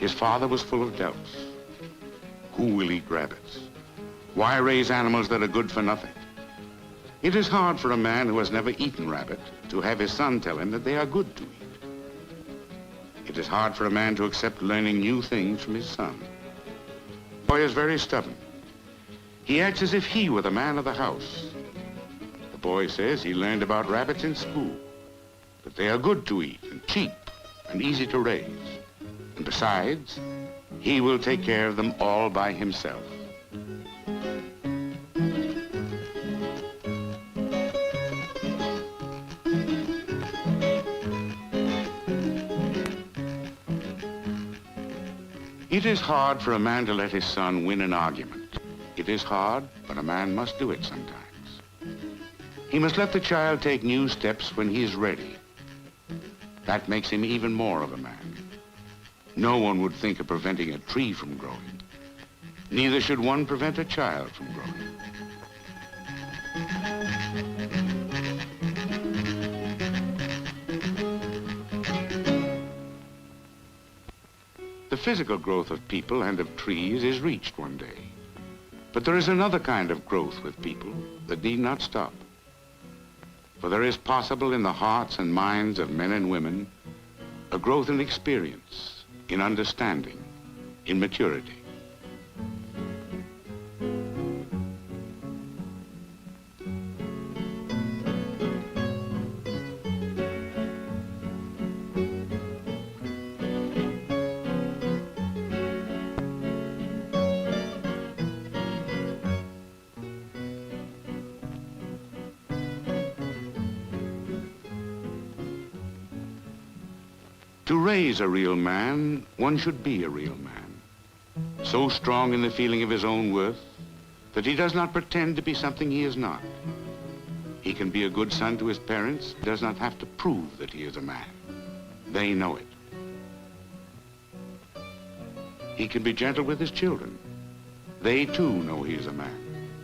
His father was full of doubts. Who will eat rabbits? Why raise animals that are good for nothing? It is hard for a man who has never eaten rabbit to have his son tell him that they are good to eat. It is hard for a man to accept learning new things from his son. The boy is very stubborn. He acts as if he were the man of the house. The boy says he learned about rabbits in school, that they are good to eat and cheap and easy to raise. And besides, he will take care of them all by himself. It is hard for a man to let his son win an argument. It is hard, but a man must do it sometimes. He must let the child take new steps when he is ready. That makes him even more of a man. No one would think of preventing a tree from growing. Neither should one prevent a child from growing. The physical growth of people and of trees is reached one day. But there is another kind of growth with people that need not stop. For there is possible in the hearts and minds of men and women a growth in experience, in understanding, in maturity. To raise a real man, one should be a real man. So strong in the feeling of his own worth that he does not pretend to be something he is not. He can be a good son to his parents, does not have to prove that he is a man. They know it. He can be gentle with his children. They too know he is a man.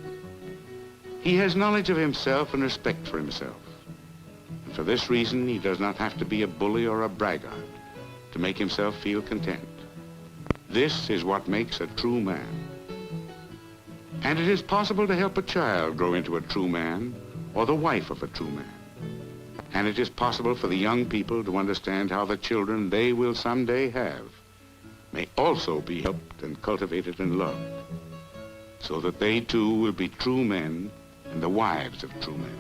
He has knowledge of himself and respect for himself. And for this reason, he does not have to be a bully or a braggart to make himself feel content. This is what makes a true man. And it is possible to help a child grow into a true man or the wife of a true man. And it is possible for the young people to understand how the children they will someday have may also be helped and cultivated and loved, so that they too will be true men and the wives of true men.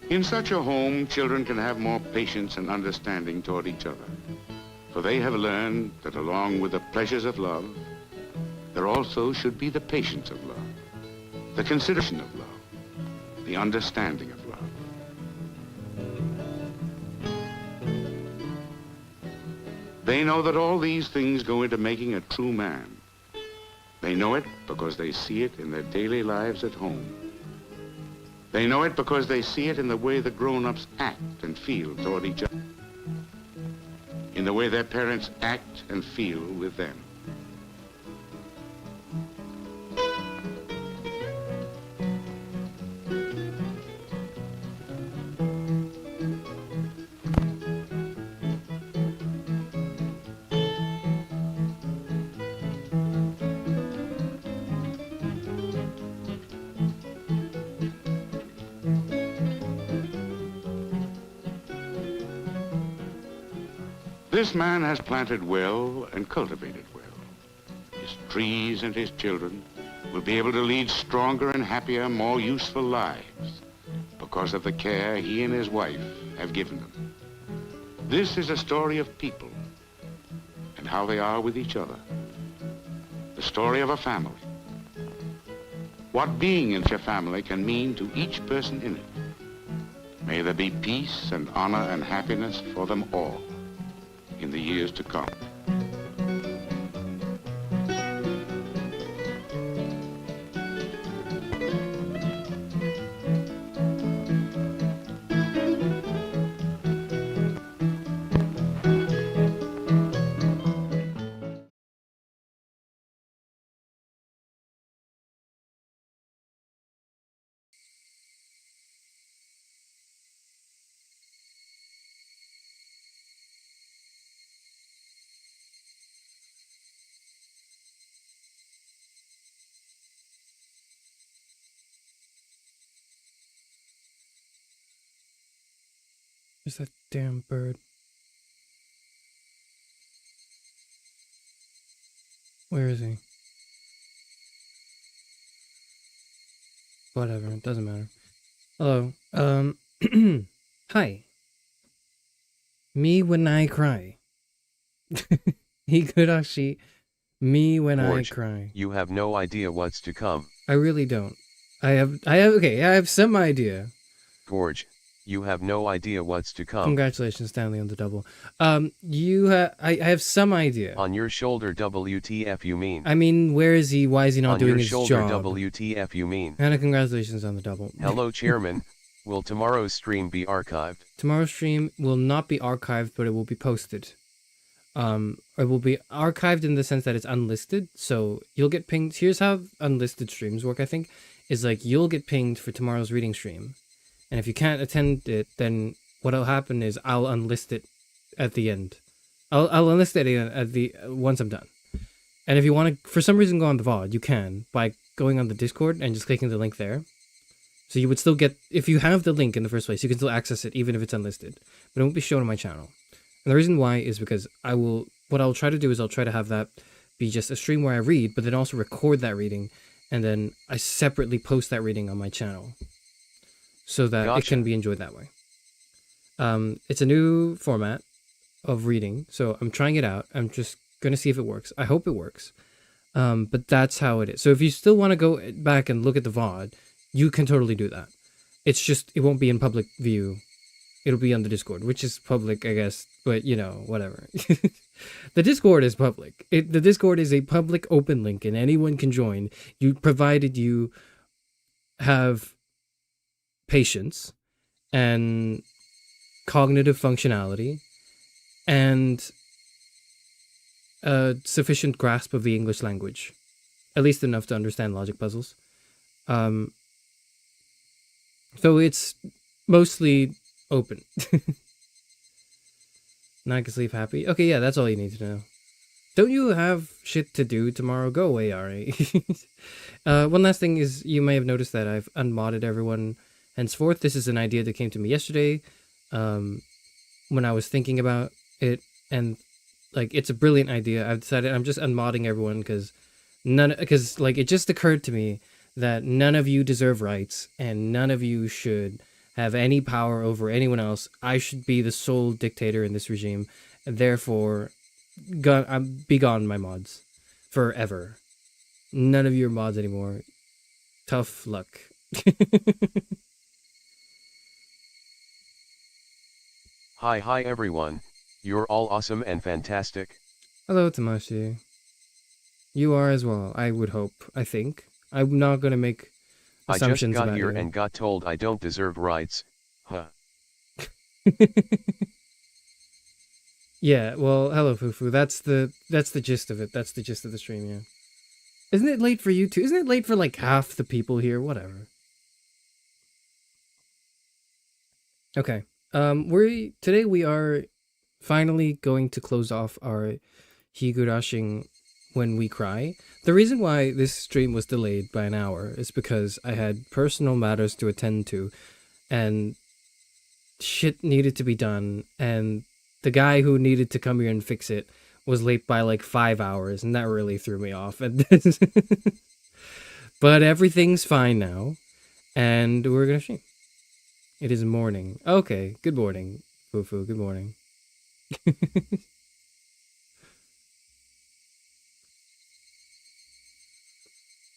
In such a home, children can have more patience and understanding toward each other, for they have learned that along with the pleasures of love, there also should be the patience of love, the consideration of love, the understanding of love. They know that all these things go into making a true man. They know it because they see it in their daily lives at home. They know it because they see it in the way the grown-ups act and feel toward each other, in the way their parents act and feel with them. This man has planted well and cultivated well. His trees and his children will be able to lead stronger and happier, more useful lives because of the care he and his wife have given them. This is a story of people and how they are with each other. The story of a family. What being in a family can mean to each person in it. May there be peace and honor and happiness for them all in the years to come. Where's that damn bird? Where is he? Whatever, it doesn't matter. Hello. Hi. Me when I cry. Higurashi. Me when Forge, I cry. you have no idea what's to come. I really don't. I have some idea. Forge, you have no idea what's to come. Congratulations, Stanley, on the double. I have some idea. On your shoulder, WTF you mean? I mean, where is he? Why is he not doing his job? On your shoulder, WTF you mean? And congratulations on the double. Hello, Chairman. Will tomorrow's stream be archived? Tomorrow's stream will not be archived, but it will be posted. It will be archived in the sense that it's unlisted, so you'll get pinged. Here's how unlisted streams work, I think, is like you'll get pinged for tomorrow's reading stream, and if you can't attend it, then what'll happen is I'll unlist it at the end. I'll unlist it at the once I'm done. And if you want to, for some reason, go on the VOD, you can by going on the Discord and just clicking the link there. So you would still get, if you have the link in the first place, you can still access it even if it's unlisted, but it won't be shown on my channel. And the reason why is because what I'll try to do is I'll try to have that be just a stream where I read, but then also record that reading, and then I separately post that reading on my channel, so that it can be enjoyed that way. It's a new format of reading, so I'm trying it out. I'm just gonna see if it works. I hope it works. But that's how it is. So if you still want to go back and look at the VOD, you can totally do that. It's just, it won't be in public view. It'll be on the Discord, which is public, I guess, but, you know, whatever. The Discord is public. The Discord is a public open link, and anyone can join, provided you have patience and cognitive functionality and a sufficient grasp of the English language. At least enough to understand logic puzzles. So it's mostly open. Now I can sleep happy. Okay, yeah, that's all you need to know. Don't you have shit to do tomorrow? Go away, Ari. One last thing is, you may have noticed that I've unmodded everyone henceforth. This is an idea that came to me yesterday when I was thinking about it, and like, it's a brilliant idea. I've decided I'm just unmodding everyone because like, it just occurred to me that none of you deserve rights and none of you should have any power over anyone else. I should be the sole dictator in this regime, and therefore, be gone, my mods, forever. None of you are mods anymore. Tough luck. Hi everyone. You're all awesome and fantastic. Hello, Tamashi. You are as well, I would hope. I think. I'm not gonna make assumptions about you. I just got here and got told I don't deserve rights. Huh. Yeah, well, hello, Fufu. That's the gist of it. That's the gist of the stream, yeah. Isn't it late for you too? Isn't it late for like half the people here? Whatever. Okay. Today we are finally going to close off our Higurashi when we cry. The reason why this stream was delayed by an hour is because I had personal matters to attend to, and shit needed to be done, and the guy who needed to come here and fix it was late by like 5 hours, and that really threw me off. But everything's fine now, and we're gonna stream. It is morning. Okay, good morning, Fufu. Good morning.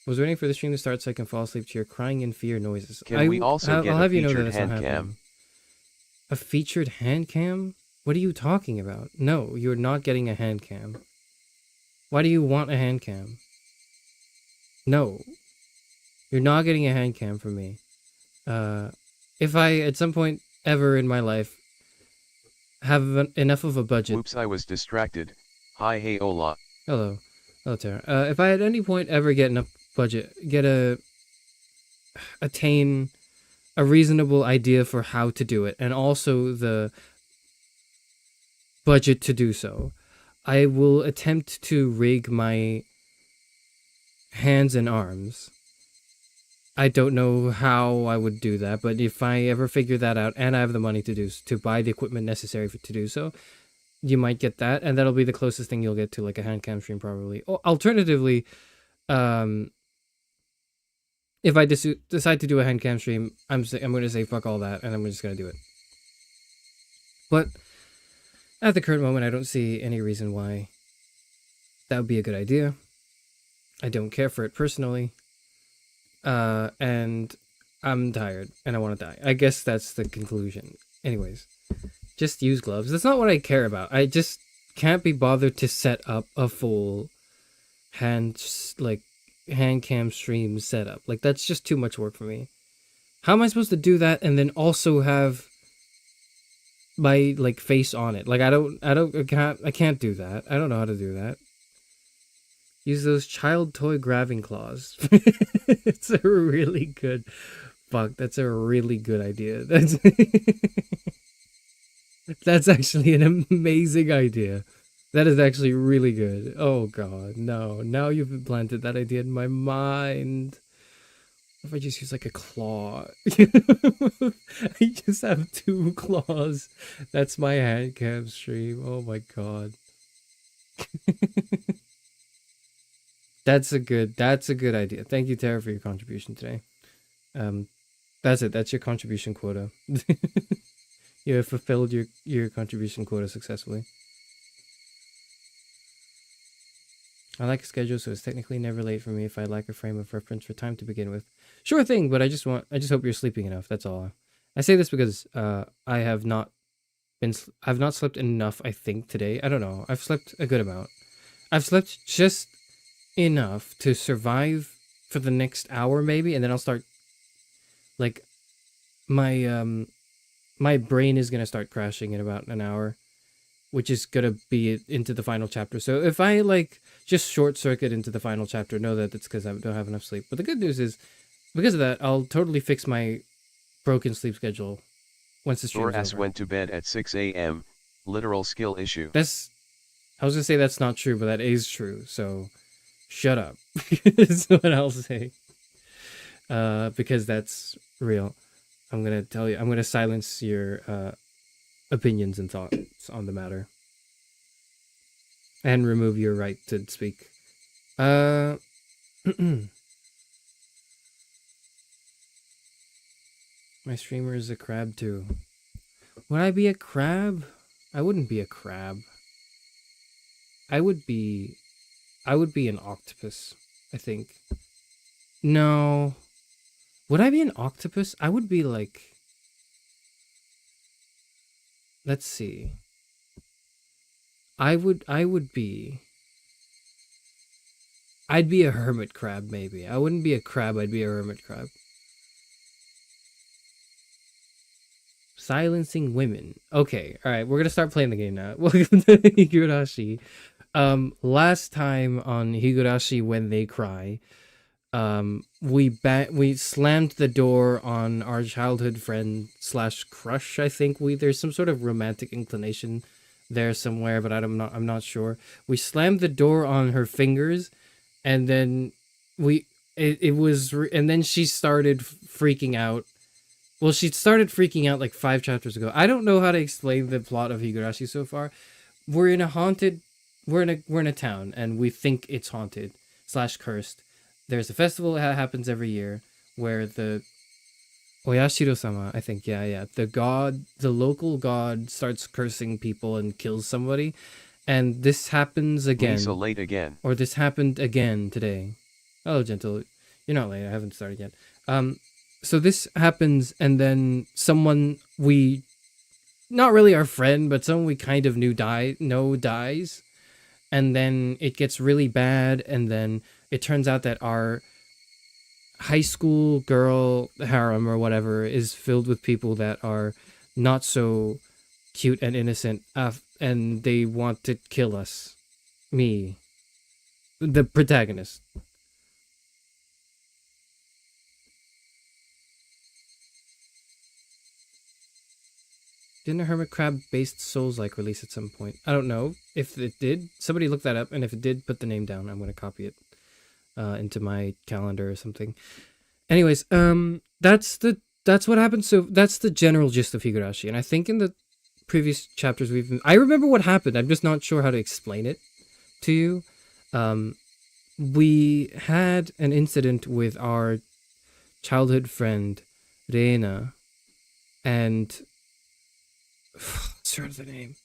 Was waiting for the stream to start so I can fall asleep to your crying in fear noises. Can we also get a featured hand cam? A featured hand cam? What are you talking about? No, you're not getting a hand cam. Why do you want a hand cam? No. You're not getting a hand cam from me. If I, at some point ever in my life, have enough of a budget... Oops, I was distracted. Hi, hey, hola. Hello. Hello, Tara. If I at any point ever get enough budget, attain a reasonable idea for how to do it, and also the budget to do so, I will attempt to rig my hands and arms I don't know how I would do that, but if I ever figure that out and I have the money to buy the equipment necessary to do so, you might get that, and that'll be the closest thing you'll get to like a hand cam stream probably. Or alternatively, um, if I decide to do a hand cam stream, I'm going to say fuck all that, and I'm just going to do it. But at the current moment, I don't see any reason why that would be a good idea. I don't care for it personally. And I'm tired and I want to die. I guess that's the conclusion. Anyways, just use gloves. That's not what I care about. I just can't be bothered to set up a full hand cam stream setup. Like, that's just too much work for me. How am I supposed to do that and then also have my like face on it? Like, I can't do that. I don't know how to do that. Use those child toy grabbing claws. It's a really good... Fuck, that's a really good idea. That's actually an amazing idea. That is actually really good. Oh god, no. Now you've implanted that idea in my mind. What if I just use like a claw? I just have 2 claws. That's my hand cam stream. Oh my god. That's a good idea. Thank you, Tara, for your contribution today. That's it. That's your contribution quota. You have fulfilled your contribution quota successfully. I like a schedule, so it's technically never late for me if I lack a frame of reference for time to begin with. Sure thing, but I just hope you're sleeping enough. That's all. I say this because I've not slept enough, I think, today. I don't know. I've slept a good amount. I've slept just enough to survive for the next hour maybe, and then I'll start like my brain is gonna start crashing in about an hour, which is gonna be into the final chapter. So if I like just short circuit into the final chapter, know that it's because I don't have enough sleep. But the good news is, because of that, I'll totally fix my broken sleep schedule once the stream is over. went to bed at 6 a.m. Literal skill issue. I was gonna say that's not true, but that is true. So shut up. Is what I'll say. Because that's real. I'm gonna tell you. I'm gonna silence your opinions and thoughts on the matter, and remove your right to speak. My streamer is a crab too. Would I be a crab? I wouldn't be a crab. I would be an octopus, I think. No. Would I be an octopus? I would be like... Let's see. I'd be a hermit crab, maybe. I wouldn't be a crab, I'd be a hermit crab. Silencing women. Okay, alright, we're gonna start playing the game now. Welcome to Higurashi. Last time on Higurashi When They Cry, we slammed the door on our childhood friend / crush. I think there's some sort of romantic inclination there somewhere, but I'm not sure. We slammed the door on her fingers, and then and then she started freaking out. Well, she started freaking out like 5 chapters ago. I don't know how to explain the plot of Higurashi so far. We're in a town, and we think it's haunted / cursed. There's a festival that happens every year where the Oyashiro-sama, I think, the local god starts cursing people and kills somebody. And this happens again. So late again. Or this happened again today. Oh, gentle. You're not late. I haven't started yet. So this happens, and then someone not really our friend, but someone we kind of knew dies. And then it gets really bad, and then it turns out that our high school girl harem or whatever is filled with people that are not so cute and innocent, and they want to kill us. Me. The protagonist. Didn't a hermit crab-based Souls-like release at some point? I don't know if it did. Somebody look that up, and if it did, put the name down. I'm going to copy it into my calendar or something. Anyways, that's what happened. So that's the general gist of Higurashi. And I think in the previous chapters I remember what happened. I'm just not sure how to explain it to you. Um, we had an incident with our childhood friend Reina, and what's her other name?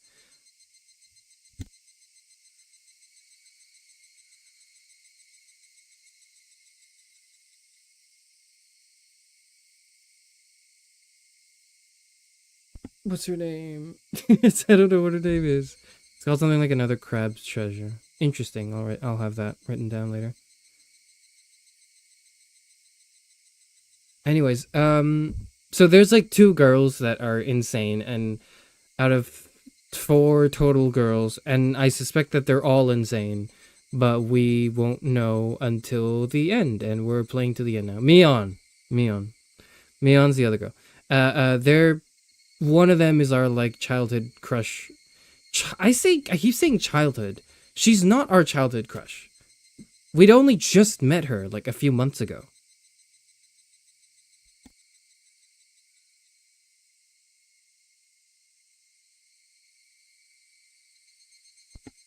What's her name? I don't know what her name is. It's called something like Another Crab's Treasure. Interesting. All right, I'll have that written down later. Anyways, so there's like two girls that are insane, and out of four total girls, and I suspect that they're all insane, but we won't know until the end, and we're playing to the end now. Mion's the other girl. They're one of them is our like childhood crush. I keep saying childhood. She's not our childhood crush. We'd only just met her like a few months ago.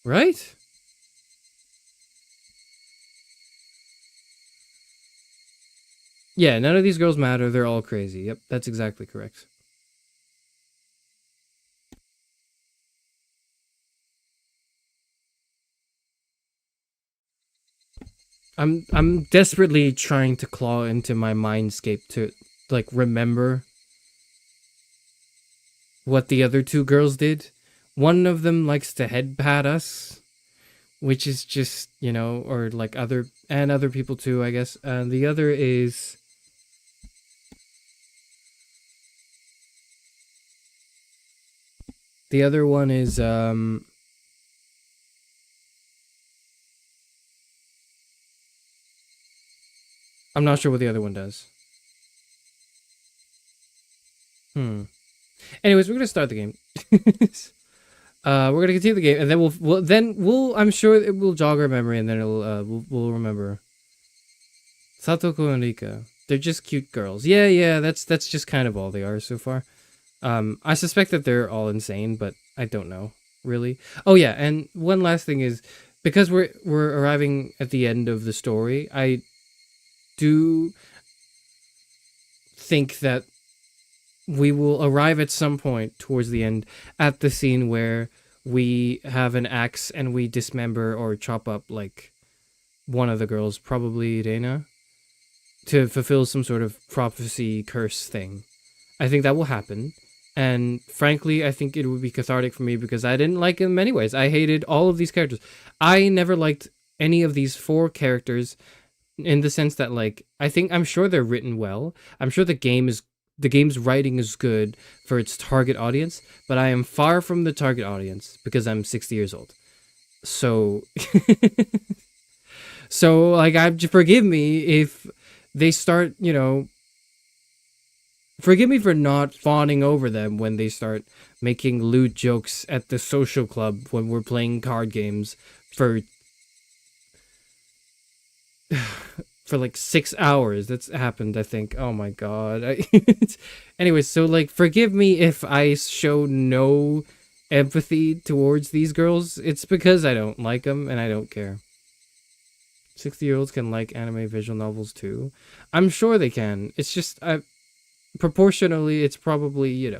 Right? Yeah, none of these girls matter. They're all crazy. Yep, that's exactly correct. I'm desperately trying to claw into my mindscape to like remember what the other two girls did. One of them likes to head pat us, which is just, or like other people too, I guess. And the other is the other one is I'm not sure what the other one does. Anyways, we're gonna start the game. We're gonna continue the game, and then we'll I'm sure it will jog our memory, and then we'll remember. Satoko and Rika, they're just cute girls. Yeah, that's just kind of all they are so far. I suspect that they're all insane, but I don't know really. Oh yeah, and one last thing is because we're arriving at the end of the story, I do think that we will arrive at some point towards the end at the scene where we have an axe and we dismember or chop up like one of the girls, probably Reina, to fulfill some sort of prophecy curse thing. I think that will happen. And frankly, I think it would be cathartic for me because I didn't like them anyways. I hated all of these characters. I never liked any of these four characters in the sense that like I'm sure they're written well. I'm sure the game's writing is good for its target audience, but I am far from the target audience because I'm 60 years old. So so like forgive me if they start, forgive me for not fawning over them when they start making lewd jokes at the social club when we're playing card games for for like 6 hours. That's happened, I think. Oh my god. Anyways, so like forgive me if I show no empathy towards these girls. It's because I don't like them and I don't care. 60-year-olds can like anime visual novels too. I'm sure they can. It's just proportionally it's probably,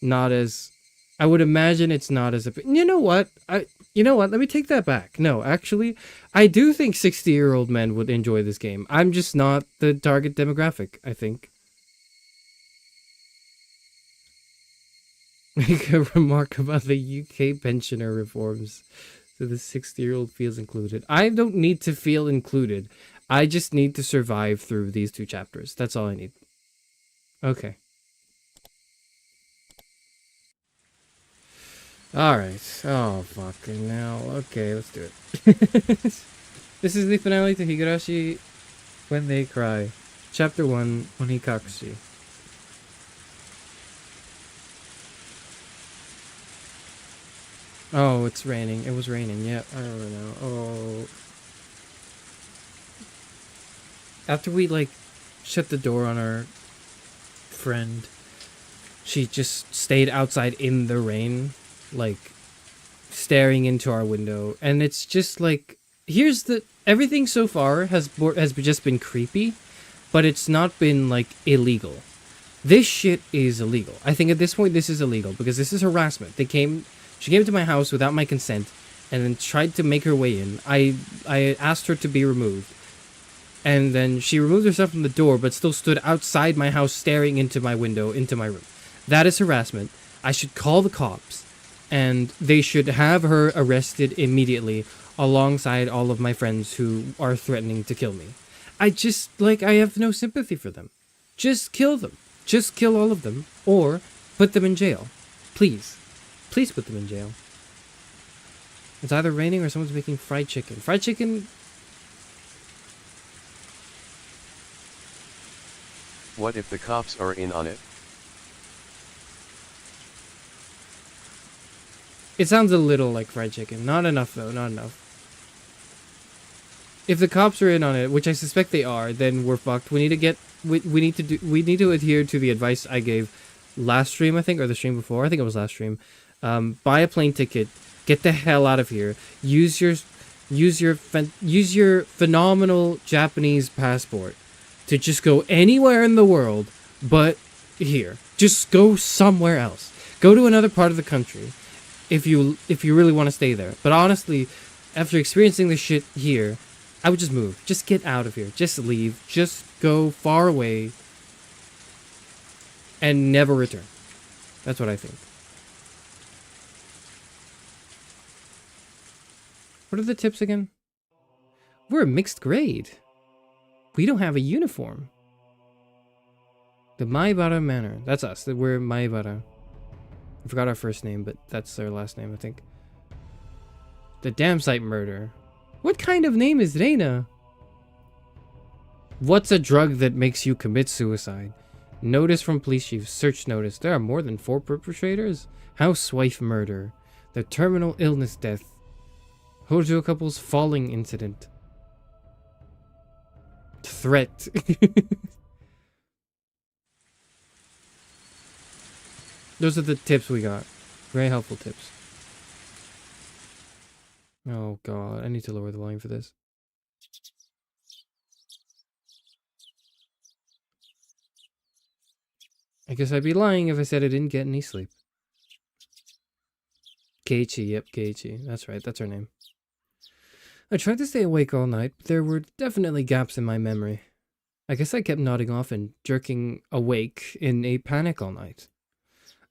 not as I would imagine it's not as you know what? Let me take that back. No, actually, I do think 60-year-old men would enjoy this game. I'm just not the target demographic, I think. Make a remark about the UK pensioner reforms so the 60-year-old feels included. I don't need to feel included. I just need to survive through these two chapters. That's all I need. Okay. Alright. Oh, fucking hell. Okay, let's do it. This is the finale to Higurashi When They Cry. Chapter 1, Onikakushi. Oh, it's raining. It was raining. Yeah, I remember now. Oh. After we, like, shut the door on our friend. She just stayed outside in the rain, like staring into our window, and it's just like, here's the everything so far has just been creepy, but it's not been like illegal. This shit is illegal. I think at this point this is illegal because this is harassment. She came to my house without my consent and then tried to make her way in. I asked her to be removed. And then she removed herself from the door but still stood outside my house staring into my window, into my room. That is harassment. I should call the cops and they should have her arrested immediately alongside all of my friends who are threatening to kill me. I have no sympathy for them. Just kill them. Just kill all of them, or put them in jail. Please. Please put them in jail. It's either raining or someone's making fried chicken. Fried chicken... What if the cops are in on it? It sounds a little like fried chicken. Not enough, though. Not enough. If the cops are in on it, which I suspect they are, then we're fucked. We need to adhere to the advice I gave last stream, I think, or the stream before. I think it was last stream. Buy a plane ticket. Get the hell out of here. Use your phenomenal Japanese passport to just go anywhere in the world but here. Just go somewhere else. Go to another part of the country if you really want to stay there. But honestly, after experiencing this shit here, I would just move. Just get out of here. Just leave. Just go far away and never return. That's what I think. What are the tips again? We're a mixed grade. We don't have a uniform. The Maibara Manor. That's us. We're Maibara. I forgot our first name, but that's their last name, I think. The Dam Site Murder. What kind of name is Reina? What's a drug that makes you commit suicide? Notice from police chief. Search notice. There are more than 4 perpetrators. Housewife murder. The terminal illness death. Hojo couple's falling incident. Threat. Those are the tips we got. Very helpful tips. Oh god, I need to lower the volume for this. I guess I'd be lying if I said I didn't get any sleep. Keiichi, yep, Keiichi. That's right, that's her name. I tried to stay awake all night, but there were definitely gaps in my memory. I guess I kept nodding off and jerking awake in a panic all night.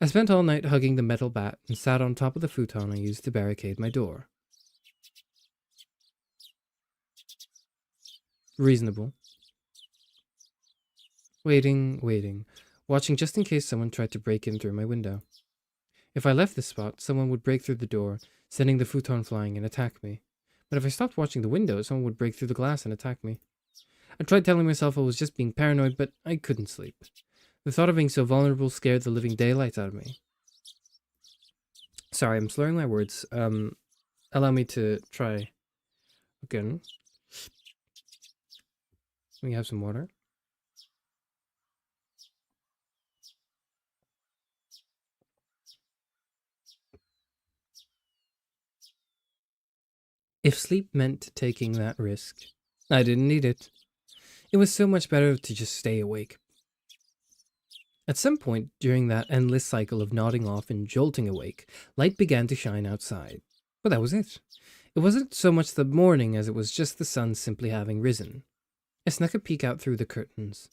I spent all night hugging the metal bat and sat on top of the futon I used to barricade my door. Reasonable. Waiting, watching just in case someone tried to break in through my window. If I left this spot, someone would break through the door, sending the futon flying and attack me. But if I stopped watching the window, someone would break through the glass and attack me. I tried telling myself I was just being paranoid, but I couldn't sleep. The thought of being so vulnerable scared the living daylights out of me. Sorry, I'm slurring my words. Allow me to try again. Let me have some water. If sleep meant taking that risk, I didn't need it. It was so much better to just stay awake. At some point during that endless cycle of nodding off and jolting awake, light began to shine outside. But that was it. It wasn't so much the morning as it was just the sun simply having risen. I snuck a peek out through the curtains.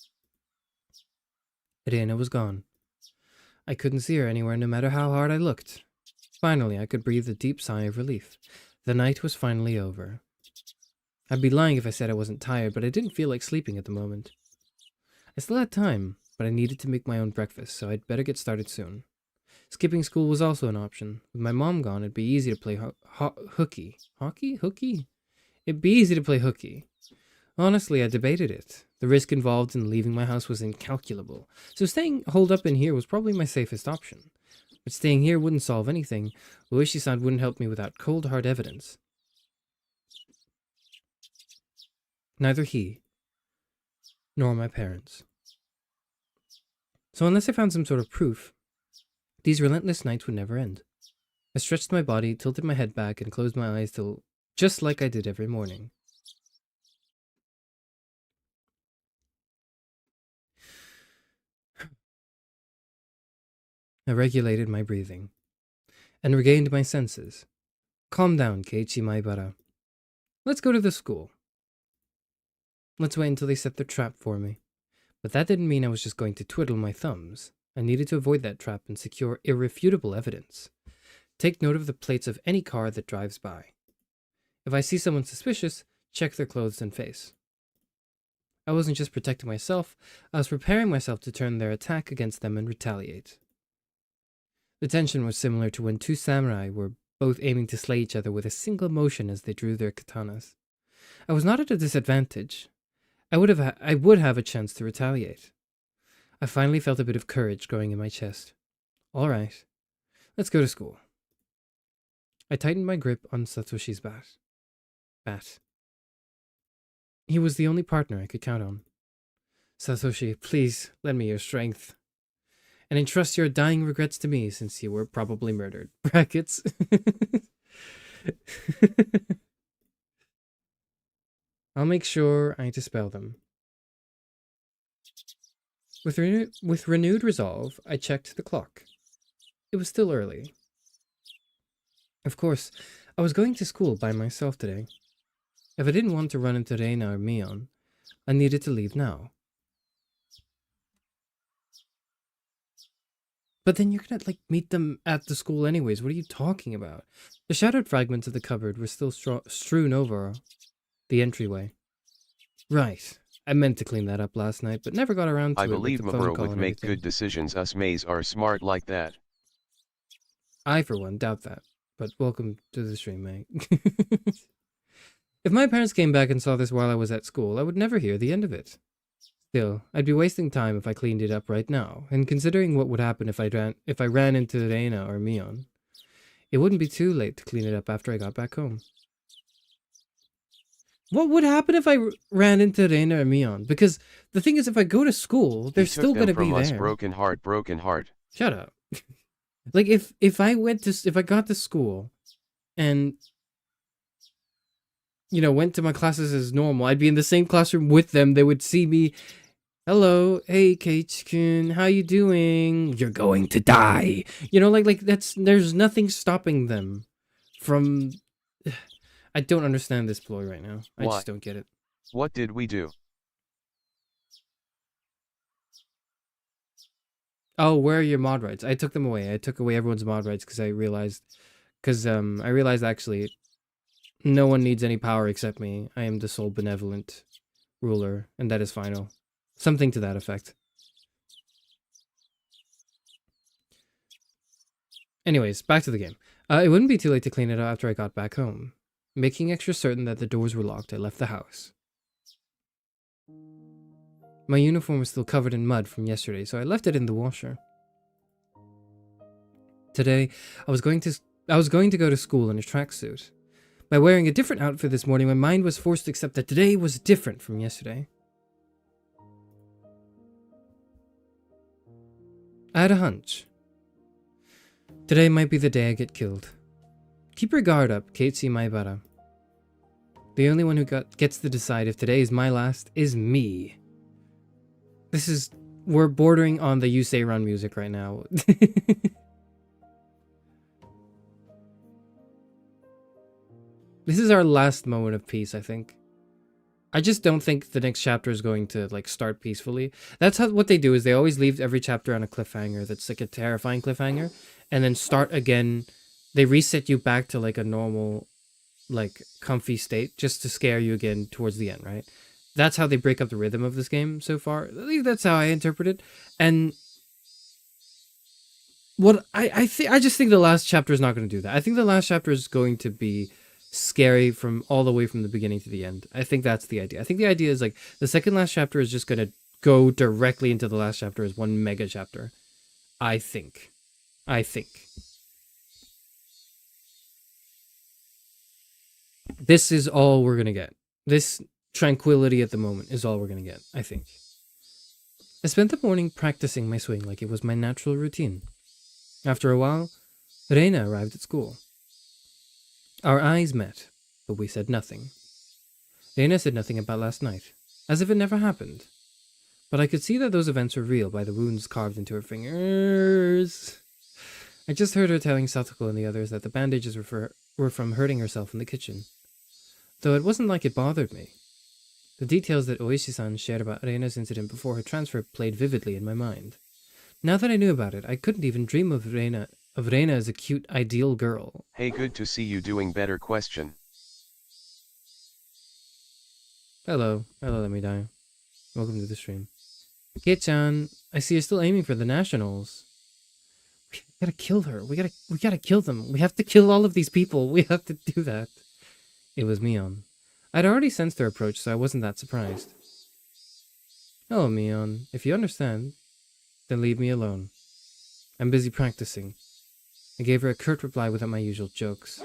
Reina was gone. I couldn't see her anywhere no matter how hard I looked. Finally, I could breathe a deep sigh of relief. The night was finally over. I'd be lying if I said I wasn't tired, but I didn't feel like sleeping at the moment. I still had time, but I needed to make my own breakfast, so I'd better get started soon. Skipping school was also an option. With my mom gone, it'd be easy to play hooky. Hockey? Hooky? It'd be easy to play hooky. Honestly, I debated it. The risk involved in leaving my house was incalculable, so staying holed up in here was probably my safest option. But staying here wouldn't solve anything. Ueshi-san wouldn't help me without cold hard evidence. Neither he nor my parents. So unless I found some sort of proof, these relentless nights would never end. I stretched my body, tilted my head back, and closed my eyes till just like I did every morning. I regulated my breathing and regained my senses. Calm down, Keiichi Maibara. Let's go to the school. Let's wait until they set their trap for me. But that didn't mean I was just going to twiddle my thumbs. I needed to avoid that trap and secure irrefutable evidence. Take note of the plates of any car that drives by. If I see someone suspicious, check their clothes and face. I wasn't just protecting myself, I was preparing myself to turn their attack against them and retaliate. The tension was similar to when two samurai were both aiming to slay each other with a single motion as they drew their katanas. I was not at a disadvantage. I would have a chance to retaliate. I finally felt a bit of courage growing in my chest. All right, let's go to school. I tightened my grip on Satoshi's bat. He was the only partner I could count on. Satoshi, please lend me your strength. And entrust your dying regrets to me since you were probably murdered. Brackets. I'll make sure I dispel them. With renewed resolve, I checked the clock. It was still early. Of course, I was going to school by myself today. If I didn't want to run into Reina or Mion, I needed to leave now. But then you're gonna, meet them at the school anyways. What are you talking about? The shattered fragments of the cupboard were still strewn over the entryway. Right. I meant to clean that up last night, but never got around to I it believe with the phone Mamoru call would and make everything. good decisions. Us Mays are smart like that. I, for one, doubt that. But welcome to the stream, mate. If my parents came back and saw this while I was at school, I would never hear the end of it. Still, I'd be wasting time if I cleaned it up right now, and considering what would happen if I ran into Reina or Mion, it wouldn't be too late to clean it up after I got back home. What would happen if I ran into Reina or Mion? Because the thing is, if I go to school, they're still going to be there. Broken heart. Shut up. if I got to school and went to my classes as normal, I'd be in the same classroom with them. They would see me. Hello, hey Keiichi-kun, how you doing? You're going to die. There's nothing stopping them from. I don't understand this ploy right now. I just don't get it. What did we do? Oh, where are your mod rights? I took them away. I took away everyone's mod rights because I realized actually no one needs any power except me. I am the sole benevolent ruler, and that is final. Something to that effect. Anyways, back to the game. It wouldn't be too late to clean it up after I got back home. Making extra certain that the doors were locked, I left the house. My uniform was still covered in mud from yesterday, so I left it in the washer. Today, I was going to go to school in a tracksuit. By wearing a different outfit this morning, my mind was forced to accept that today was different from yesterday. I had a hunch. Today might be the day I get killed. Keep your guard up, Keiichi Maibara. The only one who gets to decide if today is my last is me. We're bordering on the You Say Run music right now. This is our last moment of peace, I think. I just don't think the next chapter is going to start peacefully. That's what they do, is they always leave every chapter on a cliffhanger that's a terrifying cliffhanger, and then start again. They reset you back to a normal, comfy state just to scare you again towards the end, right? That's how they break up the rhythm of this game so far. At least that's how I interpret it. And what I just think the last chapter is not going to do that. I think the last chapter is going to be scary from all the way from the beginning to the end. I think that's the idea. I think the idea is the second last chapter is just going to go directly into the last chapter as one mega chapter. I think. This is all we're going to get. This tranquility at the moment is all we're going to get, I think. I spent the morning practicing my swing like it was my natural routine. After a while, Reina arrived at school. Our eyes met, but we said nothing. Reina said nothing about last night, as if it never happened. But I could see that those events were real by the wounds carved into her fingers. I just heard her telling Satoko and the others that the bandages were from hurting herself in the kitchen. Though it wasn't like it bothered me. The details that Oishi-san shared about Reina's incident before her transfer played vividly in my mind. Now that I knew about it, I couldn't even dream of Reina as a cute, ideal girl. Hey, good to see you doing better question. Hello, let me die. Welcome to the stream. Kei-chan, I see you're still aiming for the nationals. We gotta kill her. We gotta kill them. We have to kill all of these people. We have to do that. It was Mion. I'd already sensed her approach, so I wasn't that surprised. Oh, Mion, if you understand, then leave me alone. I'm busy practicing. I gave her a curt reply without my usual jokes.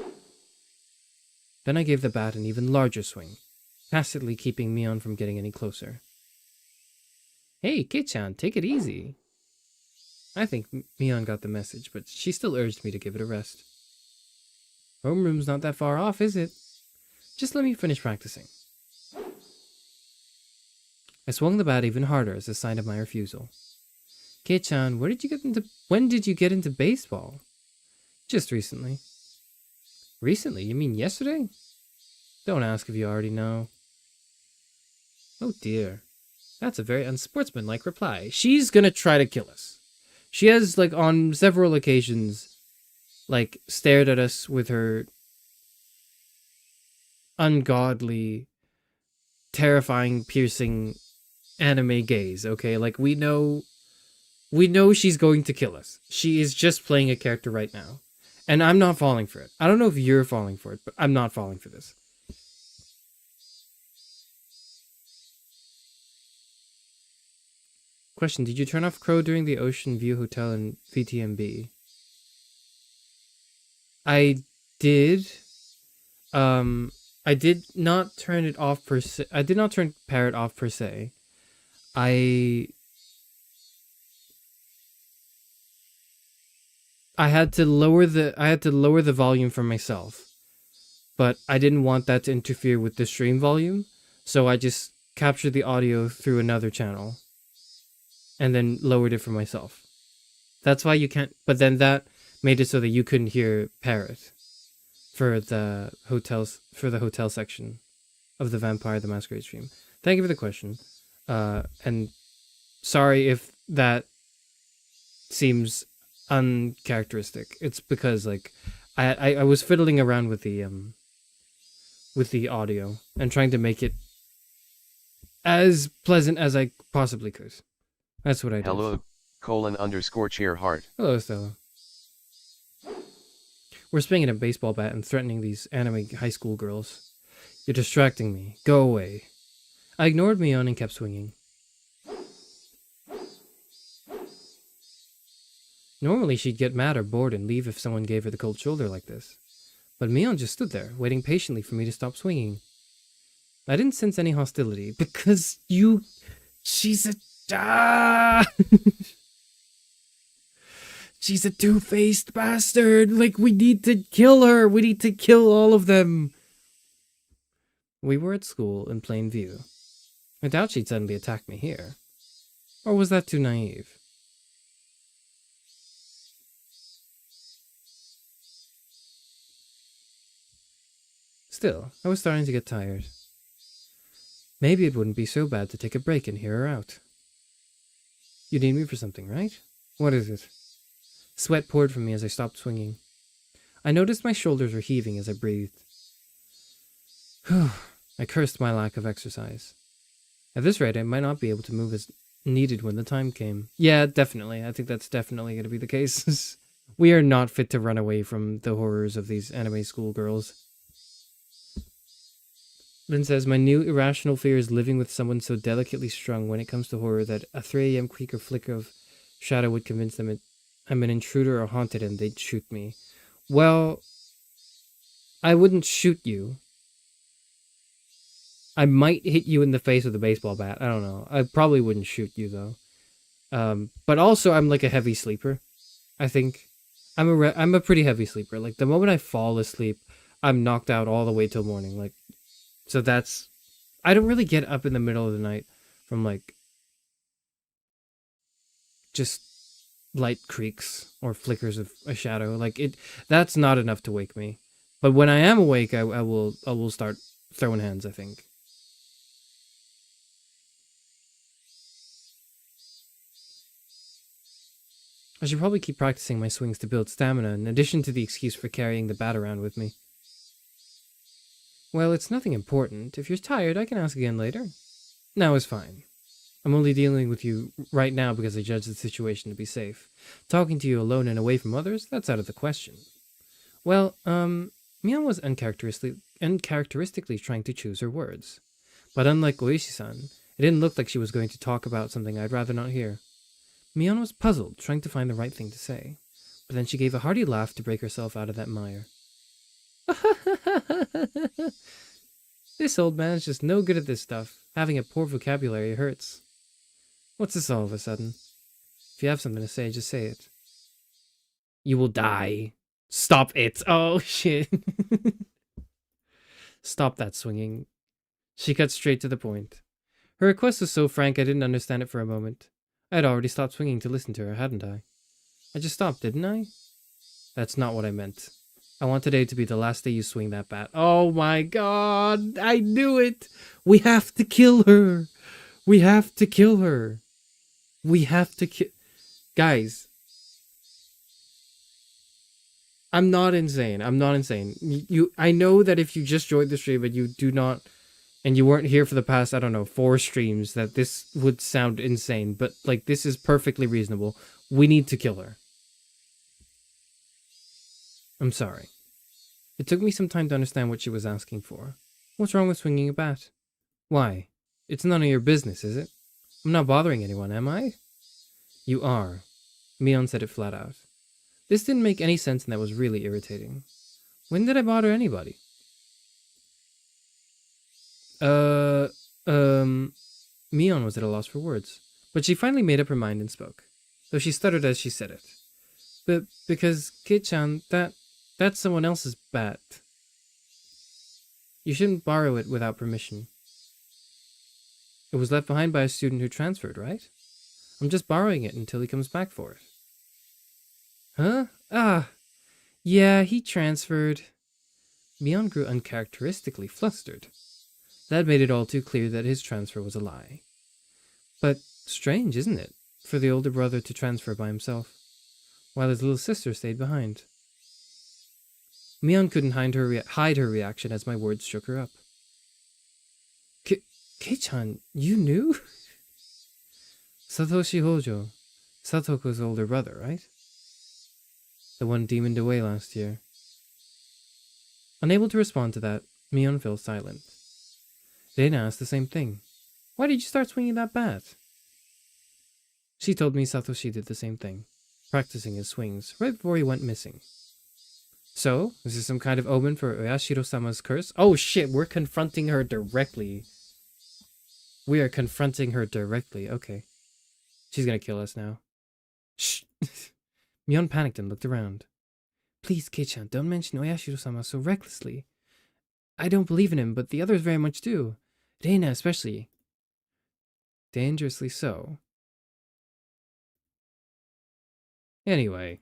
Then I gave the bat an even larger swing, tacitly keeping Mion from getting any closer. Hey, Kei-chan, take it easy. I think Mion got the message, but she still urged me to give it a rest. Homeroom's not that far off, is it? Just let me finish practicing. I swung the bat even harder as a sign of my refusal. Kei-chan, when did you get into baseball? Just recently. Recently? You mean yesterday? Don't ask if you already know. Oh dear. That's a very unsportsmanlike reply. She's gonna try to kill us. She has, on several occasions, stared at us with her ungodly, terrifying, piercing anime gaze, okay? We know she's going to kill us. She is just playing a character right now. And I'm not falling for it. I don't know if you're falling for it, but I'm not falling for this. Question, did you turn off Crow during the Ocean View Hotel in VTMB? I did. I did not turn it off per se. I did not turn Parrot off per se. I had to lower the volume for myself, but I didn't want that to interfere with the stream volume, so I just captured the audio through another channel and then lowered it for myself. That's why you can't, but then that made it so that you couldn't hear Parrot for the hotel section of the Vampire the Masquerade stream. Thank you for the question. And sorry if that seems uncharacteristic. It's because I was fiddling around with the audio and trying to make it as pleasant as I possibly could. That's what I did. Hello, _chair heart. Hello, Stella. We're swinging a baseball bat and threatening these anime high school girls. You're distracting me. Go away. I ignored Mion and kept swinging. Normally she'd get mad or bored and leave if someone gave her the cold shoulder like this. But Mion just stood there, waiting patiently for me to stop swinging. I didn't sense any hostility, because she's a... She's a two-faced bastard! We need to kill her! We need to kill all of them! We were at school in plain view. I doubt she'd suddenly attack me here. Or was that too naive? Still, I was starting to get tired. Maybe it wouldn't be so bad to take a break and hear her out. You need me for something, right? What is it? Sweat poured from me as I stopped swinging. I noticed my shoulders were heaving as I breathed. Whew. I cursed my lack of exercise. At this rate, I might not be able to move as needed when the time came. Yeah, definitely. I think that's definitely going to be the case. We are not fit to run away from the horrors of these anime schoolgirls. Lynn says, my new irrational fear is living with someone so delicately strung when it comes to horror that a 3 a.m. creak or flicker of shadow would convince them I'm an intruder or haunted and they'd shoot me. Well, I wouldn't shoot you. I might hit you in the face with a baseball bat. I don't know. I probably wouldn't shoot you, though. But also I'm like a heavy sleeper. I think I'm a pretty heavy sleeper. Like the moment I fall asleep, I'm knocked out all the way till morning. Like, so that's, I don't really get up in the middle of the night from like just light creaks or flickers of a shadow. Like that's not enough to wake me. But when I am awake, I will start throwing hands, I think. I should probably keep practicing my swings to build stamina, in addition to the excuse for carrying the bat around with me. Well, it's nothing important. If you're tired, I can ask again later. Now is fine. I'm only dealing with you right now because I judge the situation to be safe. Talking to you alone and away from others, that's out of the question. Well, Mion was uncharacteristically trying to choose her words. But unlike Oishi-san, it didn't look like she was going to talk about something I'd rather not hear. Mion was puzzled, trying to find the right thing to say. But then she gave a hearty laugh to break herself out of that mire. This old man's just no good at this stuff. Having a poor vocabulary hurts. What's this all of a sudden? If you have something to say, just say it. You will die. Stop it. Oh, shit. Stop that swinging. She cut straight to the point. Her request was so frank I didn't understand it for a moment. I had already stopped swinging to listen to her, hadn't I? I just stopped, didn't I? That's not what I meant. I want today to be the last day you swing that bat. Oh my god, I knew it! We have to kill her! We have to kill her! We have to kill... Guys. I'm not insane. I'm not insane. I know that if you just joined the stream and you do not... And you weren't here for the past, I don't know, 4 streams, that this would sound insane. But, like, this is perfectly reasonable. We need to kill her. I'm sorry. It took me some time to understand what she was asking for. What's wrong with swinging a bat? Why? It's none of your business, is it? I'm not bothering anyone, am I? You are. Mion said it flat out. This didn't make any sense and that was really irritating. When did I bother anybody? Mion was at a loss for words, but she finally made up her mind and spoke, though she stuttered as she said it. But because, Kit-chan, that's someone else's bat. You shouldn't borrow it without permission. It was left behind by a student who transferred, right? I'm just borrowing it until he comes back for it. Huh? Ah, yeah, he transferred. Mion grew uncharacteristically flustered. That made it all too clear that his transfer was a lie. But strange, isn't it, for the older brother to transfer by himself, while his little sister stayed behind. Mion couldn't hide her reaction as my words shook her up. Kei-chan, you knew? Satoshi Hojo, Satoko's older brother, right? The one demoned away last year. Unable to respond to that, Mion fell silent. Dana asked the same thing. Why did you start swinging that bat? She told me Satoshi did the same thing, practicing his swings right before he went missing. So, is this some kind of omen for Oyashiro-sama's curse? Oh shit, we're confronting her directly. We are confronting her directly, okay. She's gonna kill us now. Shh! Mion panicked and looked around. Please, Kei-chan, don't mention Oyashiro-sama so recklessly. I don't believe in him, but the others very much do. Reina especially. Dangerously so. Anyway.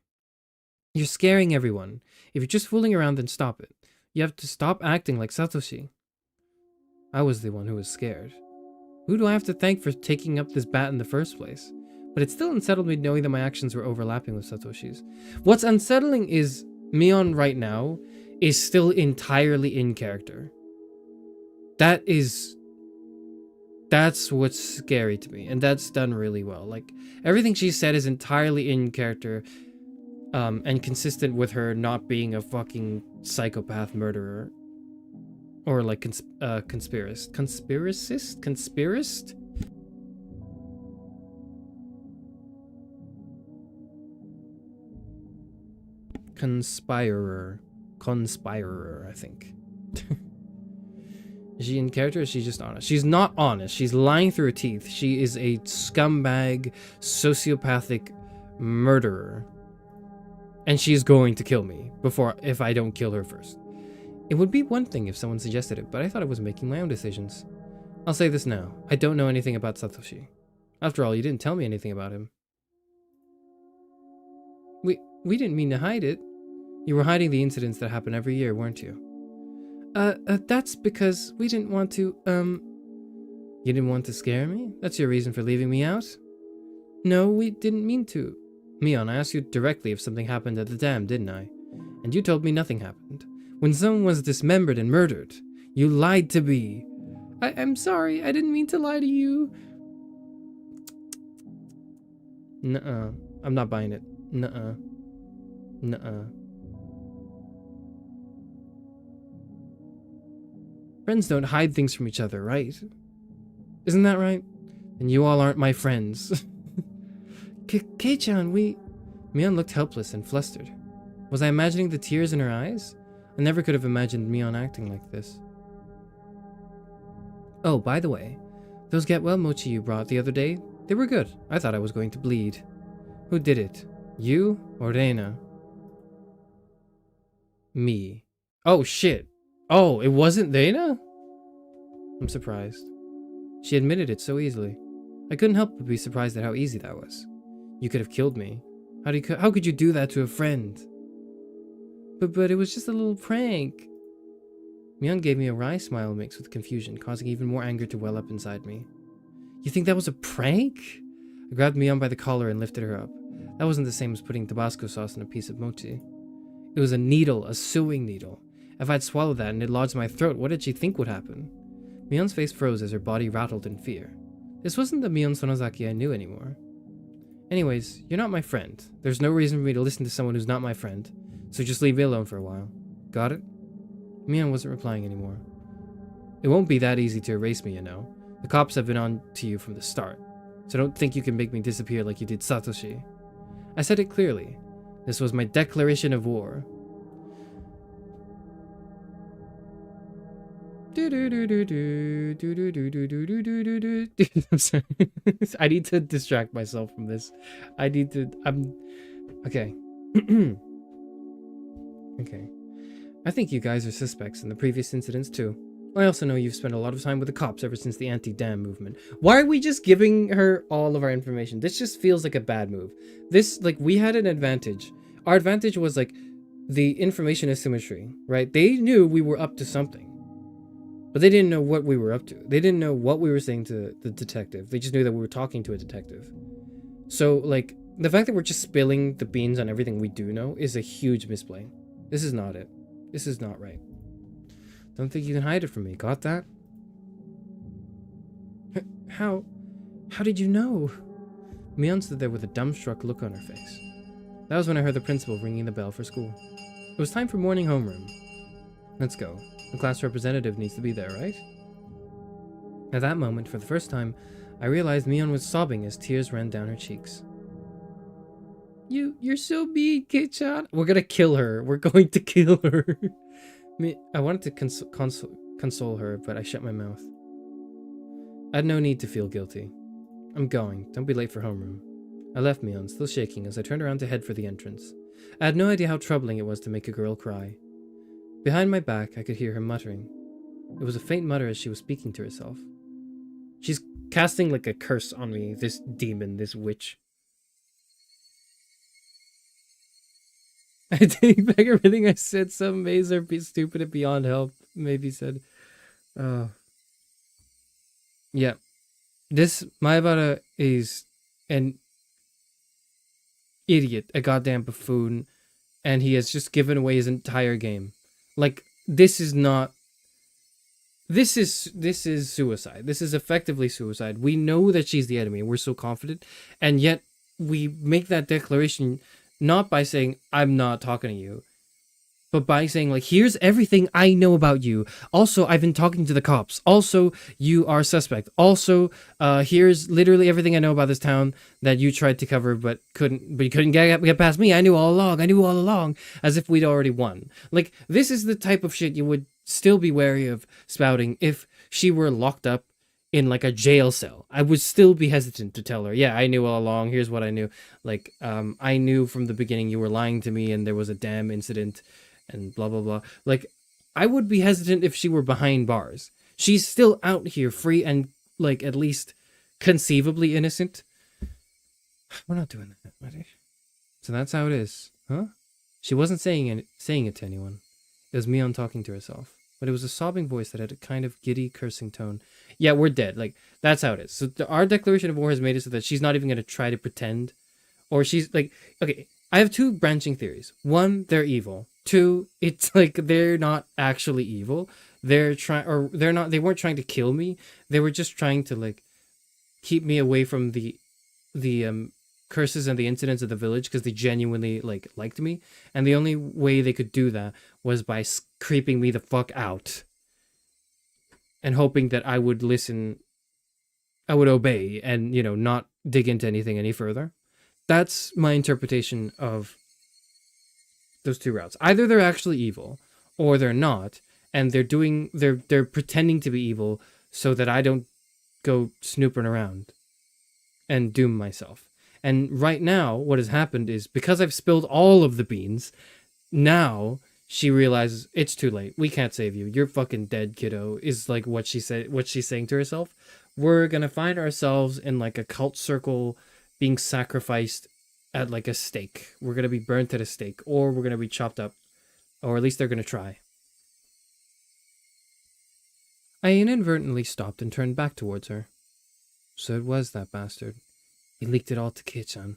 You're scaring everyone. If you're just fooling around, then stop it. You have to stop acting like Satoshi. I was the one who was scared. Who do I have to thank for taking up this bat in the first place? But it still unsettled me knowing that my actions were overlapping with Satoshi's. What's unsettling is Mion right now is still entirely in character. That's what's scary to me, and that's done really well. Like, everything she said is entirely in character, and consistent with her not being a fucking psychopath murderer. Or like conspiracist? Conspiracist? Conspirer, I think. Is she in character or is she just honest? She's not honest. She's lying through her teeth. She is a scumbag, sociopathic murderer. And she's going to kill me if I don't kill her first. It would be one thing if someone suggested it, but I thought I was making my own decisions. I'll say this now. I don't know anything about Satoshi. After all, you didn't tell me anything about him. We didn't mean to hide it. You were hiding the incidents that happen every year, weren't you? That's because we didn't want to, You didn't want to scare me? That's your reason for leaving me out? No, we didn't mean to. Mion, I asked you directly if something happened at the dam, didn't I? And you told me nothing happened. When someone was dismembered and murdered, you lied to me. I'm sorry, I didn't mean to lie to you. Nuh-uh. I'm not buying it. Nuh-uh. Nuh-uh. Friends don't hide things from each other, right? Isn't that right? And you all aren't my friends. Kei-chan, Mion looked helpless and flustered. Was I imagining the tears in her eyes? I never could have imagined Mion acting like this. Oh, by the way, those get well mochi you brought the other day, they were good. I thought I was going to bleed. Who did it? You or Reina? Me. Oh, shit. Oh, it wasn't Reina? I'm surprised. She admitted it so easily. I couldn't help but be surprised at how easy that was. You could have killed me. How could you do that to a friend? But it was just a little prank. Mion gave me a wry smile mixed with confusion, causing even more anger to well up inside me. You think that was a prank? I grabbed Mion by the collar and lifted her up. That wasn't the same as putting Tabasco sauce in a piece of mochi. It was a needle, a sewing needle. If I'd swallowed that and it lodged my throat, what did she think would happen? Mion's face froze as her body rattled in fear. This wasn't the Mion Sonozaki I knew anymore. Anyways, you're not my friend. There's no reason for me to listen to someone who's not my friend, so just leave me alone for a while. Got it? Mion wasn't replying anymore. It won't be that easy to erase me, you know. The cops have been on to you from the start, so don't think you can make me disappear like you did Satoshi. I said it clearly. This was my declaration of war. I'm sorry. I need to distract myself from this. Okay. Okay. I think you guys are suspects in the previous incidents too. I also know you've spent a lot of time with the cops ever since the anti-dam movement. Why are we just giving her all of our information? This just feels like a bad move. We had an advantage. Our advantage was, the information asymmetry, right? They knew we were up to something. But they didn't know what we were up to. They didn't know what we were saying to the detective. They just knew that we were talking to a detective. So, the fact that we're just spilling the beans on everything we do know is a huge misplay. This is not it. This is not right. Don't think you can hide it from me. Got that? How did you know? Mion stood there with a dumbstruck look on her face. That was when I heard the principal ringing the bell for school. It was time for morning homeroom. Let's go. The class representative needs to be there, right? At that moment, for the first time, I realized Mion was sobbing as tears ran down her cheeks. You're so mean, Kei-chan. We're gonna kill her. We're going to kill her. I wanted to console her, but I shut my mouth. I had no need to feel guilty. I'm going. Don't be late for homeroom. I left Mion, still shaking, as I turned around to head for the entrance. I had no idea how troubling it was to make a girl cry. Behind my back, I could hear her muttering. It was a faint mutter as she was speaking to herself. She's casting a curse on me, this demon, this witch. I take back everything I said. Some mays are stupid and beyond help, maybe said. Yeah. This Maebara is an idiot, a goddamn buffoon, and he has just given away his entire game. This is not... This is suicide. This is effectively suicide. We know that she's the enemy, and we're so confident, and yet we make that declaration not by saying, I'm not talking to you, but by saying, here's everything I know about you. Also, I've been talking to the cops. Also, you are a suspect. Also, here's literally everything I know about this town that you tried to cover, but you couldn't get past me. I knew all along. As if we'd already won. This is the type of shit you would still be wary of spouting if she were locked up in like a jail cell. I would still be hesitant to tell her, yeah, I knew all along, here's what I knew. Like, I knew from the beginning you were lying to me and there was a damn incident and blah, blah, blah. Like, I would be hesitant if she were behind bars. She's still out here free and, like, at least conceivably innocent. We're not doing that, buddy. So that's how it is, huh? She wasn't saying it to anyone. It was Mion talking to herself. But it was a sobbing voice that had a kind of giddy, cursing tone. Yeah, we're dead. Like, that's how it is. So our declaration of war has made it so that she's not even going to try to pretend. Or she's, like... Okay, I have two branching theories. One, they're evil. Two, it's like they're not actually evil. They weren't trying to kill me. They were just trying to, like, keep me away from the curses and the incidents of the village because they genuinely liked me, and the only way they could do that was by creeping me the fuck out and hoping that I would listen, I would obey, and not dig into anything any further. That's my interpretation of those two routes. Either they're actually evil or they're not, and they're pretending to be evil so that I don't go snooping around and doom myself. And right now, what has happened is, because I've spilled all of the beans, now she realizes it's too late. We can't save you. You're fucking dead, kiddo, is like what she's saying to herself. We're gonna find ourselves in like a cult circle being sacrificed at like a stake. We're gonna be burnt at a stake, or we're gonna be chopped up. Or at least they're gonna try. I inadvertently stopped and turned back towards her. So it was that bastard. He leaked it all to Kei-chan.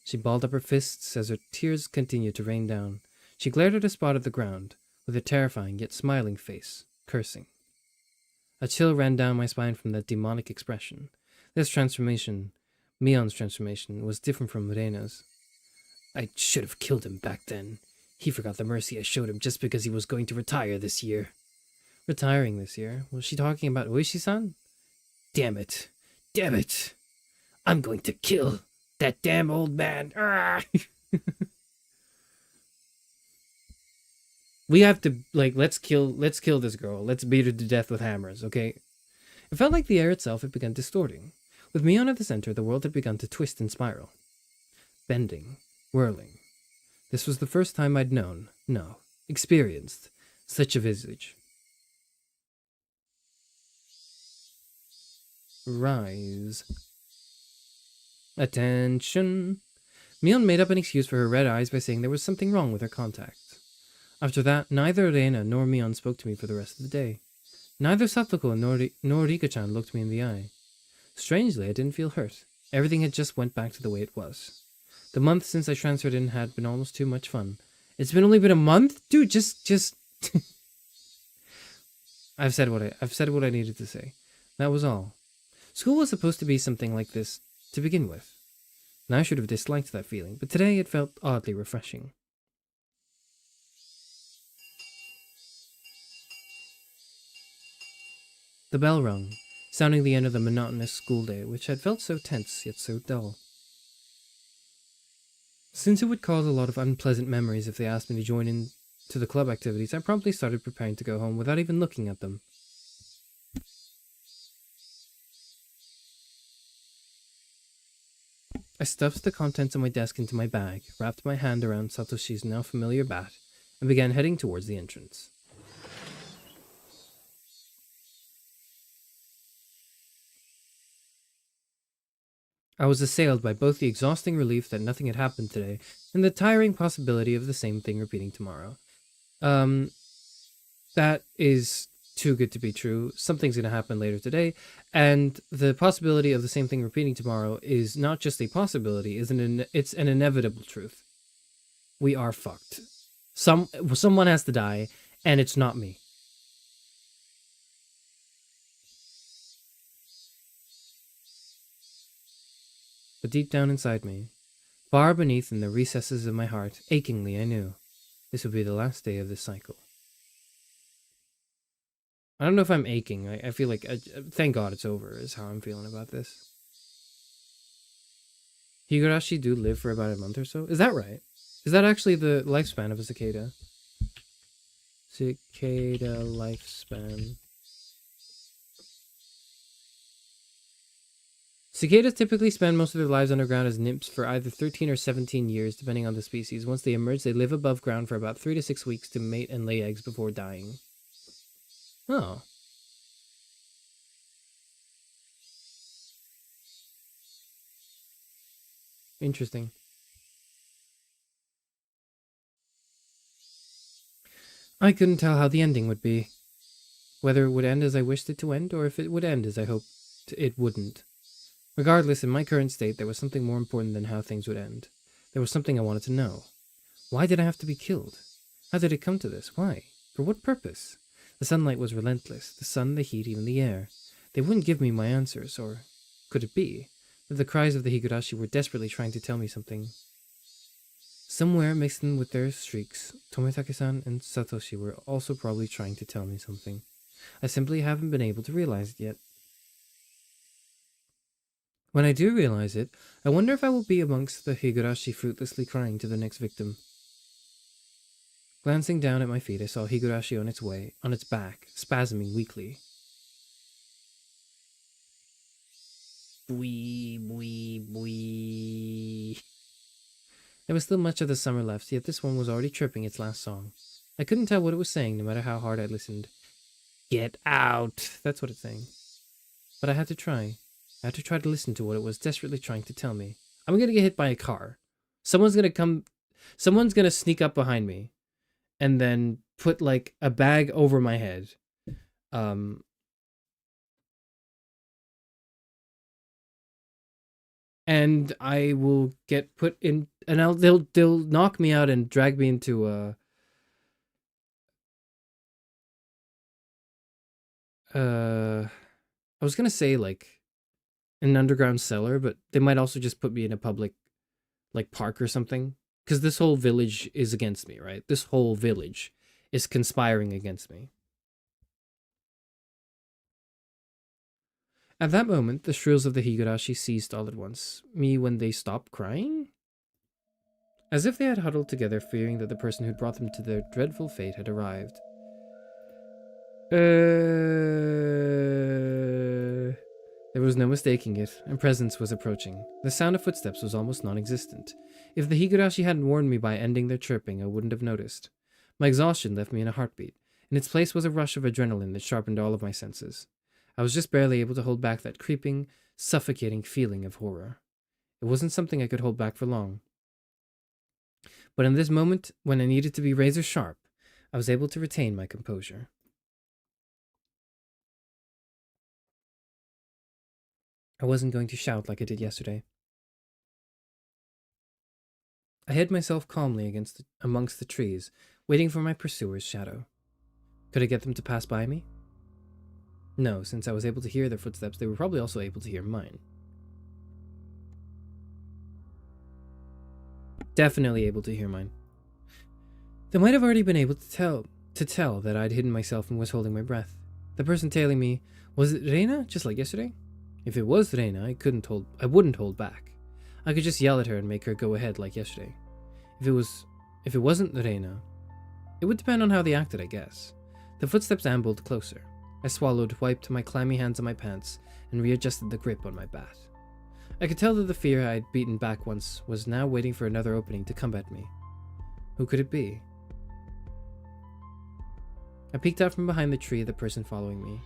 She balled up her fists as her tears continued to rain down. She glared at a spot of the ground, with a terrifying yet smiling face, cursing. A chill ran down my spine from that demonic expression. This transformation, Mion's transformation, was different from Reina's. I should have killed him back then. He forgot the mercy I showed him just because he was going to retire this year. Retiring this year? Was she talking about Oishi-san? Damn it. Damn it. I'm going to kill that damn old man. We have to, let's kill this girl. Let's beat her to death with hammers, okay? It felt like the air itself had begun distorting. With Mion at the center, the world had begun to twist and spiral. Bending, whirling. This was the first time I'd experienced such a visage. Rise. Attention. Mion made up an excuse for her red eyes by saying there was something wrong with her contacts. After that, neither Reina nor Mion spoke to me for the rest of the day. Neither Satoko nor Rika-chan looked me in the eye. Strangely, I didn't feel hurt. Everything had just went back to the way it was. The month since I transferred in had been almost too much fun. It's only been a month? Dude, just... I've said what I needed to say. That was all. School was supposed to be something like this to begin with. And I should have disliked that feeling, but today it felt oddly refreshing. The bell rung, sounding the end of the monotonous school day, which had felt so tense yet so dull. Since it would cause a lot of unpleasant memories if they asked me to join in to the club activities, I promptly started preparing to go home without even looking at them. I stuffed the contents of my desk into my bag, wrapped my hand around Satoshi's now familiar bat, and began heading towards the entrance. I was assailed by both the exhausting relief that nothing had happened today and the tiring possibility of the same thing repeating tomorrow. That is too good to be true. Something's going to happen later today, and the possibility of the same thing repeating tomorrow is not just a possibility, it's an inevitable truth. We are fucked. Someone has to die, and it's not me. But deep down inside me, far beneath in the recesses of my heart, achingly I knew this would be the last day of this cycle. I don't know if I'm aching. I feel like, thank God it's over, is how I'm feeling about this. Higurashi do live for about a month or so? Is that right? Is that actually the lifespan of a cicada? Cicada lifespan. Cicadas typically spend most of their lives underground as nymphs for either 13 or 17 years, depending on the species. Once they emerge, they live above ground for about 3 to 6 weeks to mate and lay eggs before dying. Oh. Interesting. I couldn't tell how the ending would be. Whether it would end as I wished it to end, or if it would end as I hoped it wouldn't. Regardless, in my current state, there was something more important than how things would end. There was something I wanted to know. Why did I have to be killed? How did it come to this? Why? For what purpose? The sunlight was relentless, the sun, the heat, even the air. They wouldn't give me my answers, or could it be that the cries of the Higurashi were desperately trying to tell me something? Somewhere mixed in with their shrieks, Tomitake-san and Satoshi were also probably trying to tell me something. I simply haven't been able to realize it yet. When I do realize it, I wonder if I will be amongst the Higurashi fruitlessly crying to the next victim. Glancing down at my feet, I saw Higurashi on its back, spasming weakly. Bwee, bwee, bwee. There was still much of the summer left, yet this one was already chirping its last song. I couldn't tell what it was saying, no matter how hard I listened. Get out! That's what it's saying. But I had to try. I had to try to listen to what it was desperately trying to tell me. I'm gonna get hit by a car. Someone's gonna sneak up behind me and then put like a bag over my head. And I will get put in, and they'll knock me out and drag me into I was gonna say like an underground cellar, but they might also just put me in a public like park or something, because this whole village is against me, right? This whole village is conspiring against me. At that moment, the shrills of the Higurashi ceased all at once. Me when they stopped crying? As if they had huddled together, fearing that the person who'd brought them to their dreadful fate had arrived. There was no mistaking it. A presence was approaching. The sound of footsteps was almost non-existent. If the Higurashi hadn't warned me by ending their chirping, I wouldn't have noticed. My exhaustion left me in a heartbeat. In its place was a rush of adrenaline that sharpened all of my senses. I was just barely able to hold back that creeping, suffocating feeling of horror. It wasn't something I could hold back for long. But in this moment, when I needed to be razor sharp, I was able to retain my composure. I wasn't going to shout like I did yesterday. I hid myself calmly amongst the trees, waiting for my pursuer's shadow. Could I get them to pass by me? No, since I was able to hear their footsteps, they were probably also able to hear mine. Definitely able to hear mine. They might have already been able to tell that I'd hidden myself and was holding my breath. The person tailing me, was it Reina, just like yesterday? If it was Reina, I wouldn't hold back. I could just yell at her and make her go ahead like yesterday. If it wasn't Reina, it would depend on how they acted, I guess. The footsteps ambled closer. I swallowed, wiped my clammy hands on my pants, and readjusted the grip on my bat. I could tell that the fear I'd beaten back once was now waiting for another opening to come at me. Who could it be? I peeked out from behind the tree at the person following me.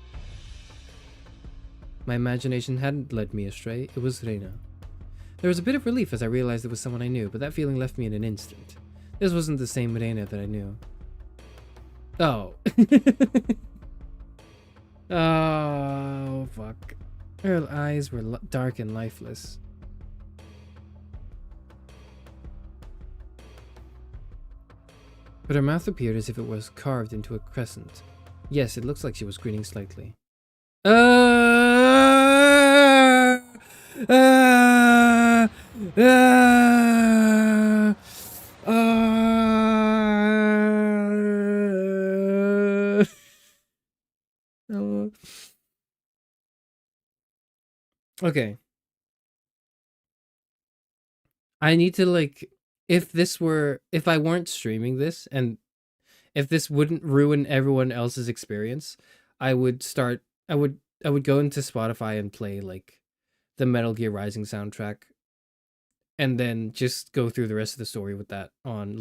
My imagination hadn't led me astray, it was Reina. There was a bit of relief as I realized it was someone I knew, but that feeling left me in an instant. This wasn't the same Reina that I knew. Oh. Oh, fuck. Her eyes were dark and lifeless. But her mouth appeared as if it was carved into a crescent. Yes, it looks like she was grinning slightly. Okay. I need to like if I weren't streaming this and if this wouldn't ruin everyone else's experience, I would start. I would go into Spotify and play like the Metal Gear Rising soundtrack, and then just go through the rest of the story with that on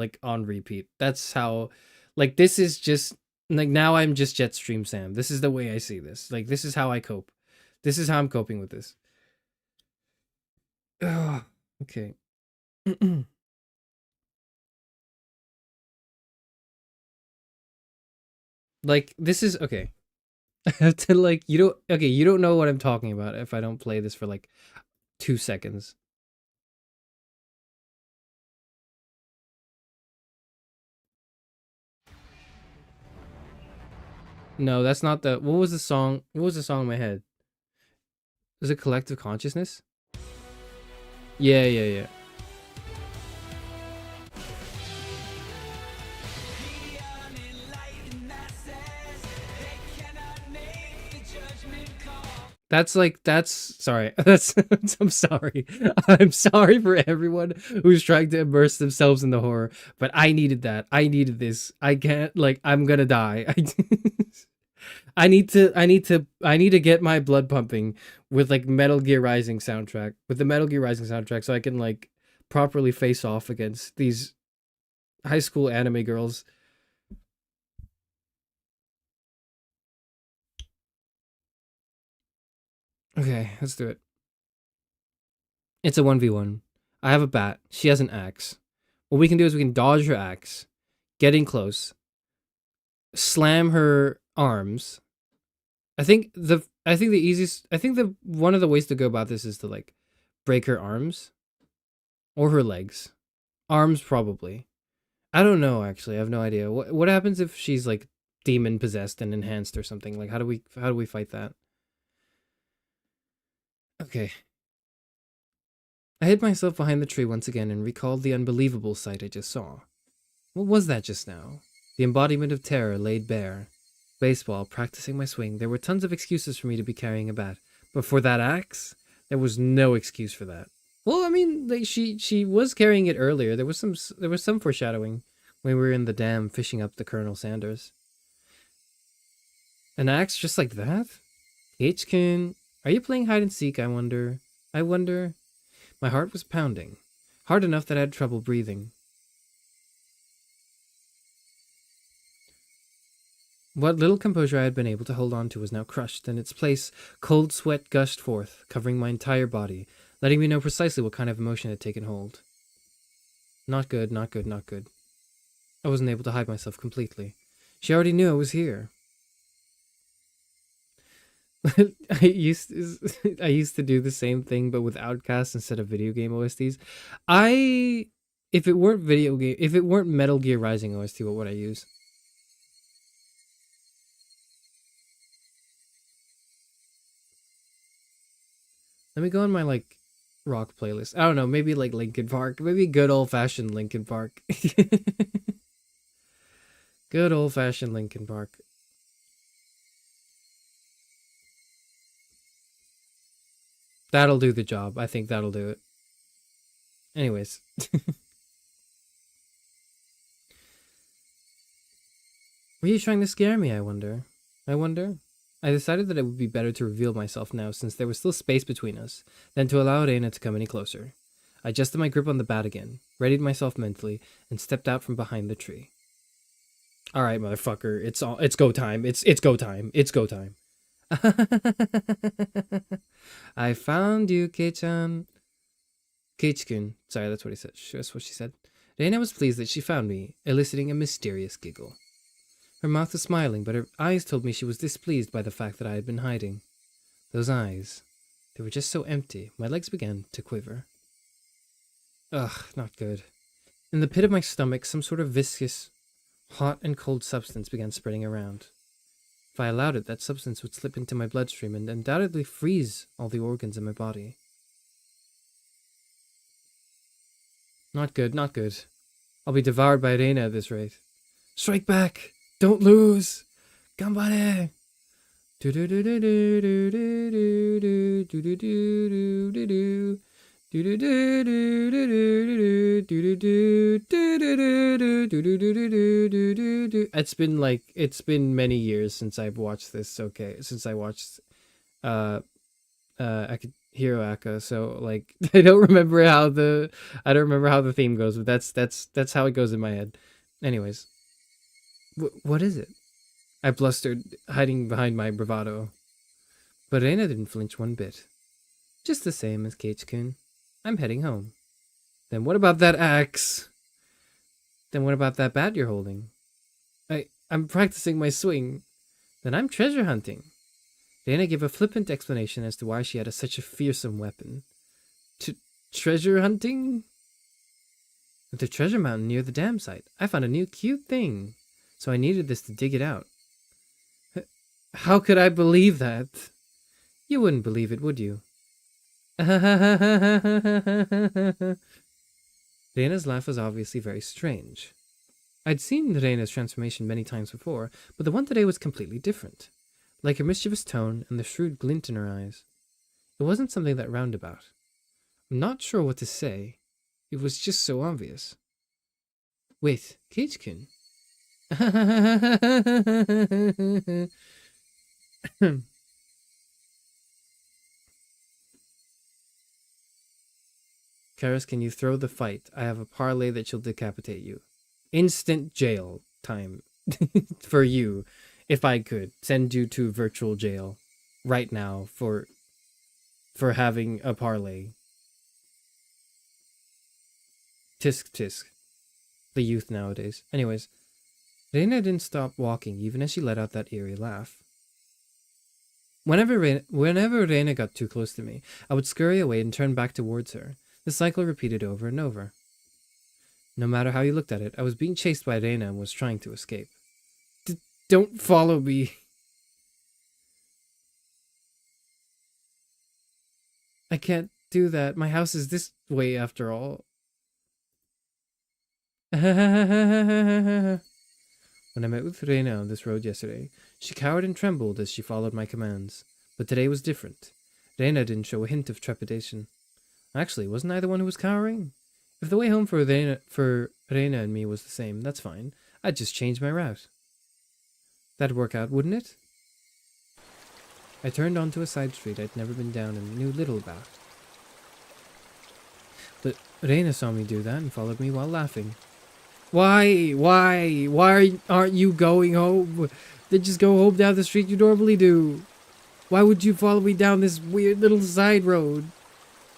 repeat. That's how, like, this is just like, now I'm just Jetstream Sam. This is the way I see this. Like, this is how I cope. This is how I'm coping with this. Ugh, okay. Like, this is okay. To like, you don't know what I'm talking about if I don't play this for like 2 seconds. No, that's not the. What was the song? What was the song in my head? Was it Collective Consciousness? Yeah, yeah, yeah. That's like, that's sorry. That's I'm sorry. I'm sorry for everyone who's trying to immerse themselves in the horror, but I needed that. I needed this. I can't, like, I'm gonna die. I need to get my blood pumping with like Metal Gear Rising soundtrack, with the Metal Gear Rising soundtrack, so I can like properly face off against these high school anime girls. Okay, let's do it. It's a 1v1. I have a bat. She has an axe. What we can do is we can dodge her axe, get in close, slam her arms. I think the easiest I think the one of the ways to go about this is to like break her arms or her legs. Arms probably. I don't know actually. I have no idea. What happens if she's like demon possessed and enhanced or something? Like, how do we fight that? Okay. I hid myself behind the tree once again and recalled the unbelievable sight I just saw. What was that just now? The embodiment of terror laid bare. Baseball, practicing my swing, there were tons of excuses for me to be carrying a bat. But for that axe, there was no excuse for that. Well, I mean, like, she was carrying it earlier. There was some foreshadowing when we were in the dam fishing up the Colonel Sanders. An axe just like that? H-kun, are you playing hide and seek, I wonder? I wonder. My heart was pounding, hard enough that I had trouble breathing. What little composure I had been able to hold on to was now crushed. In its place, cold sweat gushed forth, covering my entire body, letting me know precisely what kind of emotion had taken hold. Not good, not good, not good. I wasn't able to hide myself completely. She already knew I was here. I used to do the same thing, but with Outcast instead of video game OSTs. If it weren't Metal Gear Rising OST, what would I use? Let me go on my like rock playlist. I don't know, maybe like Linkin Park, maybe good old fashioned Linkin Park. Good old fashioned Linkin Park. That'll do the job. I think that'll do it. Anyways. Were you trying to scare me, I wonder? I decided that it would be better to reveal myself now, since there was still space between us, than to allow Reina to come any closer. I adjusted my grip on the bat again, readied myself mentally, and stepped out from behind the tree. Alright, motherfucker, it's go time. It's go time. It's go time. I found you, Kei-chan. Keiichi-kun. Sorry, that's what he said. That's what she said. Reina was pleased that she found me, eliciting a mysterious giggle. Her mouth was smiling, but her eyes told me she was displeased by the fact that I had been hiding. Those eyes, they were just so empty, my legs began to quiver. Ugh, not good. In the pit of my stomach, some sort of viscous, hot and cold substance began spreading around. If I allowed it, that substance would slip into my bloodstream and undoubtedly freeze all the organs in my body. Not good, not good. I'll be devoured by Reina at this rate. Strike back! Don't lose! Ganbare! It's been many years since I've watched this. Okay, since I watched uh Hero Aka, so like I don't remember how the theme goes, but that's how it goes in my head. Anyways, what is it? I blustered, hiding behind my bravado. But Reina didn't flinch one bit. Just the same as Kate-kun. I'm heading home. Then what about that axe? Then what about that bat you're holding? I'm practicing my swing. Then I'm treasure hunting. Reina gave a flippant explanation as to why she had such a fearsome weapon. Treasure hunting? At the treasure mountain near the dam site, I found a new cute thing, so I needed this to dig it out. How could I believe that? You wouldn't believe it, would you? Reina's laugh was obviously very strange. I'd seen Reina's transformation many times before, but the one today was completely different. Like her mischievous tone and the shrewd glint in her eyes. It wasn't something that roundabout. I'm not sure what to say. It was just so obvious. Wait, Kate-kun? Charis, can you throw the fight? I have a parlay that she'll decapitate you. Instant jail time for you. If I could send you to virtual jail right now for having a parlay. Tisk tisk. The youth nowadays. Anyways, Reina didn't stop walking even as she let out that eerie laugh. Whenever Reina got too close to me, I would scurry away and turn back towards her. The cycle repeated over and over. No matter how you looked at it, I was being chased by Reina and was trying to escape. Don't follow me. I can't do that. My house is this way after all. When I met with Reina on this road yesterday, she cowered and trembled as she followed my commands. But today was different. Reina didn't show a hint of trepidation. Actually, wasn't I the one who was cowering? If the way home for Reina and me was the same, that's fine. I'd just change my route. That'd work out, wouldn't it? I turned onto a side street I'd never been down and knew little about. But Reina saw me do that and followed me while laughing. Why aren't you going home? Then just go home down the street you normally do. Why would you follow me down this weird little side road?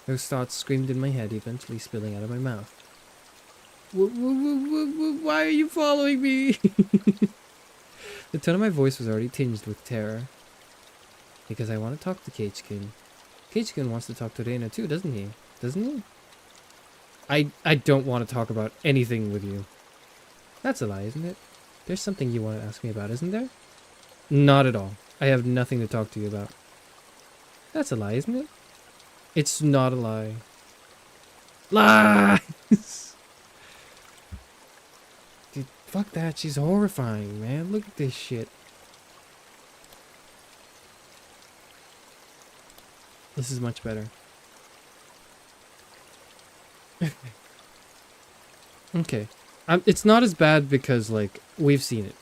Those thoughts screamed in my head, eventually spilling out of my mouth. Why are you following me? The tone of my voice was already tinged with terror. Because I want to talk to Kate-kun. Kate-kun wants to talk to Reina too, doesn't he? Doesn't he? I don't want to talk about anything with you. That's a lie, isn't it? There's something you want to ask me about, isn't there? Not at all. I have nothing to talk to you about. That's a lie, isn't it? It's not a lie. Lies! Dude, fuck that. She's horrifying, man. Look at this shit. This is much better. Okay. It's not as bad because, like, we've seen it.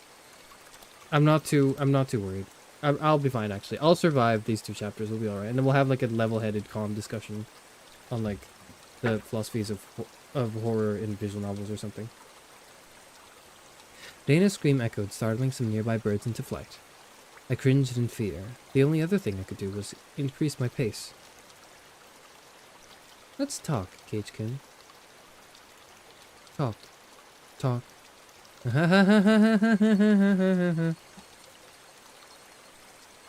I'm not too worried. I'll be fine, actually. I'll survive these 2 chapters. We'll be alright. And then we'll have, like, a level-headed, calm discussion on, like, the philosophies of horror in visual novels or something. Reina's scream echoed, startling some nearby birds into flight. I cringed in fear. The only other thing I could do was increase my pace. Let's talk, Kate-kun. Talk. Talk.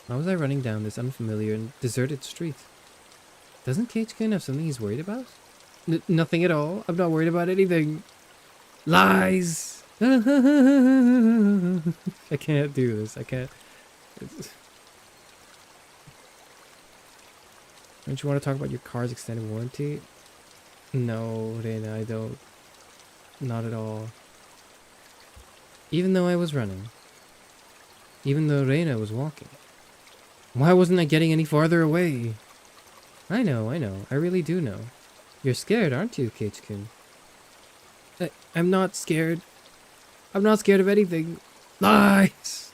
Why was I running down this unfamiliar and deserted street? Doesn't Kate-kun have something he's worried about? Nothing at all. I'm not worried about anything. Lies! I can't do this. I can't. Don't you want to talk about your car's extended warranty? No, Reina, I don't. Not at all. Even though I was running. Even though Reina was walking. Why wasn't I getting any farther away? I know. I really do know. You're scared, aren't you, Keiichi-kun? I'm not scared. I'm not scared of anything. Lies!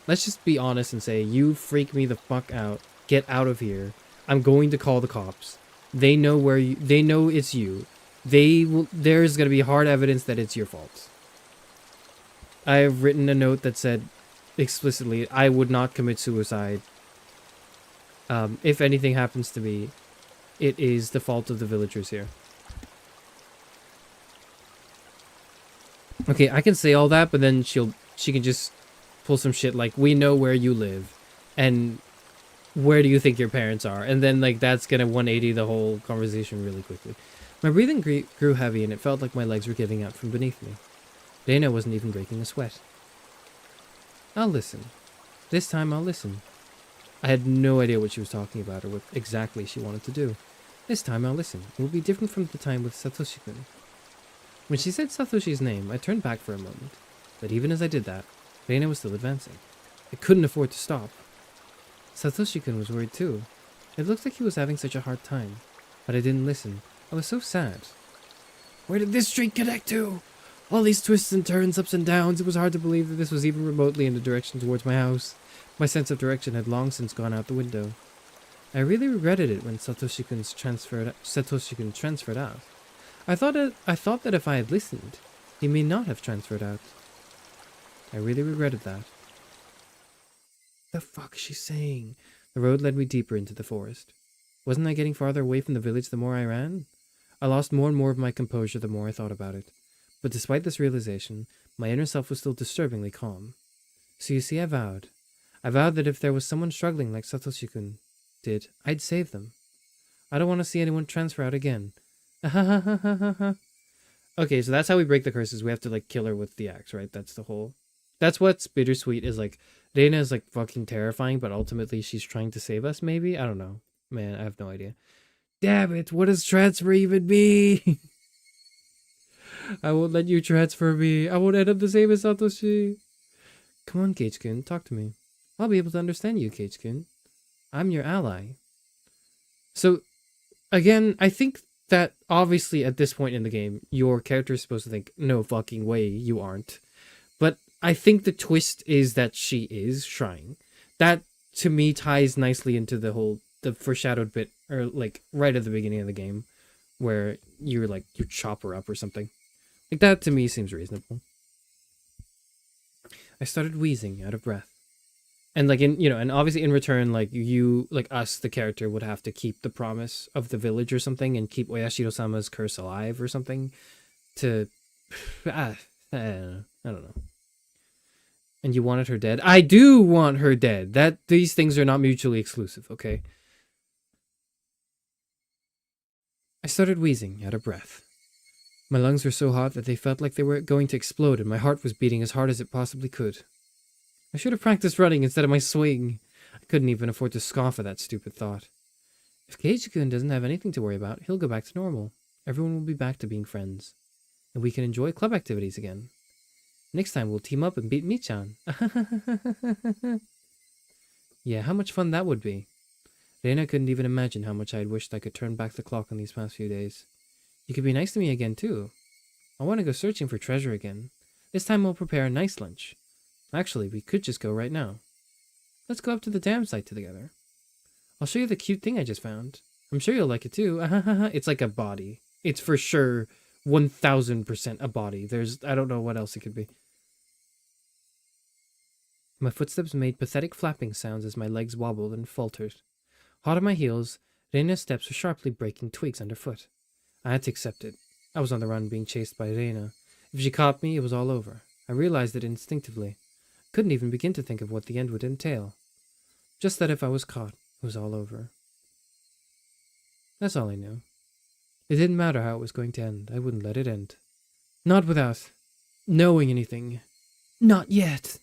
Let's just be honest and say, you freak me the fuck out. Get out of here. I'm going to call the cops. They know they know it's you. There's gonna be hard evidence that it's your fault. I have written a note that said explicitly, I would not commit suicide. If anything happens to me, it is the fault of the villagers here. Okay, I can say all that, but then she can just pull some shit like, we know where you live, and where do you think your parents are? And then like that's gonna 180 the whole conversation really quickly. My breathing grew heavy, and it felt like my legs were giving out from beneath me. Dana wasn't even breaking a sweat. I'll listen. This time I'll listen. I had no idea what she was talking about or what exactly she wanted to do. This time I'll listen. It will be different from the time with Satoshi-kun. When she said Satoshi's name, I turned back for a moment. But even as I did that, Reina was still advancing. I couldn't afford to stop. Satoshi-kun was worried too. It looked like he was having such a hard time. But I didn't listen. I was so sad. Where did this street connect to? All these twists and turns, ups and downs. It was hard to believe that this was even remotely in the direction towards my house. My sense of direction had long since gone out the window. I really regretted it when Satoshi-kun transferred out. I thought that if I had listened, he may not have transferred out. I really regretted that. The fuck is she saying? The road led me deeper into the forest. Wasn't I getting farther away from the village the more I ran? I lost more and more of my composure the more I thought about it. But despite this realization, my inner self was still disturbingly calm. So you see, I vowed that if there was someone struggling like Satoshi-kun did, I'd save them. I don't want to see anyone transfer out again. Okay, so that's how we break the curses. We have to like kill her with the axe, right? That's what's bittersweet is like, Dana is like fucking terrifying, but ultimately she's trying to save us, maybe? I don't know. Man, I have no idea. Damn it, what does transfer even mean? I won't let you transfer me. I won't end up the same as Satoshi. Come on, Keiichi-kun, talk to me. I'll be able to understand you, Keiichi-kun. I'm your ally. So, again, I think that obviously at this point in the game, your character is supposed to think, no fucking way, you aren't. But I think the twist is that she is trying. That, to me, ties nicely into the foreshadowed bit, or like right at the beginning of the game, where you chop her up or something. Like that to me seems reasonable. I started wheezing out of breath. And like and obviously in return, like you, like us, the character would have to keep the promise of the village or something and keep Oyashiro-sama's curse alive or something to, I don't know. And you wanted her dead? I do want her dead. These things are not mutually exclusive, okay? I started wheezing out of breath. My lungs were so hot that they felt like they were going to explode, and my heart was beating as hard as it possibly could. I should have practiced running instead of my swing. I couldn't even afford to scoff at that stupid thought. If Keiichi-kun doesn't have anything to worry about, he'll go back to normal. Everyone will be back to being friends. And we can enjoy club activities again. Next time we'll team up and beat Michan. Yeah, how much fun that would be. Reina couldn't even imagine how much I had wished I could turn back the clock on these past few days. You could be nice to me again, too. I want to go searching for treasure again. This time we'll prepare a nice lunch. Actually, we could just go right now. Let's go up to the dam site together. I'll show you the cute thing I just found. I'm sure you'll like it, too. It's like a body. It's for sure 1000% a body. I don't know what else it could be. My footsteps made pathetic flapping sounds as my legs wobbled and faltered. Hot on my heels, Reina's steps were sharply breaking twigs underfoot. I had to accept it. I was on the run being chased by Reina. If she caught me, it was all over. I realized it instinctively. I couldn't even begin to think of what the end would entail. Just that if I was caught, it was all over. That's all I knew. It didn't matter how it was going to end. I wouldn't let it end. Not without knowing anything. Not yet.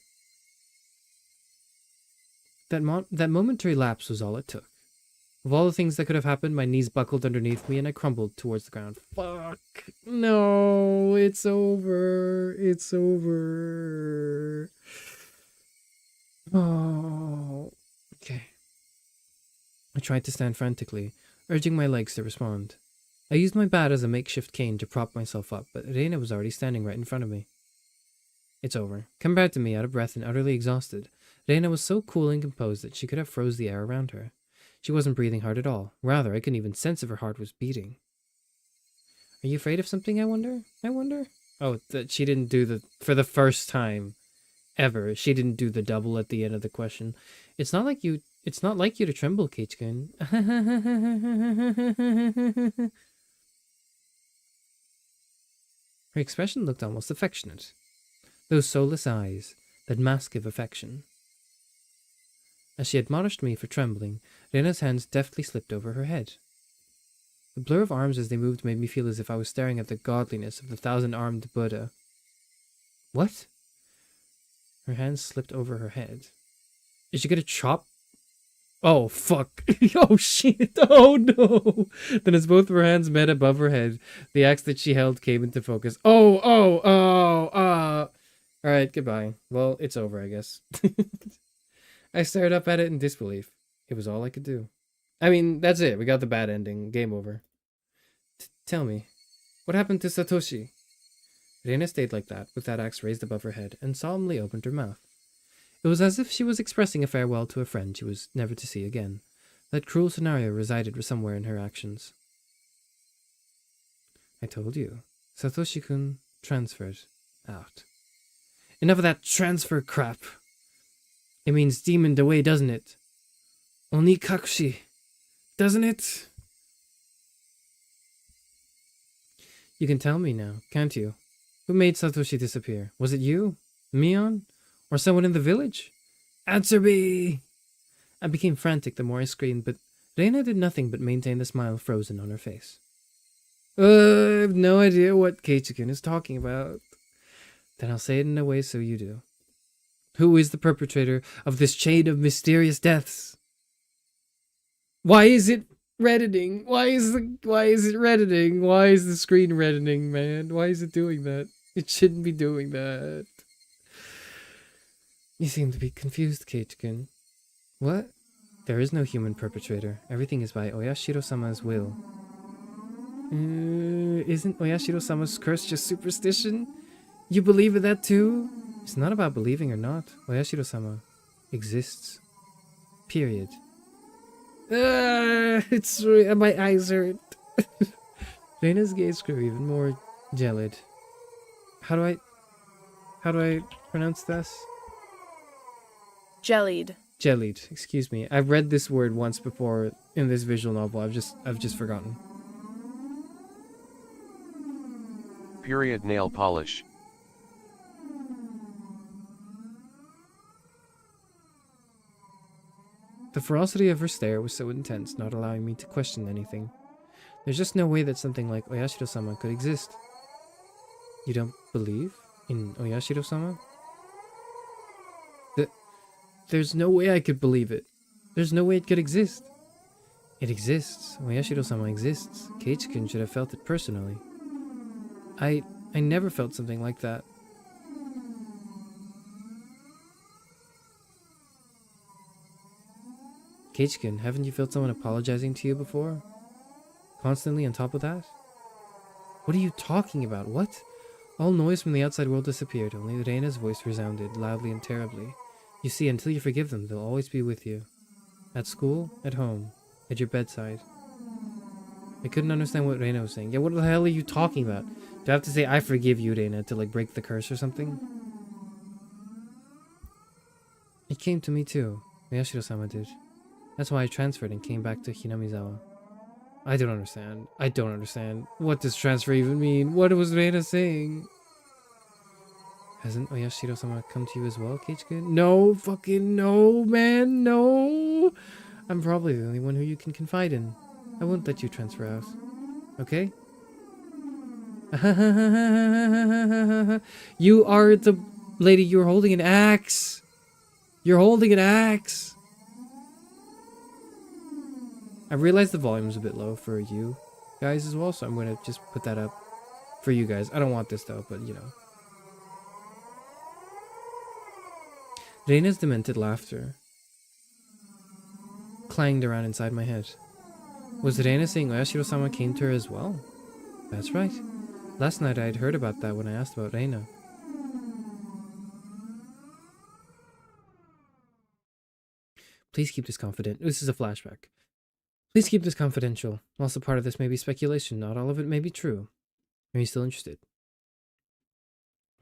That momentary lapse was all it took. Of all the things that could have happened, my knees buckled underneath me and I crumbled towards the ground. Fuck. No, it's over. It's over. Oh. Okay. I tried to stand frantically, urging my legs to respond. I used my bat as a makeshift cane to prop myself up, but Reina was already standing right in front of me. It's over. Come back to me, out of breath and utterly exhausted. Reina was so cool and composed that she could have froze the air around her. She wasn't breathing hard at all. Rather, I couldn't even sense if her heart was beating. Are you afraid of something, I wonder? Oh, that she didn't do for the first time ever, she didn't do the double at the end of the question. It's not like you to tremble, Keichikun. Her expression looked almost affectionate. Those soulless eyes, that mask of affection. As she admonished me for trembling, Reina's hands deftly slipped over her head. The blur of arms as they moved made me feel as if I was staring at the godliness of the 1,000-armed Buddha. What? Her hands slipped over her head. Is she gonna chop? Oh, fuck. Oh, shit. Oh, no. Then as both of her hands met above her head, the axe that she held came into focus. Alright, goodbye. Well, it's over, I guess. I stared up at it in disbelief. It was all I could do. I mean, that's it. We got the bad ending. Game over. Tell me, what happened to Satoshi? Reina stayed like that, with that axe raised above her head, and solemnly opened her mouth. It was as if she was expressing a farewell to a friend she was never to see again. That cruel scenario resided somewhere in her actions. I told you. Satoshi-kun transferred out. Enough of that transfer crap. It means demoned away, doesn't it? Onikakushi, doesn't it? You can tell me now, can't you? Who made Satoshi disappear? Was it you? Mion? Or someone in the village? Answer me! I became frantic the more I screamed, but Reina did nothing but maintain the smile frozen on her face. I have no idea what Keichikun is talking about. Then I'll say it in a way so you do. Who is the perpetrator of this chain of mysterious deaths? Why is it reddening? Why is it reddening? Why is the screen reddening, man? Why is it doing that? It shouldn't be doing that. You seem to be confused, Keichikun. What? There is no human perpetrator. Everything is by Oyashiro-sama's will. Isn't Oyashiro-sama's curse just superstition? You believe in that too? It's not about believing or not. Oyashiro-sama exists. Period. My eyes hurt. Reina's gaze grew even more gelid. How do I pronounce this? Jellied. Jellied. Excuse me. I've read this word once before in this visual novel. I've just forgotten. Period. Nail polish. The ferocity of her stare was so intense, not allowing me to question anything. There's just no way that something like Oyashiro-sama could exist. You don't believe in Oyashiro-sama? There's no way I could believe it. There's no way it could exist. It exists. Oyashiro-sama exists. Keichikun should have felt it personally. I never felt something like that. Keichikun, haven't you felt someone apologizing to you before? Constantly on top of that? What are you talking about? What? All noise from the outside world disappeared. Only Reina's voice resounded, loudly and terribly. You see, until you forgive them, they'll always be with you. At school, at home, at your bedside. I couldn't understand what Reina was saying. Yeah, what the hell are you talking about? Do I have to say, I forgive you, Reina, to, like, break the curse or something? It came to me, too. Oyashiro-sama did. That's why I transferred and came back to Hinamizawa. I don't understand. What does transfer even mean? What was Reina saying? Hasn't Oyashiro-sama come to you as well, Keichikun? No, fucking no, man, no! I'm probably the only one who you can confide in. I won't let you transfer out. Okay? You are the lady, you're holding an axe! You're holding an axe! I realized the volume's a bit low for you guys as well, so I'm going to just put that up for you guys. I don't want this though, but you know. Reina's demented laughter clanged around inside my head. Was Reina saying Oyashiro-sama came to her as well? That's right. Last night I had heard about that when I asked about Reina. Please keep this confidential. This is a flashback. Please keep this confidential. Also, part of this may be speculation. Not all of it may be true. Are you still interested?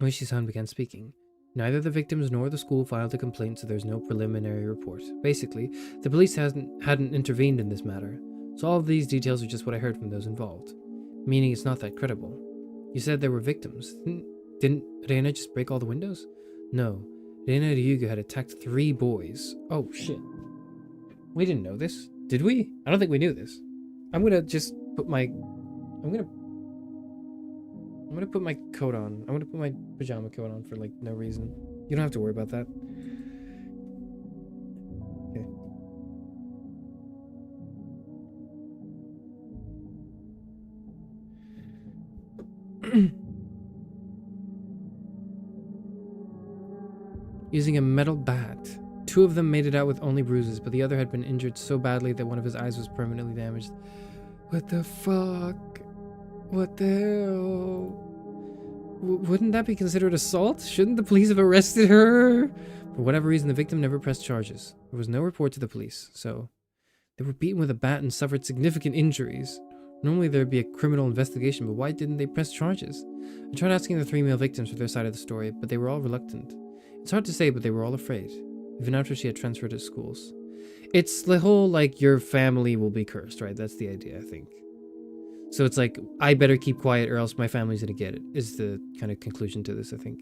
Oishi-san began speaking. Neither the victims nor the school filed a complaint, so there's no preliminary report. Basically, the police hadn't intervened in this matter, so all of these details are just what I heard from those involved. Meaning it's not that credible. You said there were victims. Didn't Reina just break all the windows? No. Reina Ryugu had attacked 3 boys. Oh, shit. We didn't know this. Did we? I don't think we knew this. I'm gonna just put my... I'm gonna put my coat on. I'm gonna put my pajama coat on for, like, no reason. You don't have to worry about that. Okay. Using a metal bat. 2 of them made it out with only bruises, but the other had been injured so badly that one of his eyes was permanently damaged. What the fuck? What the hell? Wouldn't that be considered assault? Shouldn't the police have arrested her? For whatever reason, the victim never pressed charges. There was no report to the police, so... They were beaten with a bat and suffered significant injuries. Normally there'd be a criminal investigation, but why didn't they press charges? I tried asking the 3 male victims for their side of the story, but they were all reluctant. It's hard to say, but they were all afraid. Even after she had transferred to schools. It's the whole, like, your family will be cursed, right? That's the idea, I think. So it's like, I better keep quiet or else my family's gonna get it, is the kind of conclusion to this, I think.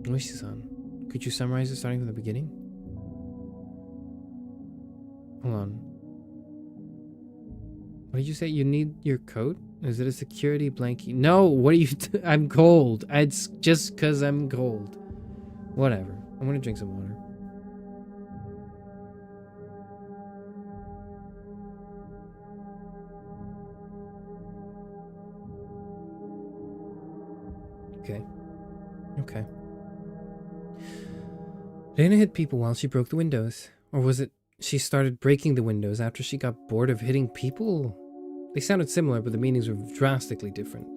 Oishi-san, could you summarize it starting from the beginning? Hold on. What did you say? You need your coat? Is it a security blankie? No, what are you... I'm cold. It's just because I'm cold. Whatever. I'm gonna drink some water. Okay. Okay. Reina hit people while she broke the windows. Or was it she started breaking the windows after she got bored of hitting people? They sounded similar, but the meanings were drastically different.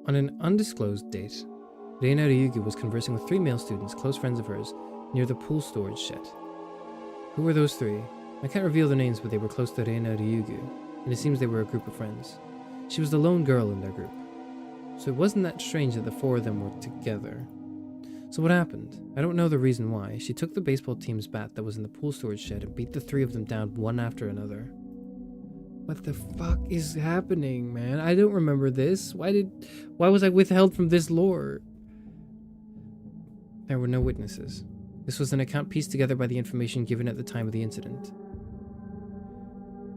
On an undisclosed date, Reina Ryugu was conversing with 3 male students, close friends of hers, near the pool storage shed. Who were those 3? I can't reveal their names, but they were close to Reina Ryugu, and it seems they were a group of friends. She was the lone girl in their group. So it wasn't that strange that the 4 of them were together. So what happened? I don't know the reason why. She took the baseball team's bat that was in the pool storage shed and beat the 3 of them down one after another. What the fuck is happening, man? I don't remember this. Why was I withheld from this lore? There were no witnesses. This was an account pieced together by the information given at the time of the incident.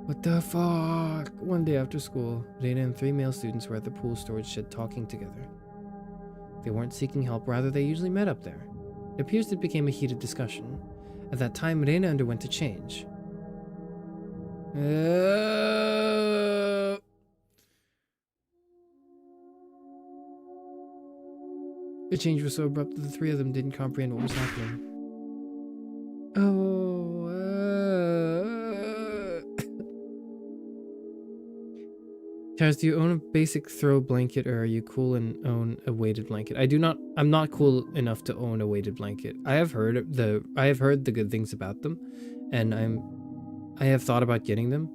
What the fuck? One day after school, Reina and 3 male students were at the pool storage shed talking together. They weren't seeking help, rather they usually met up there. It appears it became a heated discussion. At that time, Reina underwent a change. The change was so abrupt that the 3 of them didn't comprehend what was happening. Charis, do you own a basic throw blanket, or are you cool and own a weighted blanket? I'm not cool enough to own a weighted blanket. I have heard the good things about them, and I have thought about getting them.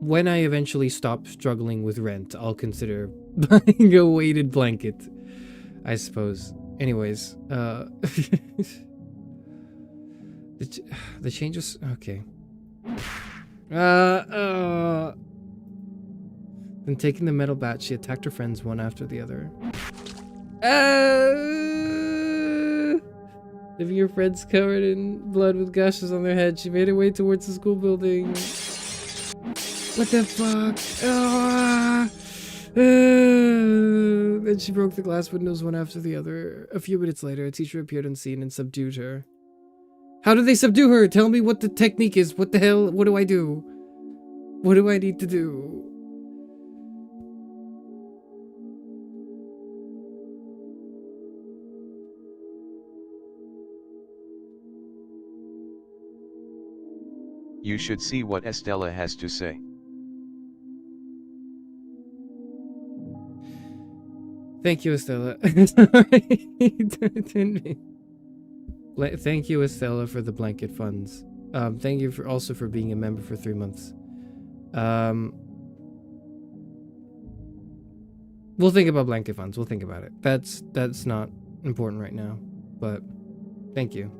When I eventually stop struggling with rent, I'll consider buying a weighted blanket, I suppose. Anyways, the changes. Okay. Then taking the metal bat, she attacked her friends one after the other. Leaving her friends covered in blood with gashes on their head, she made her way towards the school building. What the fuck? Then she broke the glass windows one after the other. A few minutes later, a teacher appeared on scene and subdued her. How did they subdue her? Tell me what the technique is. What the hell? What do I do? What do I need to do? You should see what Estella has to say. Thank you, Estella. Sorry. Thank you, Estella, for the blanket funds. Thank you also for being a member for 3 months. We'll think about blanket funds. We'll think about it. That's not important right now, but thank you.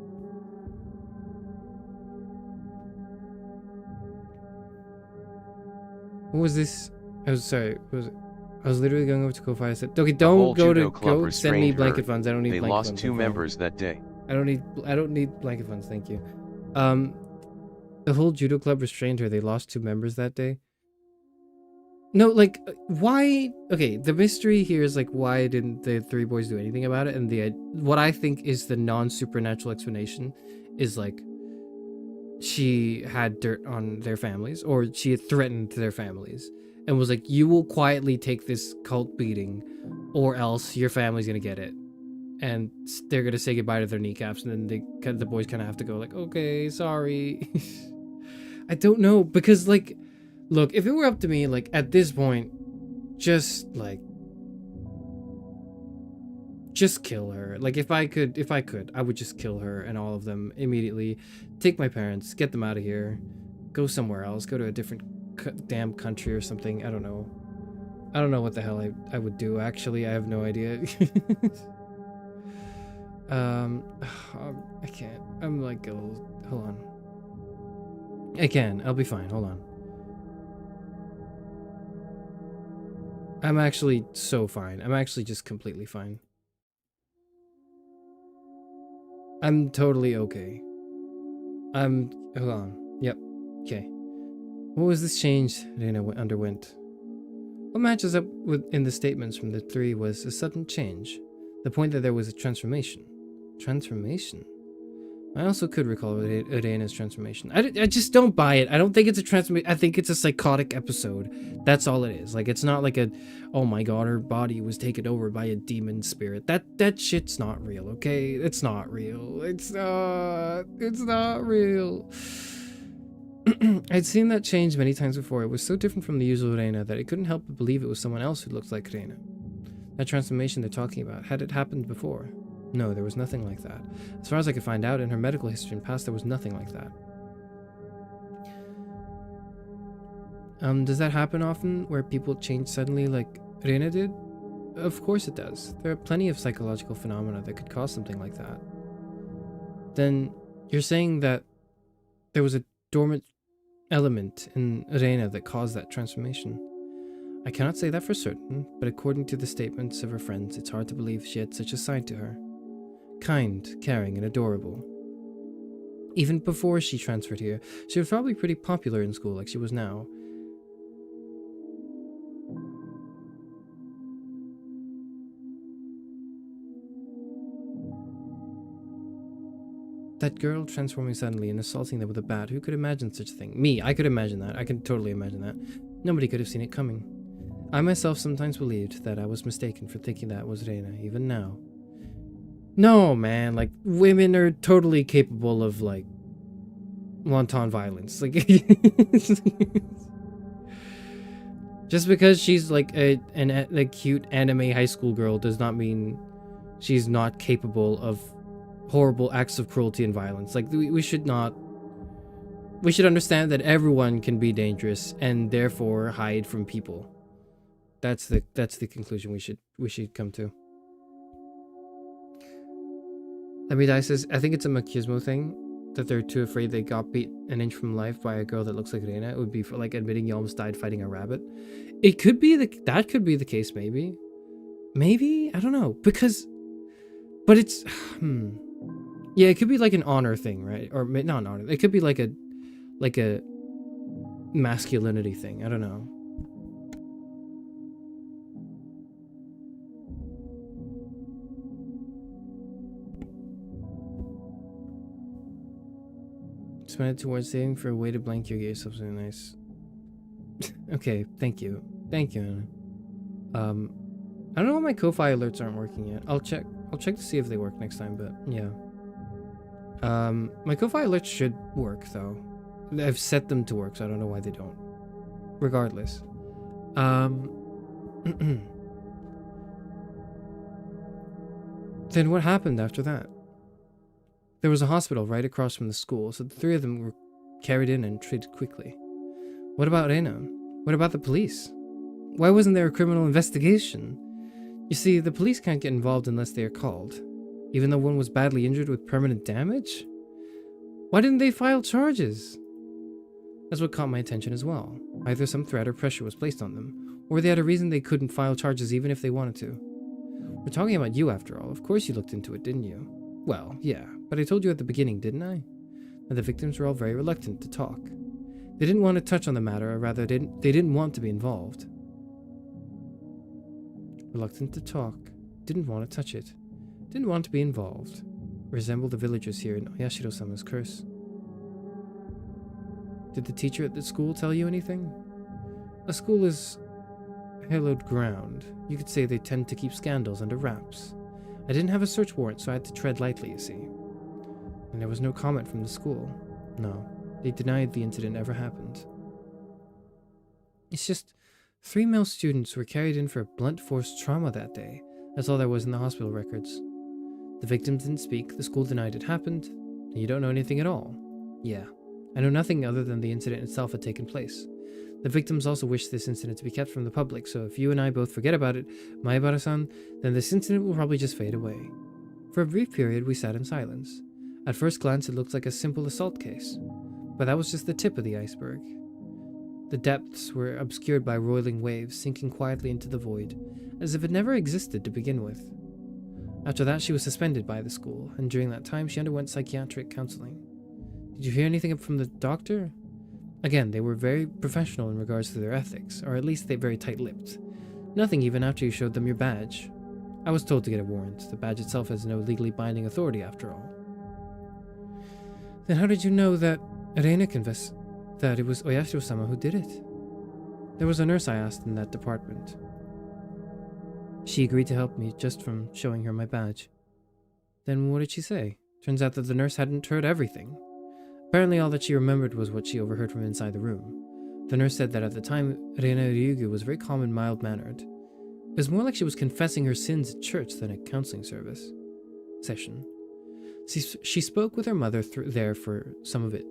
What was this? I was sorry. What was it? I was literally going over to Ko-Fi. I said, "Okay, don't go send me blanket funds. I don't need blanket funds." They lost 2 members that day. I don't need blanket funds. Thank you. The whole judo club restrained her. They lost 2 members that day. No, like, why? Okay, the mystery here is like, why didn't the 3 boys do anything about it? And what I think is the non-supernatural explanation is like, she had dirt on their families, or she had threatened their families, and was like, you will quietly take this cult beating, or else your family's gonna get it. And they're gonna say goodbye to their kneecaps, and then the boys kind of have to go like, okay, sorry. I don't know, because like, look, if it were up to me, like at this point, just kill her. Like if I could, I would just kill her and all of them immediately. Take my parents, get them out of here, go somewhere else, go to a different damn country or something. I don't know. I don't know what the hell I would do. Actually, I have no idea. I can't. I'm like a little, hold on. I can. I'll be fine. Hold on. I'm actually so fine. I'm actually just completely fine. I'm totally okay. Hold on. Yep. Okay. What was this change Rena underwent? What matches up in the statements from the 3 was a sudden change. The point that there was a transformation. Transformation? I also could recall Rena's transformation. I just don't buy it. I don't think it's a transformation. I think it's a psychotic episode. That's all it is. Like, it's not like a, oh my god, her body was taken over by a demon spirit. That shit's not real, okay? It's not real. It's not real. I'd seen that change many times before. It was so different from the usual Rena that I couldn't help but believe it was someone else who looked like Rena. That transformation they're talking about, had it happened before? No, there was nothing like that. As far as I could find out, in her medical history and past, there was nothing like that. Does that happen often, where people change suddenly like Rena did? Of course it does. There are plenty of psychological phenomena that could cause something like that. Then, you're saying that there was a dormant element in Rena that caused that transformation. I cannot say that for certain, but according to the statements of her friends, it's hard to believe she had such a side to her. Kind, caring, and adorable. Even before she transferred here, she was probably pretty popular in school like she was now. That girl transforming suddenly and assaulting them with a bat, who could imagine such a thing? Me, I could imagine that. I could totally imagine that. Nobody could have seen it coming. I myself sometimes believed that I was mistaken for thinking that was Reina, even now. No, man, like, women are totally capable of, like, wanton violence. Like, just because she's, like, a cute anime high school girl does not mean she's not capable of horrible acts of cruelty and violence. Like, we should understand that everyone can be dangerous and therefore hide from people. That's the conclusion we should come to. Lamidai says, I think it's a machismo thing, that they're too afraid they got beat an inch from life by a girl that looks like Reina. It would be for, like, admitting you almost died fighting a rabbit. It could be that could be the case, maybe. Maybe? I don't know. But it's, yeah, it could be like an honor thing, right? Or not an honor. It could be like a masculinity thing. I don't know. Spend it towards saving for a way to blank your gaze. Something nice. Okay, thank you. Thank you, Anna. I don't know why my Ko-Fi alerts aren't working yet. I'll check to see if they work next time, but yeah. My Ko-Fi alerts should work though. I've set them to work, so I don't know why they don't. Regardless. Then what happened after that? There was a hospital right across from the school, so the three of them were carried in and treated quickly. What about Reina? What about the police? Why wasn't there a criminal investigation? You see, the police can't get involved unless they are called, even though one was badly injured with permanent damage? Why didn't they file charges? That's what caught my attention as well. Either some threat or pressure was placed on them, or they had a reason they couldn't file charges even if they wanted to. We're talking about you after all. Of course you looked into it, didn't you? Well, yeah, but I told you at the beginning, didn't I? That the victims were all very reluctant to talk. They didn't want to touch on the matter, or rather, they didn't want to be involved. Reluctant to talk, didn't want to touch it, didn't want to be involved. Resemble the villagers here in Oyashiro-sama's curse. Did the teacher at the school tell you anything? A school is hallowed ground. You could say they tend to keep scandals under wraps. I didn't have a search warrant, so I had to tread lightly, you see. And there was no comment from the school. No, they denied the incident ever happened. It's just 3 male students were carried in for blunt force trauma that day. That's all there was in the hospital records. The victims didn't speak, the school denied it happened, and you don't know anything at all. Yeah, I know nothing other than the incident itself had taken place. The victims also wished this incident to be kept from the public, so if you and I both forget about it, Maebara-san, then this incident will probably just fade away. For a brief period, we sat in silence. At first glance, it looked like a simple assault case, but that was just the tip of the iceberg. The depths were obscured by roiling waves, sinking quietly into the void, as if it never existed to begin with. After that, she was suspended by the school, and during that time, she underwent psychiatric counseling. Did you hear anything from the doctor? Again, they were very professional in regards to their ethics, or at least they very tight-lipped. Nothing even after you showed them your badge. I was told to get a warrant. The badge itself has no legally binding authority after all. Then how did you know that Reina confessed that it was Oyashiro-sama who did it? There was a nurse I asked in that department. She agreed to help me just from showing her my badge. Then what did she say? Turns out that the nurse hadn't heard everything. Apparently all that she remembered was what she overheard from inside the room. The nurse said that at the time, Reina Ryugu was very calm and mild-mannered. It was more like she was confessing her sins at church than a counseling session. She spoke with her mother there for some of it.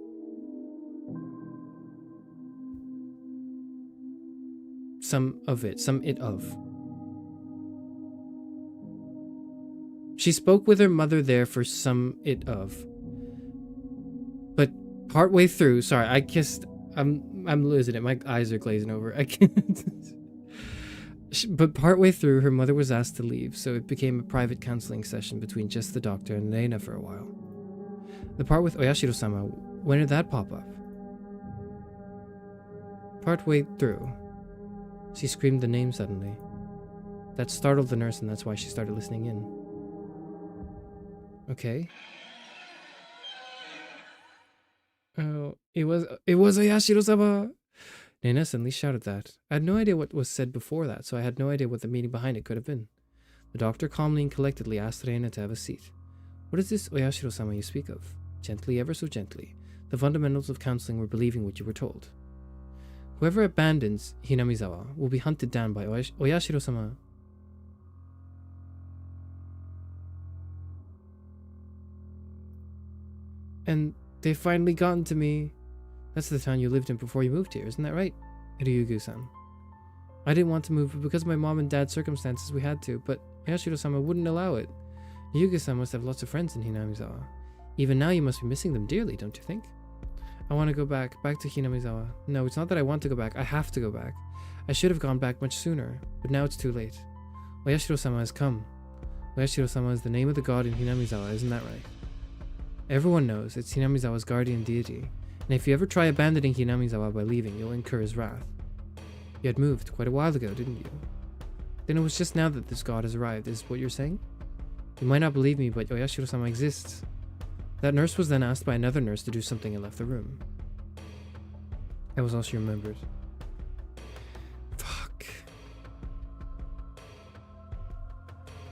She spoke with her mother there for some of. But partway through, sorry, I'm losing it. My eyes are glazing over. I can't. But partway through, her mother was asked to leave, so it became a private counseling session between just the doctor and Reina for a while. The part with Oyashiro-sama, when did that pop up? Partway through, she screamed the name suddenly. That startled the nurse, and that's why she started listening in. Okay. Oh, it was Oyashiro-sama! Reina suddenly shouted that. I had no idea what was said before that, so I had no idea what the meaning behind it could have been. The doctor calmly and collectedly asked Reina to have a seat. What is this Oyashiro-sama you speak of? Gently, ever so gently. The fundamentals of counseling were believing what you were told. Whoever abandons Hinamizawa will be hunted down by Oyashiro-sama. And they've finally gotten to me. That's the town you lived in before you moved here, isn't that right, Ryugu-san? I didn't want to move, but because of my mom and dad's circumstances we had to, but Oyashiro-sama wouldn't allow it. Ryugu-san must have lots of friends in Hinamizawa. Even now you must be missing them dearly, don't you think? I want to go back to Hinamizawa. No, it's not that I want to go back, I have to go back. I should have gone back much sooner, but now it's too late. Oyashiro-sama has come. Oyashiro-sama is the name of the god in Hinamizawa, isn't that right? Everyone knows it's Hinamizawa's guardian deity, and if you ever try abandoning Hinamizawa by leaving, you'll incur his wrath. You had moved quite a while ago, didn't you? Then it was just now that this god has arrived, is what you're saying? You might not believe me, but Oyashiro-sama exists. That nurse was then asked by another nurse to do something and left the room. That was all she remembered. Fuck.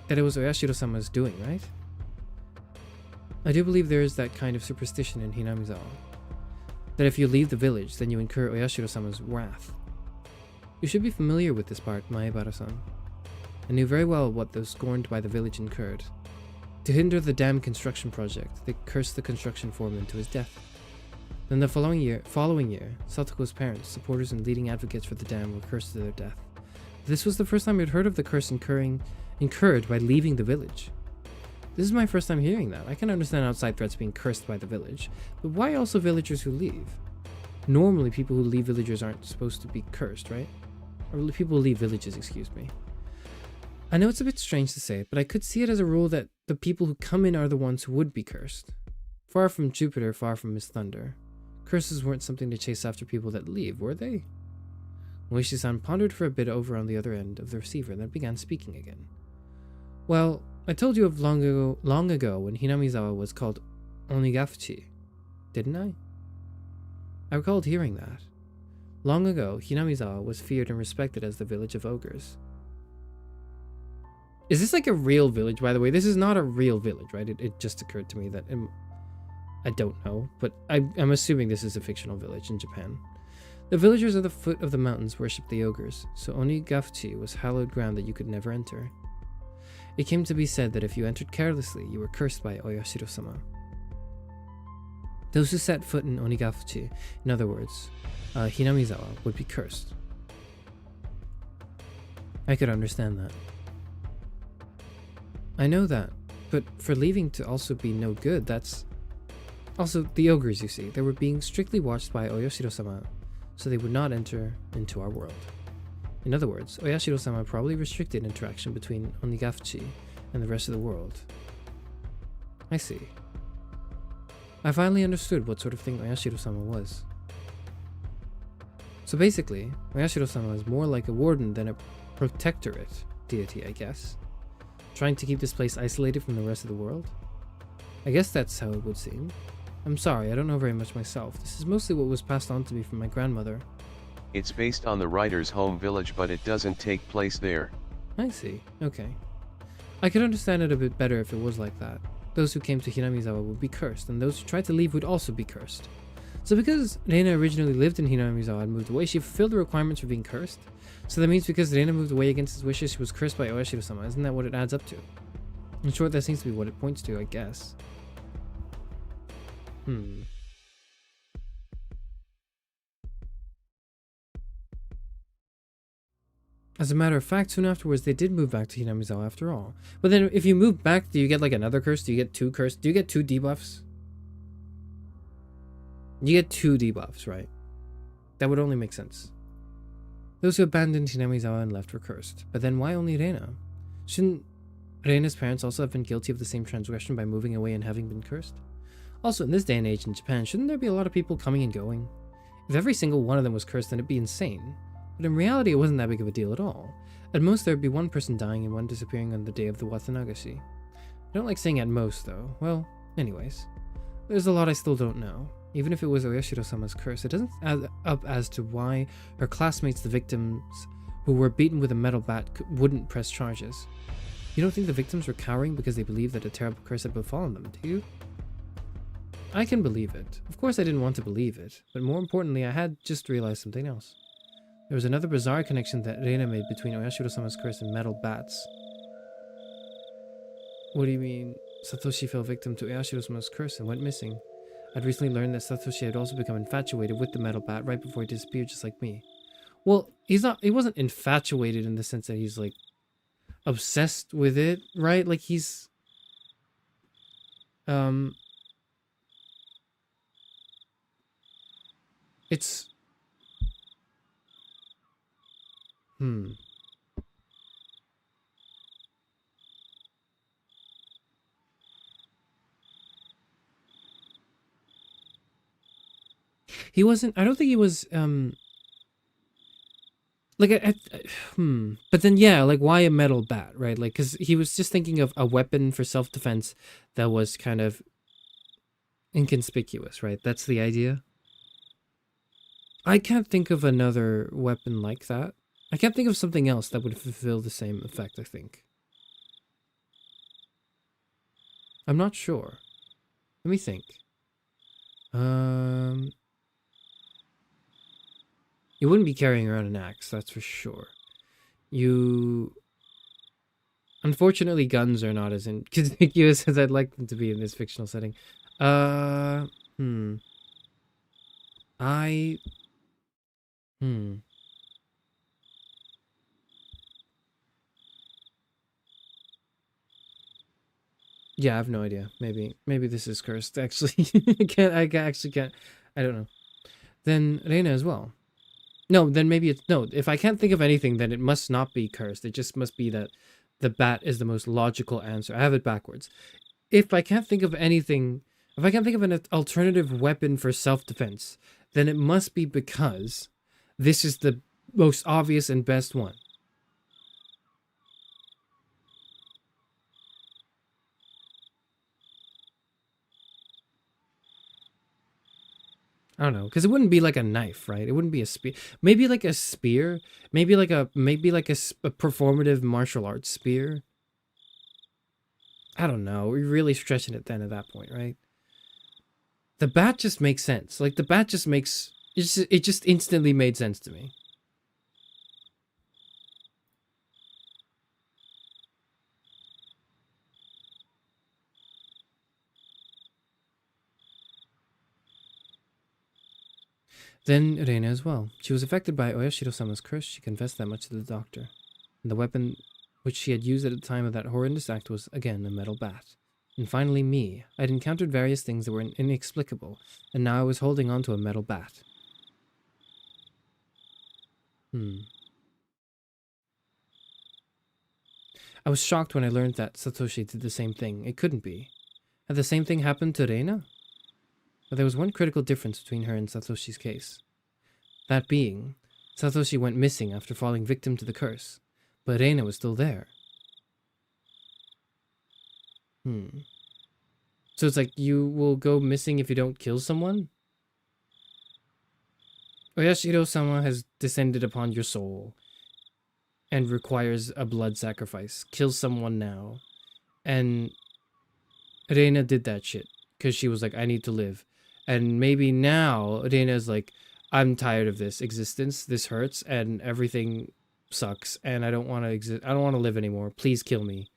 That it was Oyashiro-sama's doing, right? I do believe there is that kind of superstition in Hinamizawa. that if you leave the village, then you incur Oyashiro-sama's wrath. You should be familiar with this part, Maebara-san. I knew very well what those scorned by the village incurred. To hinder the dam construction project, they cursed the construction foreman to his death. Then the following year, Satoko's parents, supporters and leading advocates for the dam, were cursed to their death. This was the first time I'd heard of the curse incurred by leaving the village. This is my first time hearing that. I can understand outside threats being cursed by the village, but why also villagers who leave? Normally, people who leave villages aren't supposed to be cursed, right? Or people who leave villages, excuse me. I know it's a bit strange to say, but I could see it as a rule that the people who come in are the ones who would be cursed. Far from Jupiter, far from Miss Thunder. Curses weren't something to chase after people that leave, were they? Moishi-san pondered for a bit over on the other end of the receiver and then began speaking again. Well, I told you of long ago when Hinamizawa was called Onigafuchi, didn't I? I recalled hearing that. Long ago, Hinamizawa was feared and respected as the village of ogres. Is this like a real village, by the way? This is not a real village, right? It just occurred to me that... I don't know, but I'm assuming this is a fictional village in Japan. The villagers at the foot of the mountains worshipped the ogres, so Onigafuchi was hallowed ground that you could never enter. It came to be said that if you entered carelessly, you were cursed by Oyashiro-sama. Those who set foot in Onigafuchi, in other words, Hinamizawa, would be cursed. I could understand that. I know that, but for leaving to also be no good, that's... Also, the ogres, you see, they were being strictly watched by Oyashiro-sama, so they would not enter into our world. In other words, Oyashiro-sama probably restricted interaction between Onigafuchi and the rest of the world. I see. I finally understood what sort of thing Oyashiro-sama was. So basically, Oyashiro-sama is more like a warden than a protectorate deity, I guess. Trying to keep this place isolated from the rest of the world? I guess that's how it would seem. I'm sorry, I don't know very much myself. This is mostly what was passed on to me from my grandmother. It's based on the writer's home village, but it doesn't take place there. I see. Okay. I could understand it a bit better if it was like that. Those who came to Hinamizawa would be cursed, and those who tried to leave would also be cursed. So because Reina originally lived in Hinamizawa and moved away, she fulfilled the requirements for being cursed? So that means because Reina moved away against his wishes, she was cursed by Oyashiro-sama. Isn't that what it adds up to? In short, that seems to be what it points to, I guess. As a matter of fact, soon afterwards, they did move back to Hinamizawa after all. But then, if you move back, do you get like another curse? Do you get two curse? Do you get two debuffs? You get two debuffs, right? That would only make sense. Those who abandoned Hinamizawa and left were cursed. But then why only Reina? Shouldn't Reina's parents also have been guilty of the same transgression by moving away and having been cursed? Also, in this day and age in Japan, shouldn't there be a lot of people coming and going? If every single one of them was cursed, then it'd be insane. But in reality, it wasn't that big of a deal at all. At most, there'd be one person dying and one disappearing on the day of the Watanagashi. I don't like saying at most, though. Well, anyways. There's a lot I still don't know. Even if it was Oyashiro-sama's curse, it doesn't add up as to why her classmates, the victims who were beaten with a metal bat, wouldn't press charges. You don't think the victims were cowering because they believed that a terrible curse had befallen them, do you? I can believe it. Of course I didn't want to believe it, but more importantly, I had just realized something else. There was another bizarre connection that Reina made between Oyashiro-sama's curse and metal bats. What do you mean? Satoshi fell victim to Oyashiro-sama's curse and went missing. I'd recently learned that Satoshi had also become infatuated with the metal bat right before he disappeared, just like me. Well, he wasn't infatuated in the sense that he's like obsessed with it, right? Like he's it's He wasn't, I don't think he was, like, but then, yeah, like, why a metal bat, right? Like, because he was just thinking of a weapon for self-defense that was kind of inconspicuous, right? That's the idea. I can't think of another weapon like that. I can't think of something else that would fulfill the same effect, I think. I'm not sure. Let me think. You wouldn't be carrying around an axe, that's for sure. You... Unfortunately, guns are not as conspicuous as I'd like them to be in this fictional setting. I... Yeah, I have no idea. Maybe this is cursed, actually. I actually can't. I don't know. Then Reina as well. No, then maybe it's... No, if I can't think of anything, then it must not be cursed. It just must be that the bat is the most logical answer. I have it backwards. If I can't think of anything... If I can't think of an alternative weapon for self-defense, then it must be because this is the most obvious and best one. I don't know, because it wouldn't be like a knife, right? It wouldn't be a spear. Maybe like a spear. Maybe like a performative martial arts spear. I don't know. We're really stretching it then at that point, right? The bat just makes sense. Like the bat just makes it just instantly made sense to me. Then Reina as well. She was affected by Oyashiro-sama's curse. She confessed that much to the doctor. And the weapon which she had used at the time of that horrendous act was, again, a metal bat. And finally me. I'd encountered various things that were inexplicable, and now I was holding on to a metal bat. I was shocked when I learned that Satoshi did the same thing. It couldn't be. Had the same thing happened to Reina? But there was one critical difference between her and Satoshi's case. That being, Satoshi went missing after falling victim to the curse, but Reina was still there. So it's like you will go missing if you don't kill someone? Oyashiro-sama has descended upon your soul and requires a blood sacrifice. Kill someone now. And Reina did that shit because she was like, I need to live. And maybe now Reina's like, I'm tired of this existence. This hurts and everything sucks and I don't want to exist. I don't want to live anymore. Please kill me.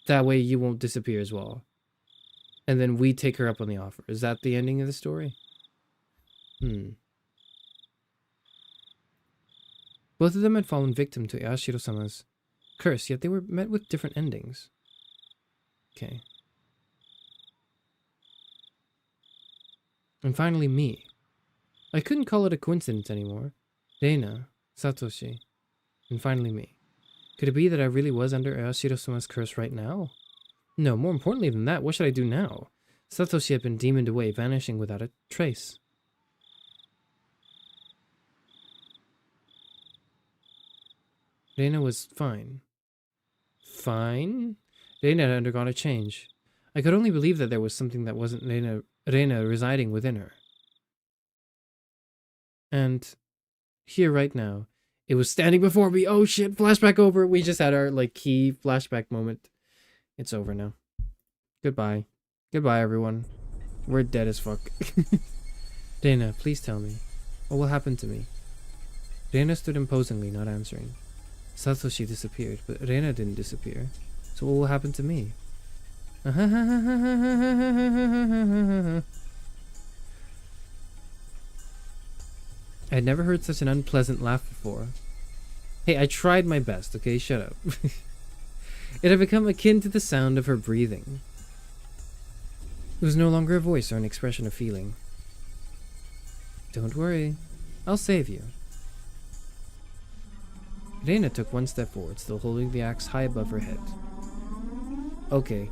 That way you won't disappear as well. And then we take her up on the offer. Is that the ending of the story? Both of them had fallen victim to Yashiro-sama's curse, yet they were met with different endings. Okay. And finally me. I couldn't call it a coincidence anymore. Reina, Satoshi, and finally me. Could it be that I really was under Yashiro-sama's curse right now? No, more importantly than that, what should I do now? Satoshi had been demoned away, vanishing without a trace. Reina was fine. Fine? Reina had undergone a change. I could only believe that there was something that wasn't Reina residing within her. And here right now, it was standing before me. Oh shit, flashback over. We just had our key flashback moment. It's over now. Goodbye. Goodbye, everyone. We're dead as fuck. Reina, please tell me. What will happen to me? Reina stood imposingly, not answering. Satoshi disappeared, but Reina didn't disappear. So what will happen to me? I'd never heard such an unpleasant laugh before. Hey, I tried my best, okay? Shut up. It had become akin to the sound of her breathing. It was no longer a voice or an expression of feeling. Don't worry. I'll save you. Reina took one step forward, still holding the axe high above her head. Okay.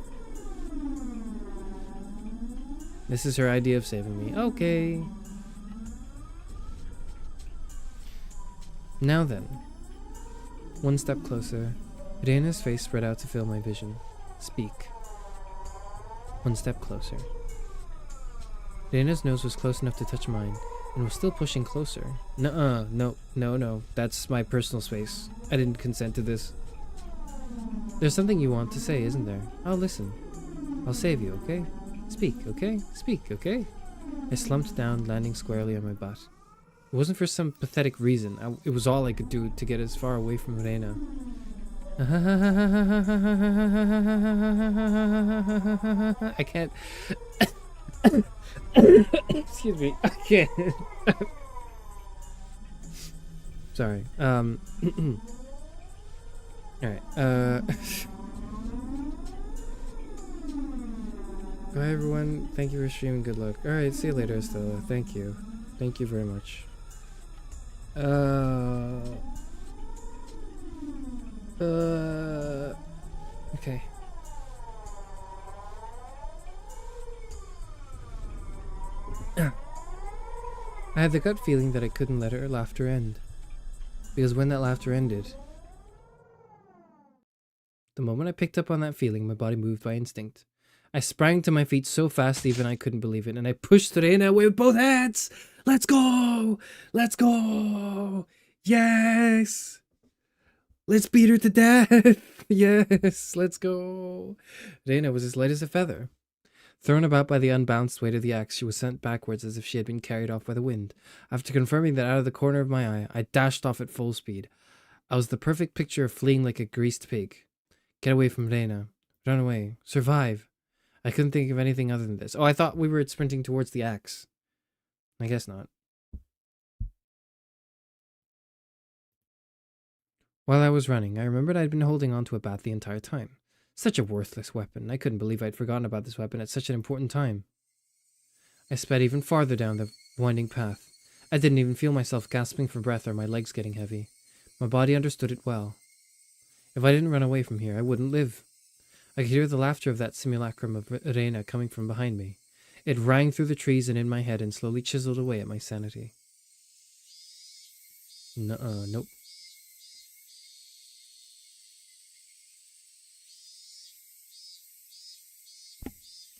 This is her idea of saving me. Okay. Now then. One step closer. Reina's face spread out to fill my vision. Speak. One step closer. Reina's nose was close enough to touch mine, and was still pushing closer. No. That's my personal space. I didn't consent to this. There's something you want to say, isn't there? I'll listen. I'll save you, okay? Speak, okay? Speak, okay? I slumped down, landing squarely on my butt. It wasn't for some pathetic reason. It was all I could do to get as far away from Reina. I can't. Excuse me. I can't. Sorry. Alright. Bye everyone. Thank you for streaming. Good luck. Alright, see you later, Estella. Thank you. Thank you very much. Okay. I had the gut feeling that I couldn't let her laughter end. Because when that laughter ended, the moment I picked up on that feeling, my body moved by instinct. I sprang to my feet so fast even I couldn't believe it, and I pushed Reina away with both hands! Let's go! Let's go! Yes! Let's beat her to death! Yes! Let's go! Reina was as light as a feather. Thrown about by the unbalanced weight of the axe, she was sent backwards as if she had been carried off by the wind. After confirming that out of the corner of my eye, I dashed off at full speed. I was the perfect picture of fleeing like a greased pig. Get away from Reina. Run away. Survive. I couldn't think of anything other than this. Oh, I thought we were sprinting towards the axe. I guess not. While I was running, I remembered I'd been holding on to a bat the entire time. Such a worthless weapon. I couldn't believe I'd forgotten about this weapon at such an important time. I sped even farther down the winding path. I didn't even feel myself gasping for breath or my legs getting heavy. My body understood it well. If I didn't run away from here, I wouldn't live. I could hear the laughter of that simulacrum of Reina coming from behind me. It rang through the trees and in my head and slowly chiseled away at my sanity. Nope.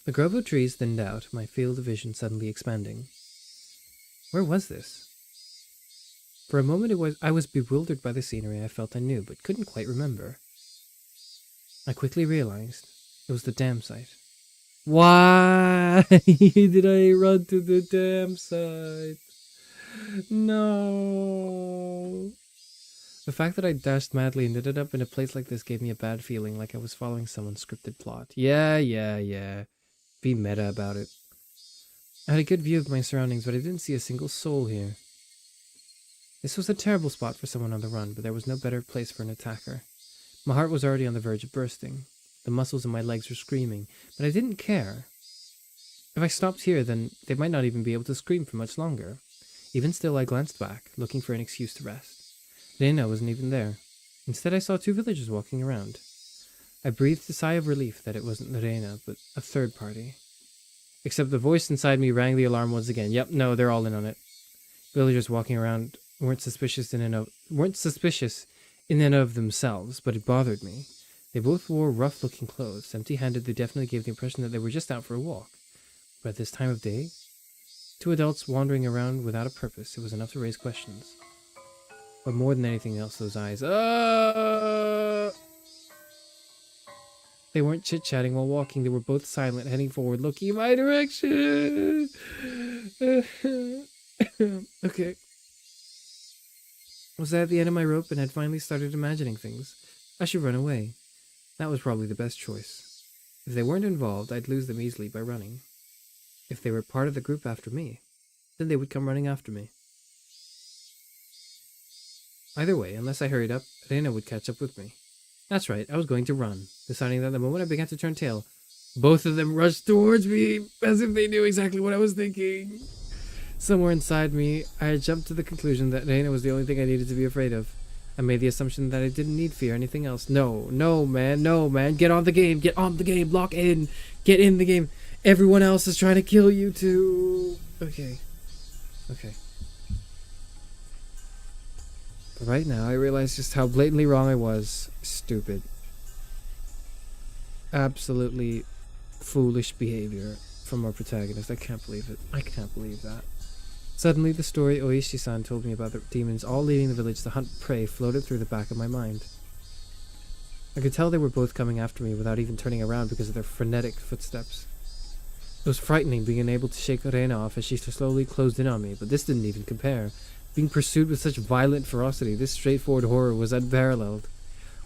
The grove of trees thinned out, my field of vision suddenly expanding. Where was this? For a moment I was bewildered by the scenery I felt I knew, but couldn't quite remember. I quickly realized it was the dam site. Why did I run to the dam site? No. The fact that I dashed madly and ended up in a place like this gave me a bad feeling, like I was following someone's scripted plot. Yeah. Be meta about it. I had a good view of my surroundings, but I didn't see a single soul here. This was a terrible spot for someone on the run, but there was no better place for an attacker. My heart was already on the verge of bursting. The muscles in my legs were screaming, but I didn't care. If I stopped here, then they might not even be able to scream for much longer. Even still, I glanced back, looking for an excuse to rest. Reina wasn't even there. Instead, I saw two villagers walking around. I breathed a sigh of relief that it wasn't Reina, but a third party. Except the voice inside me rang the alarm once again. Yep, no, they're all in on it. Villagers walking around weren't suspicious in and of themselves, but it bothered me. They both wore rough-looking clothes. Empty-handed, they definitely gave the impression that they were just out for a walk. But at this time of day, two adults wandering around without a purpose, it was enough to raise questions. But more than anything else, those eyes. They weren't chit-chatting while walking. They were both silent, heading forward, looking in my direction. Okay. Was I at the end of my rope and had finally started imagining things? I should run away. That was probably the best choice. If they weren't involved, I'd lose them easily by running. If they were part of the group after me, then they would come running after me. Either way, unless I hurried up, Reina would catch up with me. That's right, I was going to run, deciding that the moment I began to turn tail, both of them rushed towards me, as if they knew exactly what I was thinking. Somewhere inside me, I had jumped to the conclusion that Reina was the only thing I needed to be afraid of. I made the assumption that I didn't need fear anything else. No, man, get on the game, lock in, get in the game. Everyone else is trying to kill you too. Okay. But right now, I realize just how blatantly wrong I was. Stupid. Absolutely foolish behavior from our protagonist. I can't believe it. I can't believe that. Suddenly, the story Oishi-san told me about the demons all leaving the village to hunt prey floated through the back of my mind. I could tell they were both coming after me without even turning around because of their frenetic footsteps. It was frightening being unable to shake Reina off as she slowly closed in on me, but this didn't even compare. being pursued with such violent ferocity. This straightforward horror was unparalleled.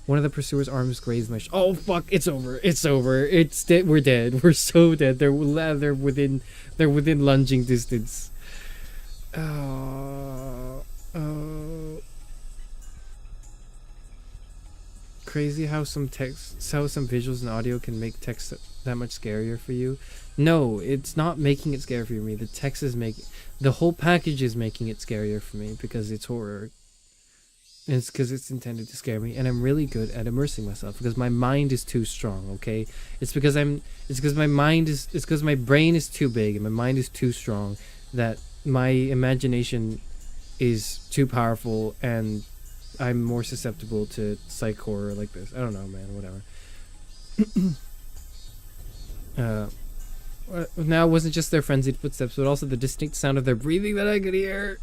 One of the pursuer's arms grazed my oh fuck, it's over. It's over. It's dead. We're dead. We're so dead. They're within lunging distance. Crazy how some visuals and audio can make text that much scarier for you. No, it's not making it scary for me. The text is the whole package is making it scarier for me because it's horror. And it's because it's intended to scare me, and I'm really good at immersing myself because my mind is too strong. Okay, it's because my brain is too big and my mind is too strong that my imagination is too powerful, and I'm more susceptible to psych horror like this. I don't know, man. Whatever. Now it wasn't just their frenzied footsteps, but also the distinct sound of their breathing that I could hear.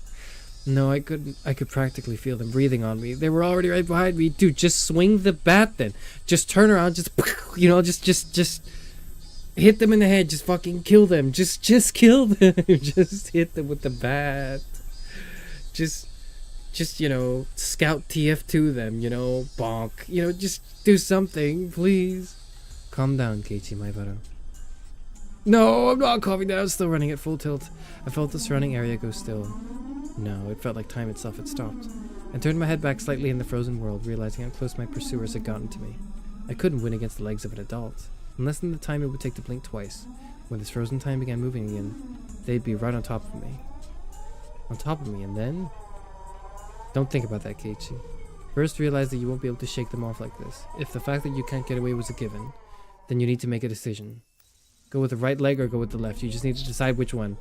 No, I couldn't. I could practically feel them breathing on me. They were already right behind me. Dude, just swing the bat then. Just turn around, just hit them in the head. Just fucking kill them. Just kill them. Just hit them with the bat. Just scout TF2 them, bonk. Just do something, please. Calm down, Keiichi Maibaro. No, I'm not calming down. Still running at full tilt. I felt the surrounding area go still. No, it felt like time itself had stopped. I turned my head back slightly in the frozen world, realizing how close my pursuers had gotten to me. I couldn't win against the legs of an adult. In less than the time it would take to blink twice, when this frozen time began moving again, they'd be right on top of me. On top of me, and then... Don't think about that, Keiichi. First, realize that you won't be able to shake them off like this. If the fact that you can't get away was a given, then you need to make a decision. Go with the right leg or go with the left. You just need to decide which one.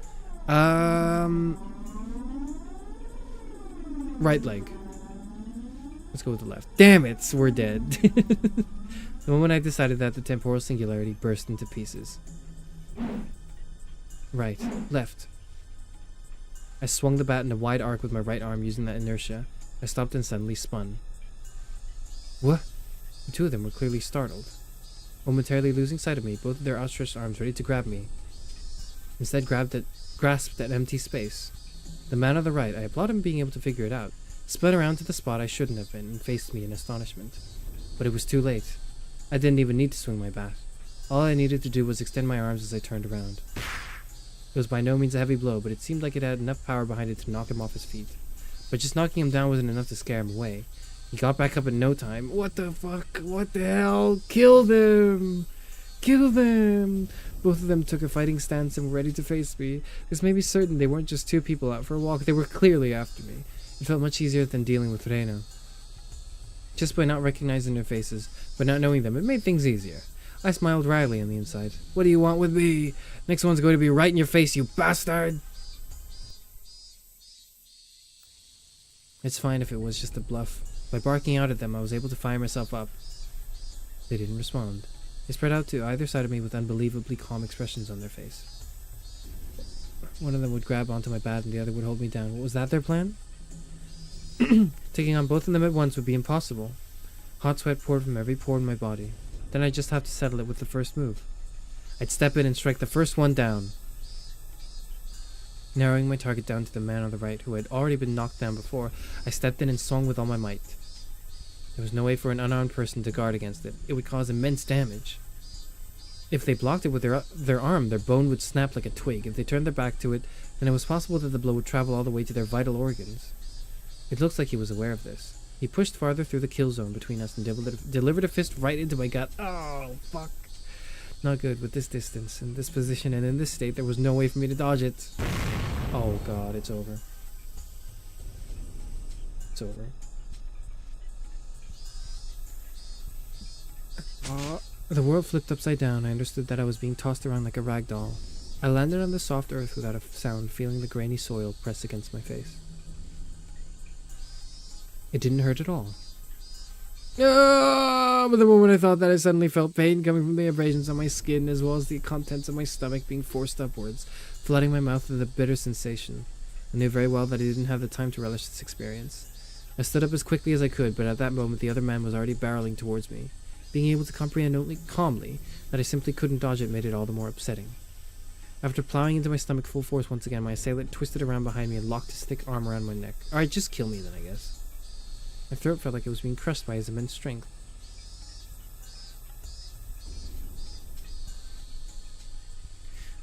Right leg. Let's go with the left. Damn it, we're dead. The moment I decided that, the temporal singularity burst into pieces. Right, left. I swung the bat in a wide arc with my right arm using that inertia. I stopped and suddenly spun. What? The two of them were clearly startled. Momentarily losing sight of me, both of their outstretched arms ready to grab me, instead grasped at empty space. The man on the right, I applaud him being able to figure it out, spun around to the spot I shouldn't have been and faced me in astonishment. But it was too late. I didn't even need to swing my bat. All I needed to do was extend my arms as I turned around. It was by no means a heavy blow, but it seemed like it had enough power behind it to knock him off his feet. But just knocking him down wasn't enough to scare him away. He got back up in no time. What the fuck? What the hell? Kill them! Kill them! Both of them took a fighting stance and were ready to face me. This made me certain they weren't just two people out for a walk. They were clearly after me. It felt much easier than dealing with Reina. Just by not recognizing their faces, but not knowing them, it made things easier. I smiled wryly on the inside. What do you want with me? Next one's going to be right in your face, you bastard! It's fine if it was just a bluff. By barking out at them, I was able to fire myself up. They didn't respond. They spread out to either side of me with unbelievably calm expressions on their face. One of them would grab onto my bat and the other would hold me down. Was that their plan? Taking on both of them at once would be impossible. Hot sweat poured from every pore in my body. Then I'd just have to settle it with the first move. I'd step in and strike the first one down. Narrowing my target down to the man on the right, who had already been knocked down before, I stepped in and swung with all my might. There was no way for an unarmed person to guard against it. It would cause immense damage. If they blocked it with their arm, their bone would snap like a twig. If they turned their back to it, then it was possible that the blow would travel all the way to their vital organs. It looks like he was aware of this. He pushed farther through the kill zone between us and delivered a fist right into my gut. Oh, fuck. Not good with this distance, in this position, and in this state, there was no way for me to dodge it. Oh god, it's over. It's over. The world flipped upside down. I understood that I was being tossed around like a rag doll. I landed on the soft earth without a sound, feeling the grainy soil press against my face. It didn't hurt at all. But the moment I thought that, I suddenly felt pain coming from the abrasions on my skin, as well as the contents of my stomach being forced upwards, flooding my mouth with a bitter sensation. I knew very well that I didn't have the time to relish this experience. I stood up as quickly as I could, but at that moment the other man was already barreling towards me. Being able to comprehend only calmly that I simply couldn't dodge it made it all the more upsetting. After plowing into my stomach full force once again, my assailant twisted around behind me and locked his thick arm around my neck. Alright, just kill me then, I guess. My throat felt like it was being crushed by his immense strength.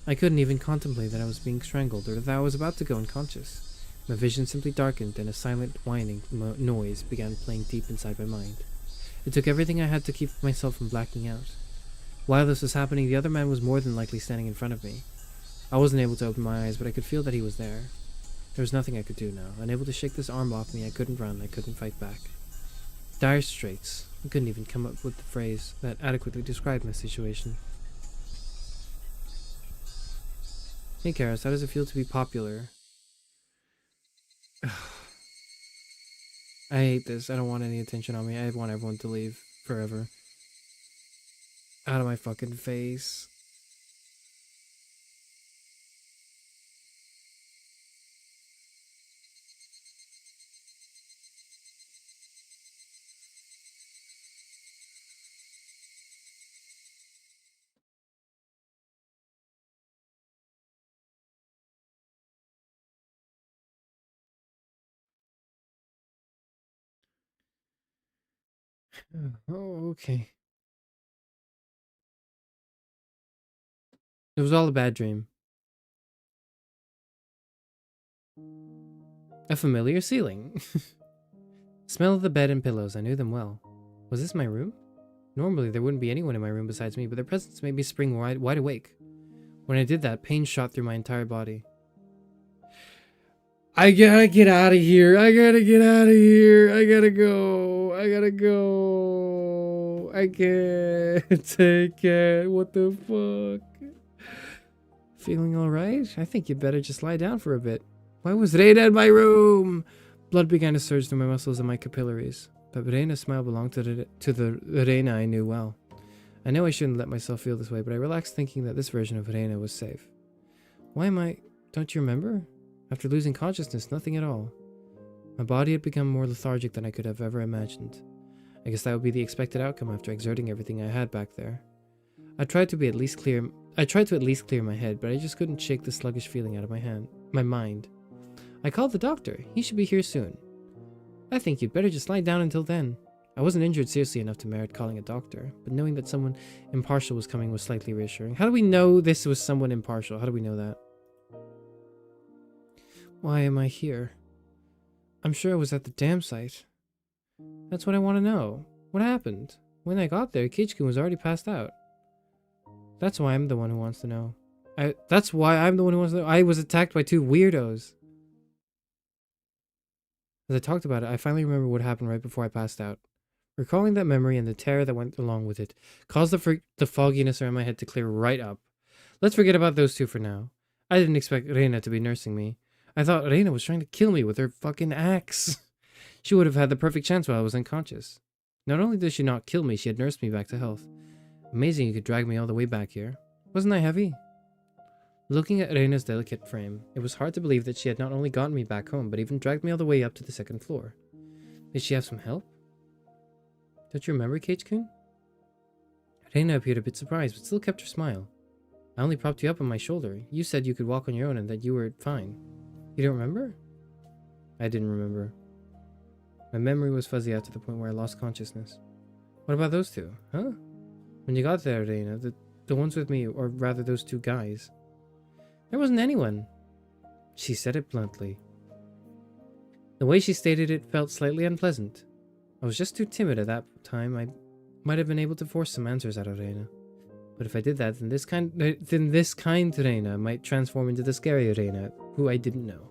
I couldn't even contemplate that I was being strangled or that I was about to go unconscious. My vision simply darkened and a silent whining noise began playing deep inside my mind. It took everything I had to keep myself from blacking out. While this was happening, the other man was more than likely standing in front of me. I wasn't able to open my eyes, but I could feel that he was there. There was nothing I could do now. Unable to shake this arm off me, I couldn't run, I couldn't fight back. Dire straits. I couldn't even come up with the phrase that adequately described my situation. Hey Charis, how does it feel to be popular? I hate this. I don't want any attention on me. I want everyone to leave forever. Out of my fucking face. Oh, okay. It was all a bad dream. A familiar ceiling. Smell of the bed and pillows. I knew them well. Was this my room? Normally there wouldn't be anyone in my room besides me, but their presence made me spring wide awake. When I did that, pain shot through my entire body. I gotta get out of here. I gotta get out of here. I gotta go. I gotta go. I can't take it. What the fuck? Feeling alright? I think you'd better just lie down for a bit. Why was Reina in my room? Blood began to surge through my muscles and my capillaries. But Reina's smile belonged to the Reina I knew well. I know I shouldn't let myself feel this way, but I relaxed thinking that this version of Reina was safe. Why am I... Don't you remember? After losing consciousness, nothing at all. My body had become more lethargic than I could have ever imagined. I guess that would be the expected outcome after exerting everything I had back there. I tried to at least clear my head, but I just couldn't shake the sluggish feeling out of my mind. I called the doctor. He should be here soon. I think you'd better just lie down until then. I wasn't injured seriously enough to merit calling a doctor, but knowing that someone impartial was coming was slightly reassuring. How do we know this was someone impartial? How do we know that? Why am I here? I'm sure I was at the dam site. That's what I want to know. What happened? When I got there, Kichikun was already passed out. That's why I'm the one who wants to know. That's why I'm the one who wants to know. I was attacked by two weirdos. As I talked about it, I finally remembered what happened right before I passed out. Recalling that memory and the terror that went along with it caused the fogginess around my head to clear right up. Let's forget about those two for now. I didn't expect Reina to be nursing me. I thought Reina was trying to kill me with her fucking axe. She would have had the perfect chance while I was unconscious. Not only did she not kill me, she had nursed me back to health. Amazing you could drag me all the way back here. Wasn't I heavy? Looking at Reina's delicate frame, it was hard to believe that she had not only gotten me back home, but even dragged me all the way up to the second floor. Did she have some help? Don't you remember, Kichikun? Reina appeared a bit surprised, but still kept her smile. I only propped you up on my shoulder. You said you could walk on your own and that you were fine. You don't remember? I didn't remember. My memory was fuzzy out to the point where I lost consciousness. What about those two, huh? When you got there, Reina, the ones with me, or rather those two guys. There wasn't anyone. She said it bluntly. The way she stated it felt slightly unpleasant. I was just too timid at that time. I might have been able to force some answers out of Reina. But if I did that, then this kind Reina might transform into the scary Reina, who I didn't know.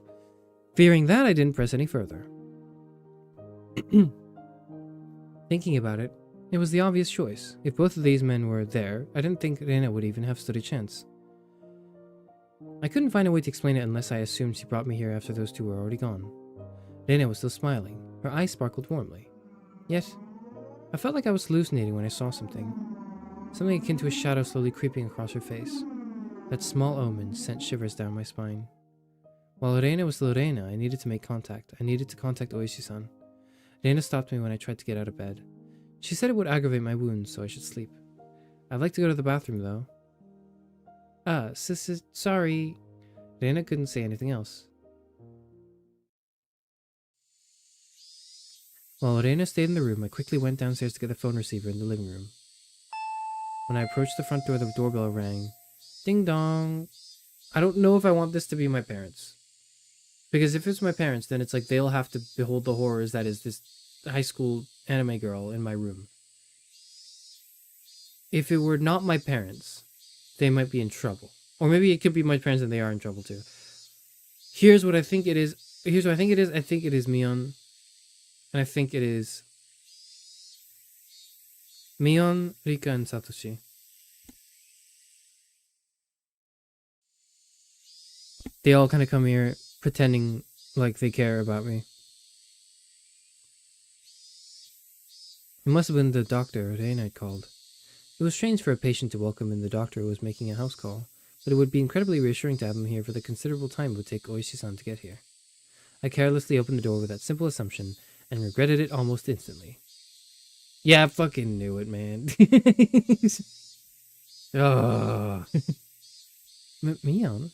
Fearing that, I didn't press any further. Thinking about it, it was the obvious choice. If both of these men were there, I didn't think Reina would even have stood a chance. I couldn't find a way to explain it unless I assumed she brought me here after those two were already gone. Reina was still smiling. Her eyes sparkled warmly. Yet, I felt like I was hallucinating when I saw something. Something akin to a shadow slowly creeping across her face. That small omen sent shivers down my spine. While Reina was still Reina, I needed to make contact. I needed to contact Oishi-san. Reina stopped me when I tried to get out of bed. She said it would aggravate my wounds, so I should sleep. I'd like to go to the bathroom, though. Sorry. Reina couldn't say anything else. While Reina stayed in the room, I quickly went downstairs to get the phone receiver in the living room. When I approached the front door, the doorbell rang. Ding dong. I don't know if I want this to be my parents. Because if it's my parents, then it's like they'll have to behold the horrors that is this high school anime girl in my room. If it were not my parents, they might be in trouble. Or maybe it could be my parents and they are in trouble too. Here's what I think it is. Here's what I think it is. I think it is Mion. And I think it is Mion, Rika, and Satoshi. They all kind of come here pretending like they care about me. It must have been the doctor Reina had called. It was strange for a patient to welcome in the doctor who was making a house call, but it would be incredibly reassuring to have him here for the considerable time it would take Oishi-san to get here. I carelessly opened the door with that simple assumption and regretted it almost instantly. Yeah, I fucking knew it, man. Oh. Mion?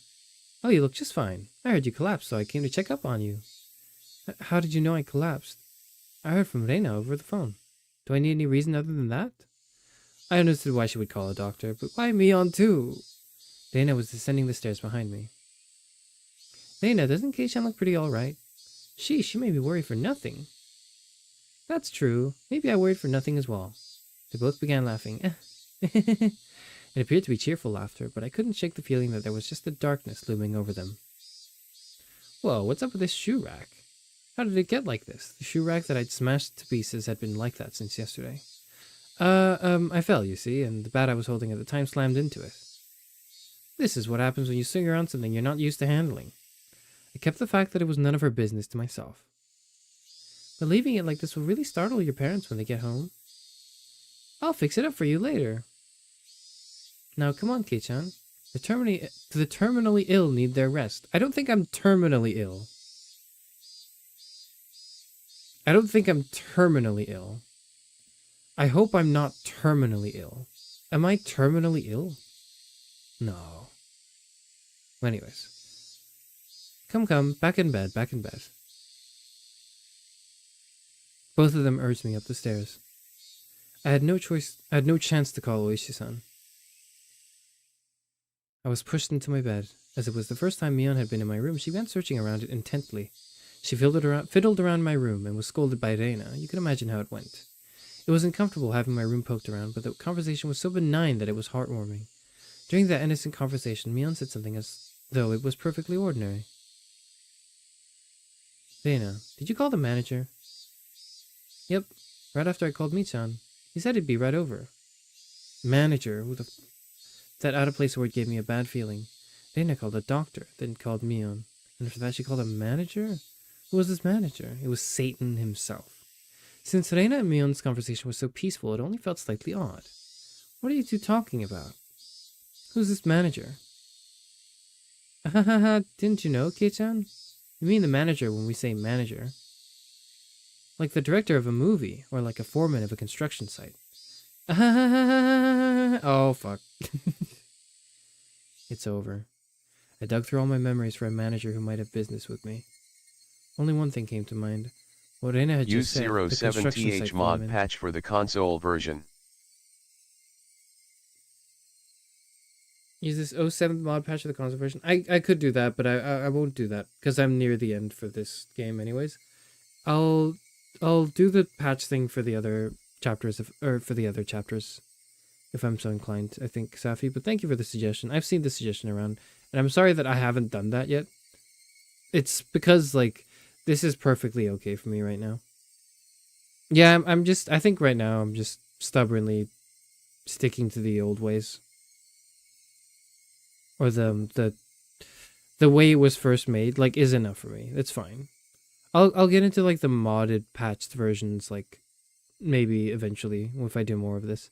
Oh, you look just fine. I heard you collapsed, so I came to check up on you. How did you know I collapsed? I heard from Reina over the phone. Do I need any reason other than that? I understood why she would call a doctor, but why Mion too? Reina was descending the stairs behind me. Reina, doesn't Kei-chan look pretty alright? She made me worry for nothing. That's true. Maybe I worried for nothing as well. They both began laughing. It appeared to be cheerful laughter, but I couldn't shake the feeling that there was just a darkness looming over them. Whoa, what's up with this shoe rack? How did it get like this? The shoe rack that I'd smashed to pieces had been like that since yesterday. I fell, you see, and the bat I was holding at the time slammed into it. This is what happens when you swing around something you're not used to handling. I kept the fact that it was none of her business to myself. But leaving it like this will really startle your parents when they get home. I'll fix it up for you later. Now, come on, Kei-chan. The terminally ill need their rest. I don't think I'm terminally ill. I don't think I'm terminally ill. I hope I'm not terminally ill. Am I terminally ill? No. Anyways. Come, back in bed. Both of them urged me up the stairs. I had no chance to call Oishi-san. I was pushed into my bed. As it was the first time Mion had been in my room, she began searching around it intently. She fiddled around my room and was scolded by Reina. You can imagine how it went. It was uncomfortable having my room poked around, but the conversation was so benign that it was heartwarming. During that innocent conversation, Mion said something as though it was perfectly ordinary. Reina, did you call the manager? Yep, right after I called Michan. He said he'd be right over. Manager? Who the That out-of-place word gave me a bad feeling. Reina called a doctor, then called Mion. And after that she called a manager? Who was this manager? It was Satan himself. Since Reina and Mion's conversation was so peaceful, it only felt slightly odd. What are you two talking about? Who's this manager? Didn't you know, Kei-chan? You mean the manager when we say manager. Like the director of a movie, or like a foreman of a construction site. Oh, fuck. It's over. I dug through all my memories for a manager who might have business with me. Only one thing came to mind. What Reina had Use just said, the construction 07th site mod foreman. patch for the console version. Use this 07 mod patch for the console version. I could do that, but I won't do that because I'm near the end for this game anyways. I'll do the patch thing for the other chapters if I'm so inclined, I think, Safi. But thank you for the suggestion. I've seen the suggestion around, and I'm sorry that I haven't done that yet. It's because like this is perfectly okay for me right now. Yeah, I think right now I'm just stubbornly sticking to the old ways. Or the way it was first made, like, is enough for me. That's fine. I'll get into like the modded patched versions, like maybe eventually if I do more of this.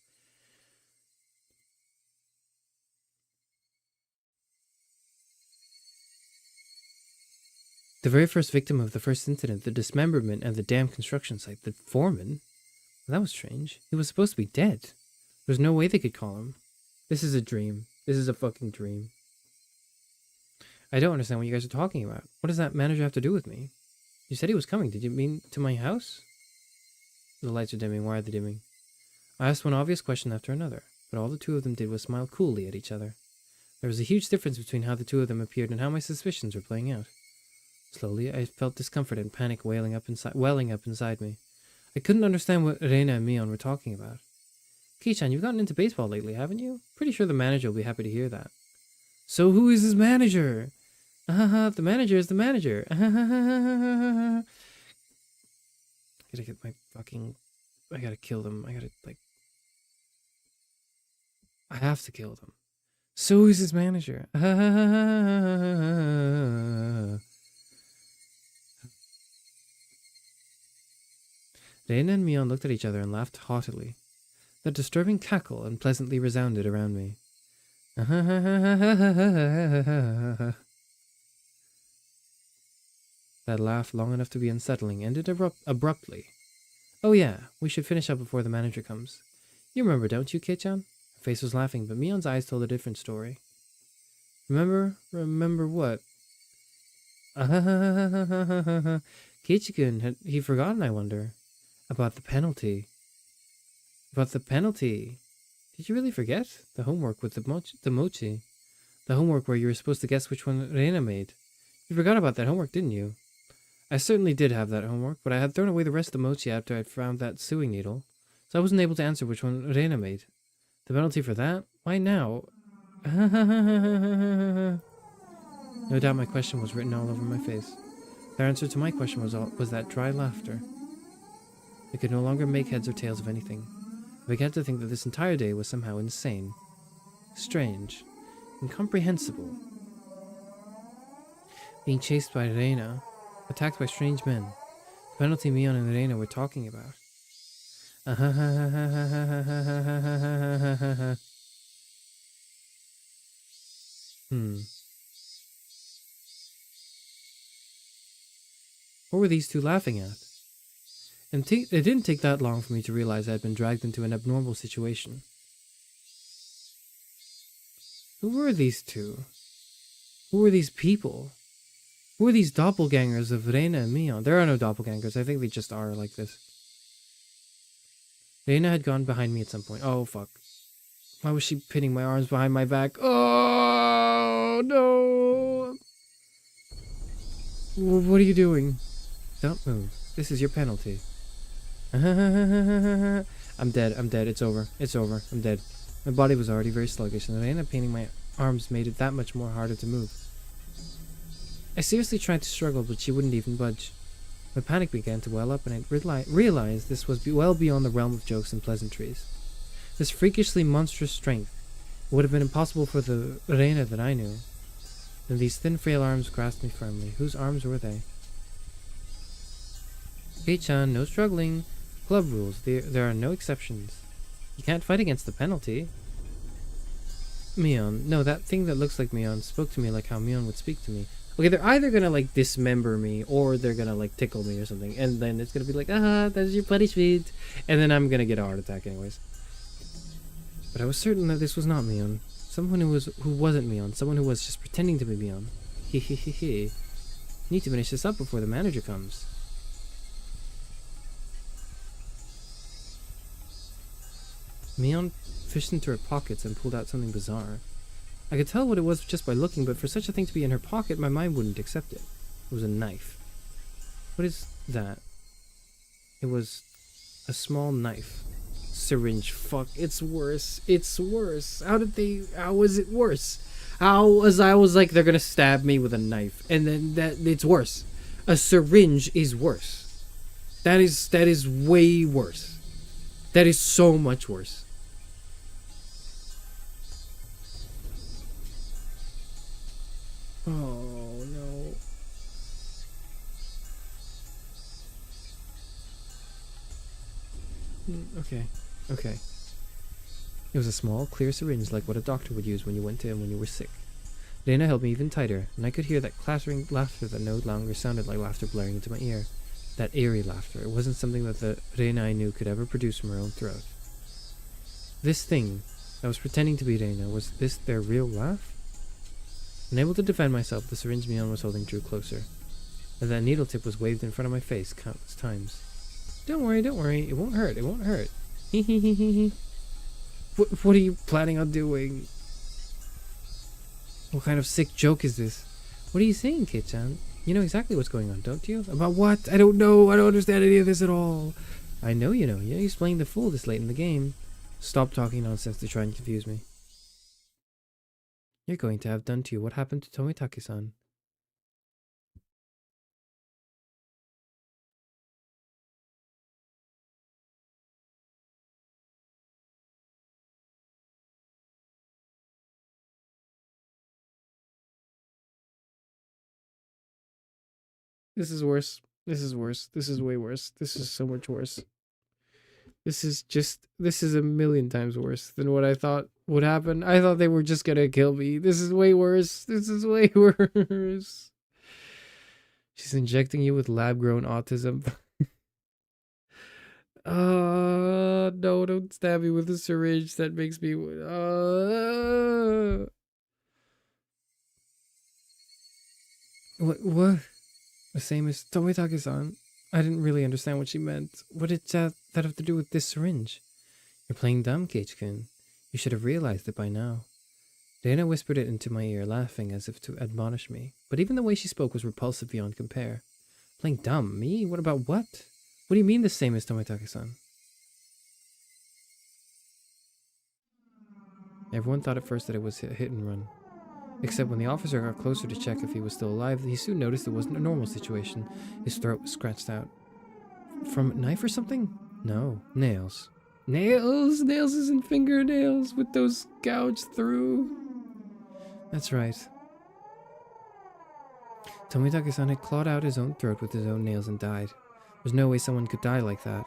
The very first victim of the first incident, the dismemberment and the damn construction site, the foreman. That was strange. He was supposed to be dead. There's no way they could call him. This is a dream. This is a fucking dream. I don't understand what you guys are talking about. What does that manager have to do with me? You said he was coming. Did you mean to my house? The lights are dimming. Why are they dimming? I asked one obvious question after another, but all the two of them did was smile coolly at each other. There was a huge difference between how the two of them appeared and how my suspicions were playing out. Slowly, I felt discomfort and panic welling up inside me. I couldn't understand what Reina and Mion were talking about. Kei-chan, you've gotten into baseball lately, haven't you? Pretty sure the manager will be happy to hear that. So who is his manager? The manager is the manager. I gotta get my fucking... I gotta kill them. I gotta, like... I have to kill them. So who's his manager? Reina and Mion looked at each other and laughed haughtily. The disturbing cackle unpleasantly resounded around me. That laugh, long enough to be unsettling, ended abruptly. Oh yeah, we should finish up before the manager comes. You remember, don't you, Kei-chan? Her face was laughing, but Mion's eyes told a different story. Remember? Remember what? Keiichi-kun, had he forgotten, I wonder? About the penalty. About the penalty. Did you really forget? The homework with the mochi. The homework where you were supposed to guess which one Reina made. You forgot about that homework, didn't you? I certainly did have that homework, but I had thrown away the rest of the mochi after I'd found that sewing needle, so I wasn't able to answer which one Reina made. The penalty for that? Why now? No doubt my question was written all over my face. The answer to my question was that dry laughter. I could no longer make heads or tails of anything. I began to think that this entire day was somehow insane. Strange. Incomprehensible. Being chased by Reina. Attacked by strange men. The penalty Mion and Reina were talking about. What were these two laughing at? And it didn't take that long for me to realize I had been dragged into an abnormal situation. Who were these two? Who were these people? Who are these doppelgangers of Reina and Mion? There are no doppelgangers. I think they just are like this. Reina had gone behind me at some point. Oh, fuck. Why was she pinning my arms behind my back? Oh, no. What are you doing? Don't move. This is your penalty. I'm dead. I'm dead. It's over. It's over. I'm dead. My body was already very sluggish, and Reina pinning my arms made it that much more harder to move. I seriously tried to struggle, but she wouldn't even budge. My panic began to well up, and I realized this was well beyond the realm of jokes and pleasantries. This freakishly monstrous strength would have been impossible for the Reina that I knew. Then these thin, frail arms grasped me firmly. Whose arms were they? Kei-chan, no struggling. Club rules. There are no exceptions. You can't fight against the penalty. Mion. No, that thing that looks like Mion spoke to me like how Mion would speak to me. Okay, they're either gonna, like, dismember me, or they're gonna, like, tickle me or something. And then it's gonna be like, that's your punishment. And then I'm gonna get a heart attack anyways. But I was certain that this was not Mion. Someone who wasn't Mion. Someone who was just pretending to be Mion. Hehehehe. Need to finish this up before the manager comes. Mion fished into her pockets and pulled out something bizarre. I could tell what it was just by looking, but for such a thing to be in her pocket, my mind wouldn't accept it. It was a knife. What is that? It was a small knife. Syringe. Fuck, it's worse. It's worse. How was it worse? I was like, they're gonna stab me with a knife. And then it's worse. A syringe is worse. That is way worse. That is so much worse. Oh, no. Okay. It was a small, clear syringe like what a doctor would use when you went to him when you were sick. Reina held me even tighter, and I could hear that clattering laughter that no longer sounded like laughter blaring into my ear. That eerie laughter. It wasn't something that the Reina I knew could ever produce from her own throat. This thing, I was pretending to be Dana. Was this their real laugh? Unable to defend myself, the syringe Mion was holding drew closer, and that needle tip was waved in front of my face countless times. Don't worry, it won't hurt, it won't hurt. Hehehehe. What are you planning on doing? What kind of sick joke is this? What are you saying, Kit-chan? You know exactly what's going on, don't you? About what? I don't know, I don't understand any of this at all. I know you know, he's playing the fool this late in the game. Stop talking nonsense to try and confuse me. You're going to have done to you what happened to Tomitake-san. This is worse. This is worse. This is way worse. This is so much worse. This is a million times worse than what I thought would happen. I thought they were just gonna kill me. This is way worse. This is way worse. She's injecting you with lab-grown autism. No, don't stab me with a syringe. That makes me... What? The same as Tomitake-san? I didn't really understand what she meant. What did that have to do with this syringe? You're playing dumb, Keiichi-kun. You should have realized it by now. Dana whispered it into my ear, laughing as if to admonish me. But even the way she spoke was repulsive beyond compare. Playing dumb? Me? What about what? What do you mean the same as Tomitake-san? Everyone thought at first that it was a hit and run. Except when the officer got closer to check if he was still alive, he soon noticed it wasn't a normal situation. His throat was scratched out. From a knife or something? No, nails. Nails? Nails isn't fingernails with those gouged through. That's right. Tomitake-san had clawed out his own throat with his own nails and died. There's no way someone could die like that.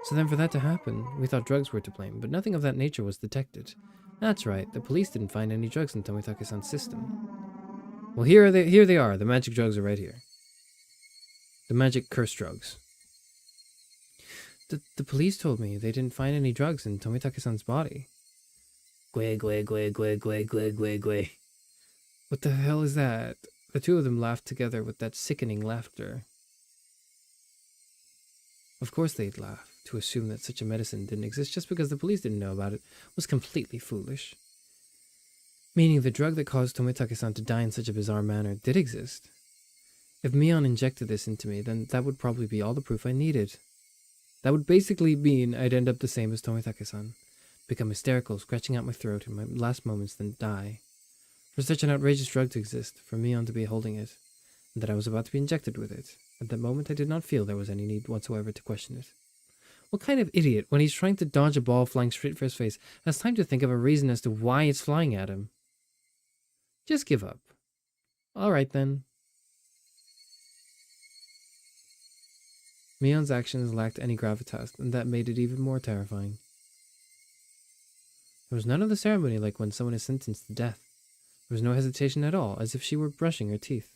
So then for that to happen, we thought drugs were to blame, but nothing of that nature was detected. That's right, the police didn't find any drugs in Tomitake-san's system. Well, here they are. The magic drugs are right here. The magic curse drugs. The police told me they didn't find any drugs in Tomitake-san's body. Gwe, gwe, gwe, gwe, gwe, gwe, gwe, gwe. What the hell is that? The two of them laughed together with that sickening laughter. Of course they'd laugh. To assume that such a medicine didn't exist just because the police didn't know about it was completely foolish. Meaning the drug that caused Tomitake-san to die in such a bizarre manner did exist. If Mion injected this into me, then that would probably be all the proof I needed. That would basically mean I'd end up the same as Tomitake-san. Become hysterical, scratching out my throat in my last moments, then die. For such an outrageous drug to exist, for Mion to be holding it, and that I was about to be injected with it, at that moment I did not feel there was any need whatsoever to question it. What kind of idiot, when he's trying to dodge a ball flying straight for his face, has time to think of a reason as to why it's flying at him? Just give up. Alright then. Mion's actions lacked any gravitas, and that made it even more terrifying. There was none of the ceremony like when someone is sentenced to death. There was no hesitation at all, as if she were brushing her teeth.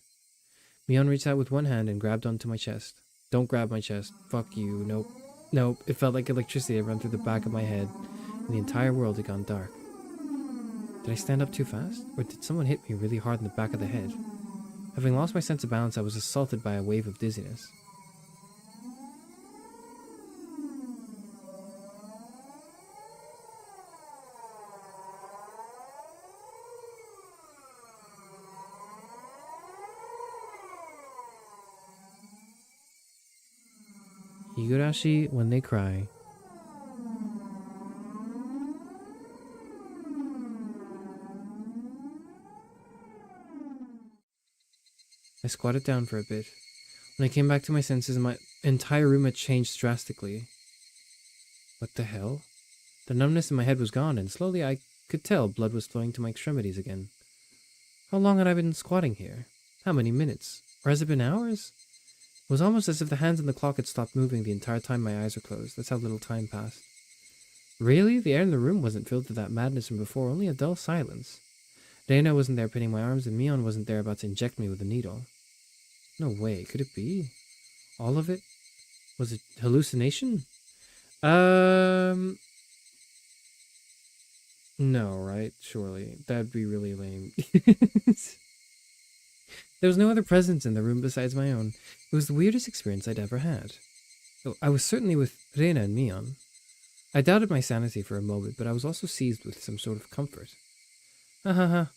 Mion reached out with one hand and grabbed onto my chest. Don't grab my chest. Fuck you. Nope. Nope. It felt like electricity had run through the back of my head, and the entire world had gone dark. Did I stand up too fast? Or did someone hit me really hard in the back of the head? Having lost my sense of balance, I was assaulted by a wave of dizziness. Higurashi when they cry. I squatted down for a bit. When I came back to my senses, my entire room had changed drastically. What the hell? The numbness in my head was gone, and slowly I could tell blood was flowing to my extremities again. How long had I been squatting here? How many minutes? Or has it been hours? It was almost as if the hands on the clock had stopped moving the entire time my eyes were closed. That's how little time passed. Really? The air in the room wasn't filled with that madness from before, only a dull silence. Dana wasn't there pinning my arms, and Mion wasn't there about to inject me with a needle. No way, could it be? All of it? Was it hallucination? No, right? Surely. That'd be really lame. There was no other presence in the room besides my own. It was the weirdest experience I'd ever had. Oh, I was certainly with Reina and Mion. I doubted my sanity for a moment, but I was also seized with some sort of comfort. Ha ha ha.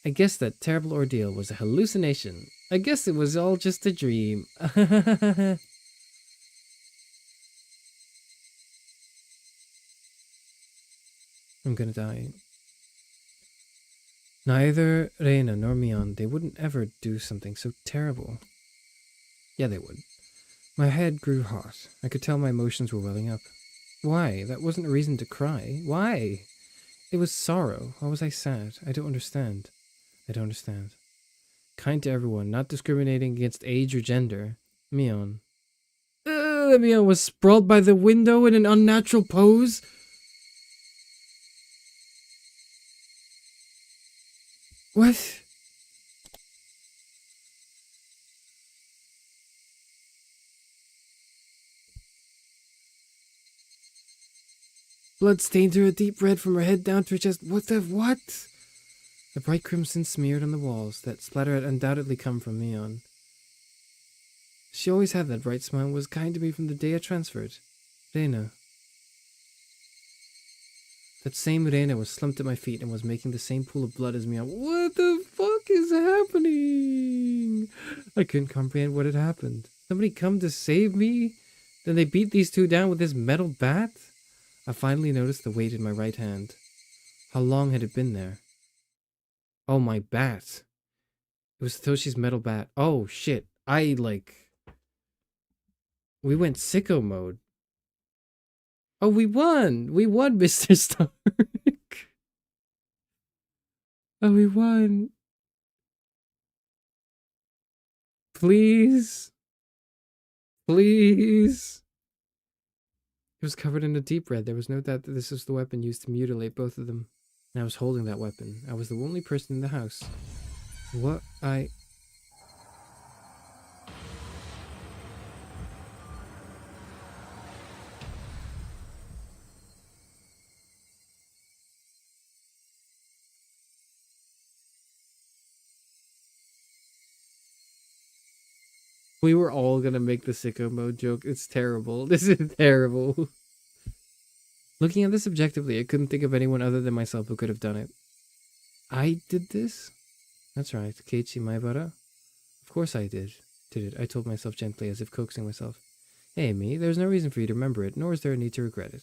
I guess that terrible ordeal was a hallucination. I guess it was all just a dream. I'm gonna die. Neither Reina nor Mion, they wouldn't ever do something so terrible. Yeah, they would. My head grew hot. I could tell my emotions were welling up. Why? That wasn't a reason to cry. Why? It was sorrow. Why was I sad? I don't understand. I don't understand. Kind to everyone, not discriminating against age or gender. Mion. Mion was sprawled by the window in an unnatural pose. What? Blood stained her a deep red from her head down to her chest. What the what? The bright crimson smeared on the walls. That splatter had undoubtedly come from Mion. She always had that bright smile and was kind to me from the day I transferred. Reina. That same Reina was slumped at my feet and was making the same pool of blood as Mion. What the fuck is happening? I couldn't comprehend what had happened. Somebody come to save me? Then they beat these two down with this metal bat? I finally noticed the weight in my right hand. How long had it been there? Oh, my bat. It was Satoshi's metal bat. Oh, shit. We went sicko mode. Oh, we won! We won, Mr. Stark! Oh, we won. Please. Please. It was covered in a deep red. There was no doubt that this was the weapon used to mutilate both of them. And I was holding that weapon. I was the only person in the house. We were all gonna make the sicko mode joke. It's terrible. This is terrible. Looking at this objectively, I couldn't think of anyone other than myself who could have done it. I did this? That's right, Keiichi Maebara. Of course I did it. I told myself gently, as if coaxing myself. Hey, me, there's no reason for you to remember it, nor is there a need to regret it.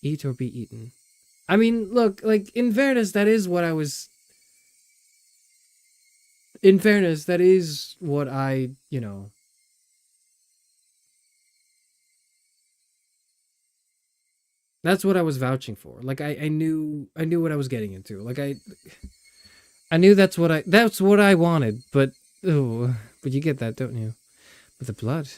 Eat or be eaten. I mean, look, like, in fairness, that is what I, you know... That's what I was vouching for. Like, I knew what I was getting into. Like, I knew that's what I wanted, but you get that, don't you? But the blood,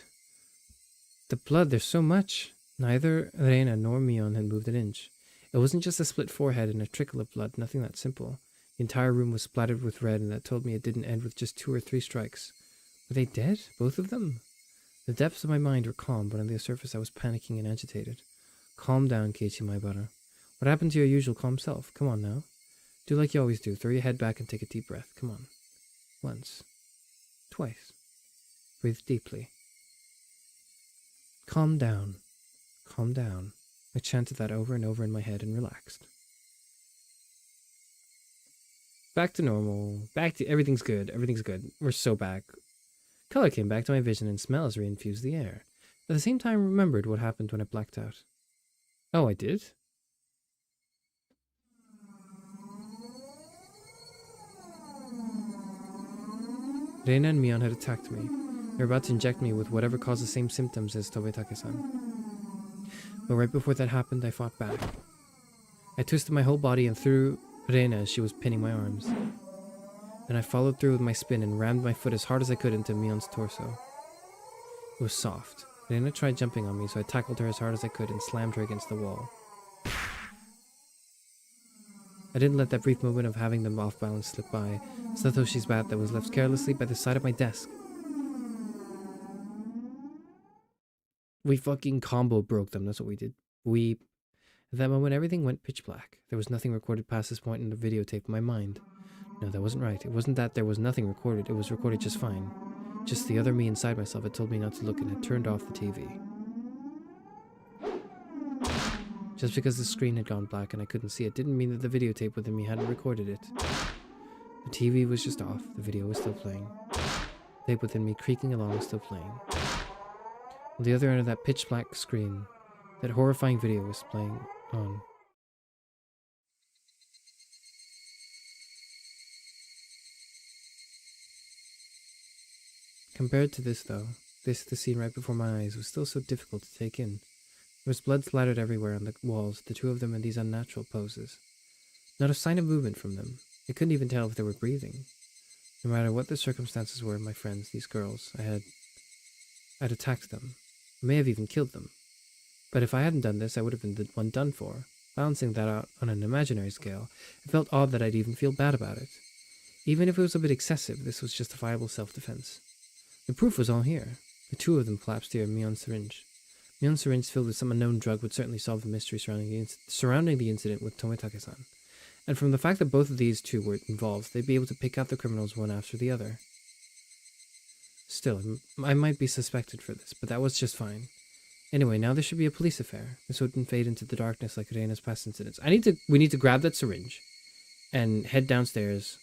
there's so much. Neither Reina nor Mion had moved an inch. It wasn't just a split forehead and a trickle of blood, nothing that simple. The entire room was splattered with red, and that told me it didn't end with just 2 or 3 strikes. Were they dead? Both of them? The depths of my mind were calm, but on the surface I was panicking and agitated. Calm down, Keiichi Maebara. What happened to your usual calm self? Come on now. Do like you always do. Throw your head back and take a deep breath. Come on. Once. Twice. Breathe deeply. Calm down. Calm down. I chanted that over and over in my head and relaxed. Back to normal. Everything's good. Everything's good. We're so back. Color came back to my vision and smells reinfused the air. At the same time, I remembered what happened when I blacked out. Oh, I did? Reina and Mion had attacked me. They were about to inject me with whatever caused the same symptoms as Tobetake-san. But right before that happened, I fought back. I twisted my whole body and threw Reina as she was pinning my arms. Then I followed through with my spin and rammed my foot as hard as I could into Mion's torso. It was soft. Reina tried jumping on me, so I tackled her as hard as I could and slammed her against the wall. I didn't let that brief moment of having them off balance slip by. Satoshi's bat that was left carelessly by the side of my desk. We fucking combo broke them, that's what we did. At that moment, everything went pitch black. There was nothing recorded past this point in the videotape in my mind. No, that wasn't right. It wasn't that there was nothing recorded. It was recorded just fine. Just the other me inside myself had told me not to look and had turned off the TV. Just because the screen had gone black and I couldn't see it didn't mean that the videotape within me hadn't recorded it. The TV was just off. The video was still playing. The tape within me creaking along was still playing. On the other end of that pitch black screen, that horrifying video was playing on. Compared to this, though, the scene right before my eyes, was still so difficult to take in. There was blood splattered everywhere on the walls, the two of them in these unnatural poses. Not a sign of movement from them. I couldn't even tell if they were breathing. No matter what the circumstances were, my friends, these girls, I'd attacked them. I may have even killed them. But if I hadn't done this, I would have been the one done for. Balancing that out on an imaginary scale, it felt odd that I'd even feel bad about it. Even if it was a bit excessive, this was justifiable self-defense. The proof was all here. The two of them collapsed here, me on syringe. Me on syringe filled with some unknown drug would certainly solve the mystery surrounding the incident with Tomitake-san. And from the fact that both of these two were involved, they'd be able to pick out the criminals one after the other. Still, I might be suspected for this, but that was just fine. Anyway, now this should be a police affair. This wouldn't fade into the darkness like Reina's past incidents. We need to grab that syringe and head downstairs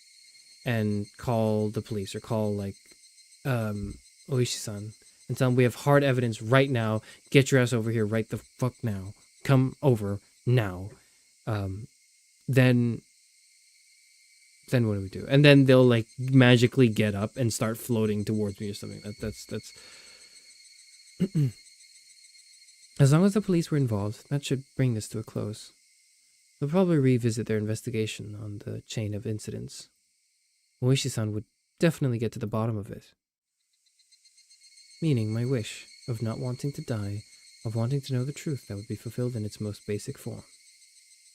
and call the police, or call, like, Oishi-san, and tell them we have hard evidence right now. Get your ass over here right the fuck now. Come over now. Then what do we do? And then they'll, like, magically get up and start floating towards me or something. That's As long as the police were involved, that should bring this to a close. They'll probably revisit their investigation on the chain of incidents. Oishi-san would definitely get to the bottom of it. Meaning my wish of not wanting to die, of wanting to know the truth, that would be fulfilled in its most basic form.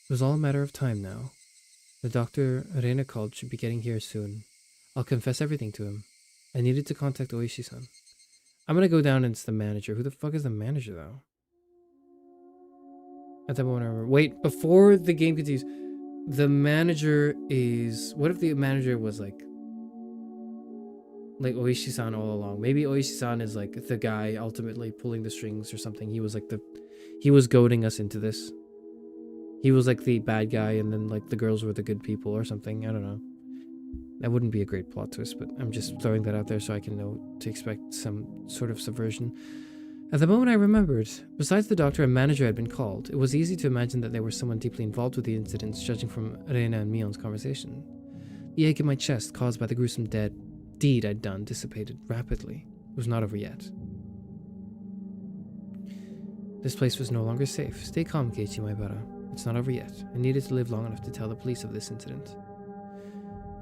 It was all a matter of time now. The doctor Reina called should be getting here soon. I'll confess everything to him. I needed to contact Oishi-san. I'm gonna go down and it's the manager. Who the fuck is the manager, though? At that moment I remember. Wait, before the game continues, the manager is... What if the manager was like Oishi-san all along? Maybe Oishi-san is like the guy ultimately pulling the strings or something. He was like he was goading us into this. He was like the bad guy and then like the girls were the good people or something. I don't know. That wouldn't be a great plot twist, but I'm just throwing that out there so I can know to expect some sort of subversion. At the moment I remembered, besides the doctor, a manager had been called. It was easy to imagine that there was someone deeply involved with the incidents, judging from Reina and Mion's conversation. The ache in my chest, caused by the gruesome deed I'd done, dissipated rapidly. It was not over yet. This place was no longer safe. Stay calm, Keiichi Maebara. It's not over yet. I needed to live long enough to tell the police of this incident.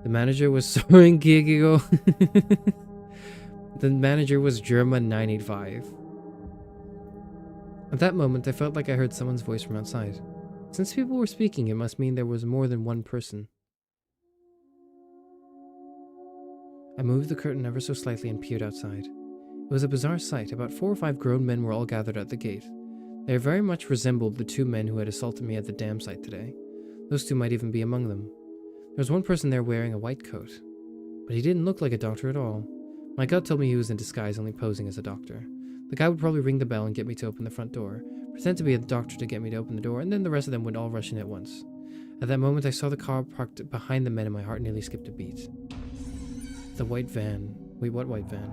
The manager was Soren Gigigo. The manager was German 985. At that moment, I felt like I heard someone's voice from outside. Since people were speaking, it must mean there was more than one person. I moved the curtain ever so slightly and peered outside. It was a bizarre sight. About 4 or 5 grown men were all gathered at the gate. They very much resembled the 2 men who had assaulted me at the dam site today. Those 2 might even be among them. There was one person there wearing a white coat, but he didn't look like a doctor at all. My gut told me he was in disguise, only posing as a doctor. The guy would probably ring the bell and get me to open the front door, pretend to be a doctor to get me to open the door, and then the rest of them would all rush in at once. At that moment, I saw the car parked behind the men and my heart nearly skipped a beat. The white van. Wait, what white van?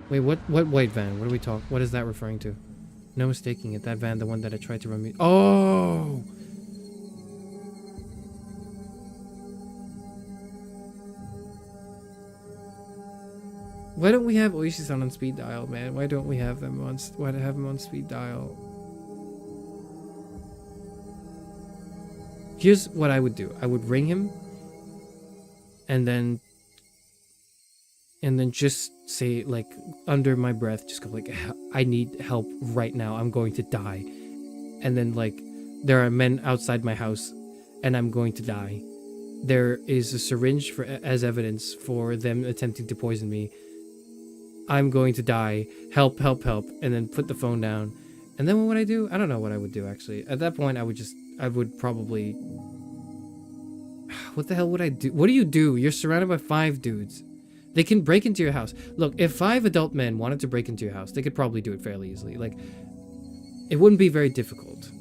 Wait, what white van? What are we talking? What is that referring to? No mistaking it. That van, the one that I tried to run me. Oh! Why don't we have Oishi-san on speed dial, man? Why don't we have them on? Why do have him on speed dial? Here's what I would do. I would ring him, and then just say, like, under my breath, just go like, I need help right now. I'm going to die. And then, like, there are men outside my house, and I'm going to die. There is a syringe as evidence for them attempting to poison me. I'm going to die. Help, help, help. And then put the phone down. And then what would I do? I don't know what I would do, actually. At that point, I would probably... What the hell would I do? What do you do? You're surrounded by 5 dudes. They can break into your house. Look, if 5 adult men wanted to break into your house, they could probably do it fairly easily. Like, it wouldn't be very difficult.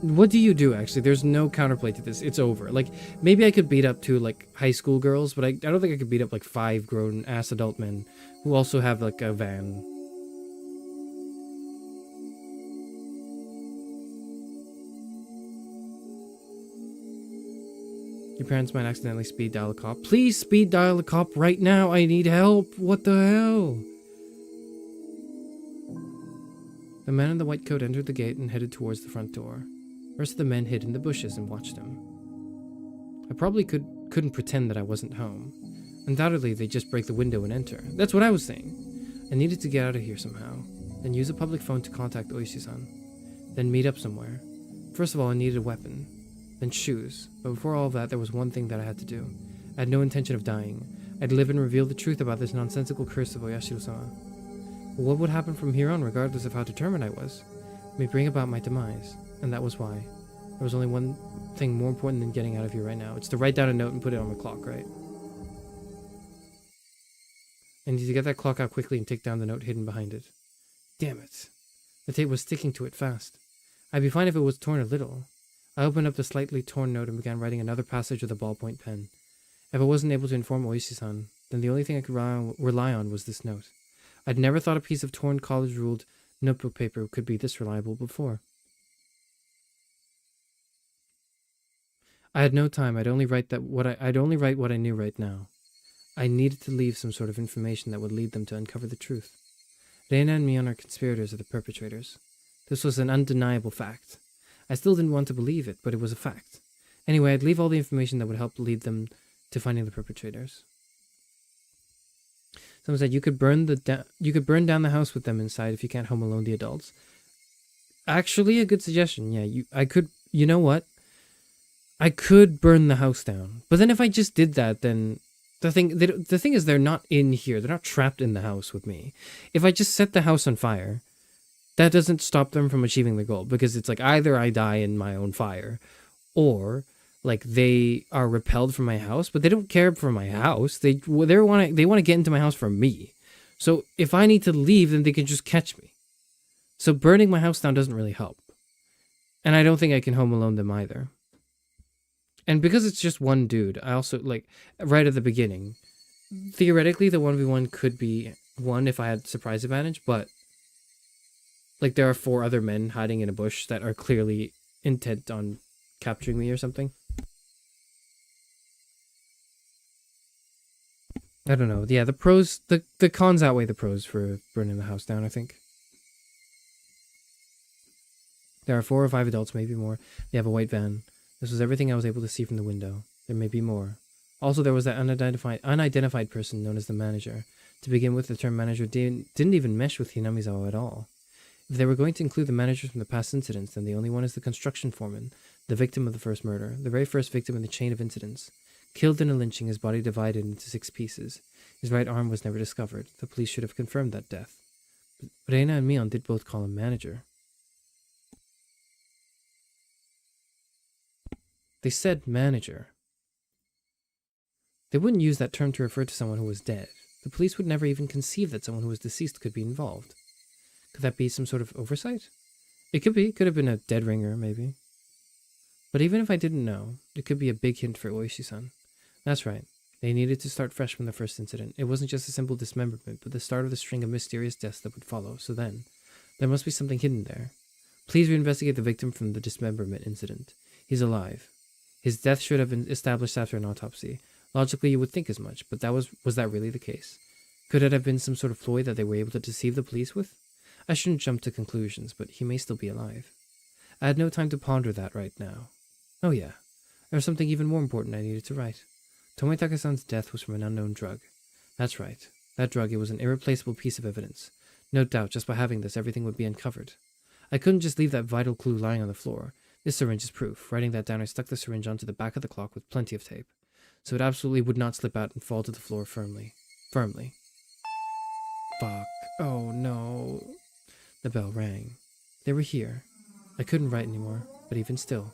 What do you do, actually? There's no counterplay to this. It's over. Like, maybe I could beat up 2, like, high school girls, but I don't think I could beat up, like, 5 grown-ass adult men who also have, like, a van. Your parents might accidentally speed dial a cop. Please speed dial a cop right now. I need help. What the hell? The man in the white coat entered the gate and headed towards the front door. The rest of the men hid in the bushes and watched him. I probably couldn't pretend that I wasn't home. Undoubtedly, they'd just break the window and enter. That's what I was saying. I needed to get out of here somehow. Then use a public phone to contact Oishi-san. Then meet up somewhere. First of all, I needed a weapon. Then shoes. But before all of that, there was one thing that I had to do. I had no intention of dying. I'd live and reveal the truth about this nonsensical curse of Oyashiro-sama. But what would happen from here on, regardless of how determined I was, may bring about my demise. And that was why. There was only one thing more important than getting out of here right now. It's to write down a note and put it on my clock, right? I need to get that clock out quickly and take down the note hidden behind it. Damn it. The tape was sticking to it fast. I'd be fine if it was torn a little. I opened up the slightly torn note and began writing another passage with a ballpoint pen. If I wasn't able to inform Oishi-san, then the only thing I could rely on was this note. I'd never thought a piece of torn college-ruled notebook paper could be this reliable before. I had no time. I'd only write what I knew right now. I needed to leave some sort of information that would lead them to uncover the truth. Reina and Mion are conspirators or the perpetrators. This was an undeniable fact. I still didn't want to believe it, but it was a fact. Anyway, I'd leave all the information that would help lead them to finding the perpetrators. Someone said you could burn down the house with them inside if you can't home alone the adults. Actually, a good suggestion. Yeah, I could. You know what? I could burn the house down. But then if I just did that, then the thing is they're not in here. They're not trapped in the house with me. If I just set the house on fire, that doesn't stop them from achieving their goal, because it's like either I die in my own fire, or like they are repelled from my house, but they don't care for my house. They want to get into my house from me. So if I need to leave, then they can just catch me. So burning my house down doesn't really help. And I don't think I can home alone them either. And because it's just one dude, I also, like, right at the beginning, theoretically the 1v1 could be won if I had surprise advantage, but like there are 4 other men hiding in a bush that are clearly intent on capturing me or something. I don't know. Yeah, the pros, the cons outweigh the pros for burning the house down, I think. There are 4 or 5 adults, maybe more. They have a white van. This was everything I was able to see from the window. There may be more. Also, there was that unidentified person known as the manager. To begin with, the term manager didn't even mesh with Hinamizawa at all. If they were going to include the managers from the past incidents, then the only one is the construction foreman, the victim of the first murder, the very first victim in the chain of incidents. Killed in a lynching, his body divided into 6 pieces. His right arm was never discovered. The police should have confirmed that death. But Reina and Mion did both call him manager. They said manager. They wouldn't use that term to refer to someone who was dead. The police would never even conceive that someone who was deceased could be involved. Could that be some sort of oversight? It could be. Could have been a dead ringer, maybe. But even if I didn't know, it could be a big hint for Oishi-san. That's right. They needed to start fresh from the first incident. It wasn't just a simple dismemberment, but the start of the string of mysterious deaths that would follow. So then, there must be something hidden there. Please reinvestigate the victim from the dismemberment incident. He's alive. His death should have been established after an autopsy. Logically, you would think as much, but was that really the case? Could it have been some sort of ploy that they were able to deceive the police with? I shouldn't jump to conclusions, but he may still be alive. I had no time to ponder that right now. Oh yeah, There was something even more important I needed to write. Tomoe-Take-san's death was from an unknown drug. That's right. That drug, it was an irreplaceable piece of evidence. No doubt, just by having this, everything would be uncovered. I couldn't just leave that vital clue lying on the floor. This syringe is proof. Writing that down, I stuck the syringe onto the back of the clock with plenty of tape, so it absolutely would not slip out and fall to the floor firmly. Firmly. Fuck. Oh no. The bell rang. They were here. I couldn't write anymore, but even still,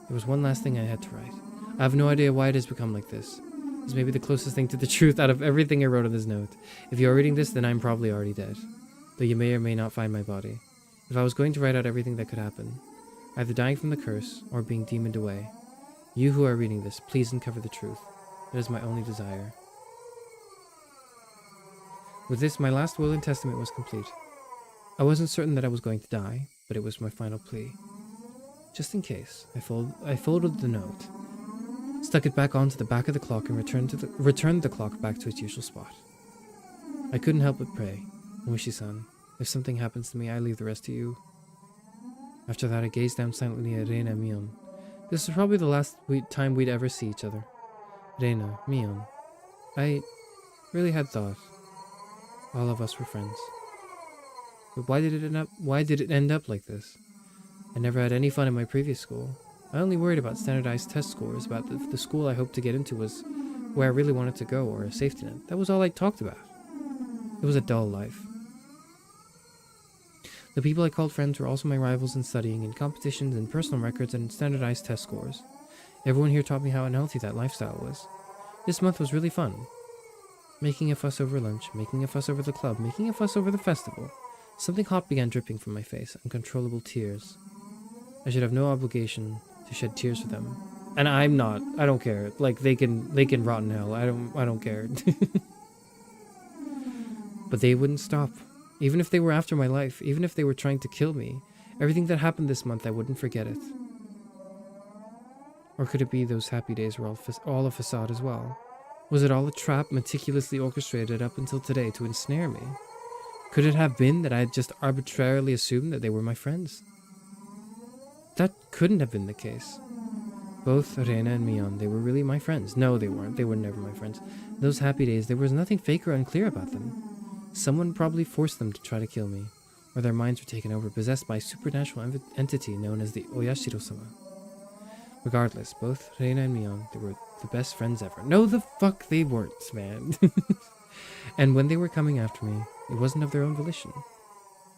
there was one last thing I had to write. I have no idea why it has become like this. This may be the closest thing to the truth out of everything I wrote on this note. If you are reading this, then I'm probably already dead, though you may or may not find my body. If I was going to write out everything that could happen, either dying from the curse or being demoned away, you who are reading this, please uncover the truth. That is my only desire. With this, my last will and testament was complete. I wasn't certain that I was going to die, but it was my final plea. Just in case, I folded the note, stuck it back onto the back of the clock, and returned the clock back to its usual spot. I couldn't help but pray, Mushi-san, if something happens to me, I leave the rest to you. After that, I gazed down silently at Reina and Mion. This was probably the last time we'd ever see each other. Reina, Mion. I really had thought all of us were friends. But why did it end up like this? I never had any fun in my previous school. I only worried about standardized test scores, about the school I hoped to get into was where I really wanted to go, or a safety net. That was all I talked about. It was a dull life. The people I called friends were also my rivals in studying, in competitions, in personal records, and in standardized test scores. Everyone here taught me how unhealthy that lifestyle was. This month was really fun. Making a fuss over lunch, making a fuss over the club, making a fuss over the festival. Something hot began dripping from my face, uncontrollable tears. I should have no obligation to shed tears for them. And I'm not. I don't care. Like, they can rot in hell. I don't care. But they wouldn't stop. Even if they were after my life, even if they were trying to kill me, everything that happened this month, I wouldn't forget it. Or could it be those happy days were all a facade as well? Was it all a trap meticulously orchestrated up until today to ensnare me? Could it have been that I had just arbitrarily assumed that they were my friends? That couldn't have been the case. Both Reina and Mion, they were really my friends. No, they weren't. They were never my friends. Those happy days, there was nothing fake or unclear about them. Someone probably forced them to try to kill me, or their minds were taken over, possessed by a supernatural entity known as the Oyashiro-sama. Regardless, both Reina and Mion, they were the best friends ever. No, the fuck they weren't, man. And when they were coming after me, it wasn't of their own volition.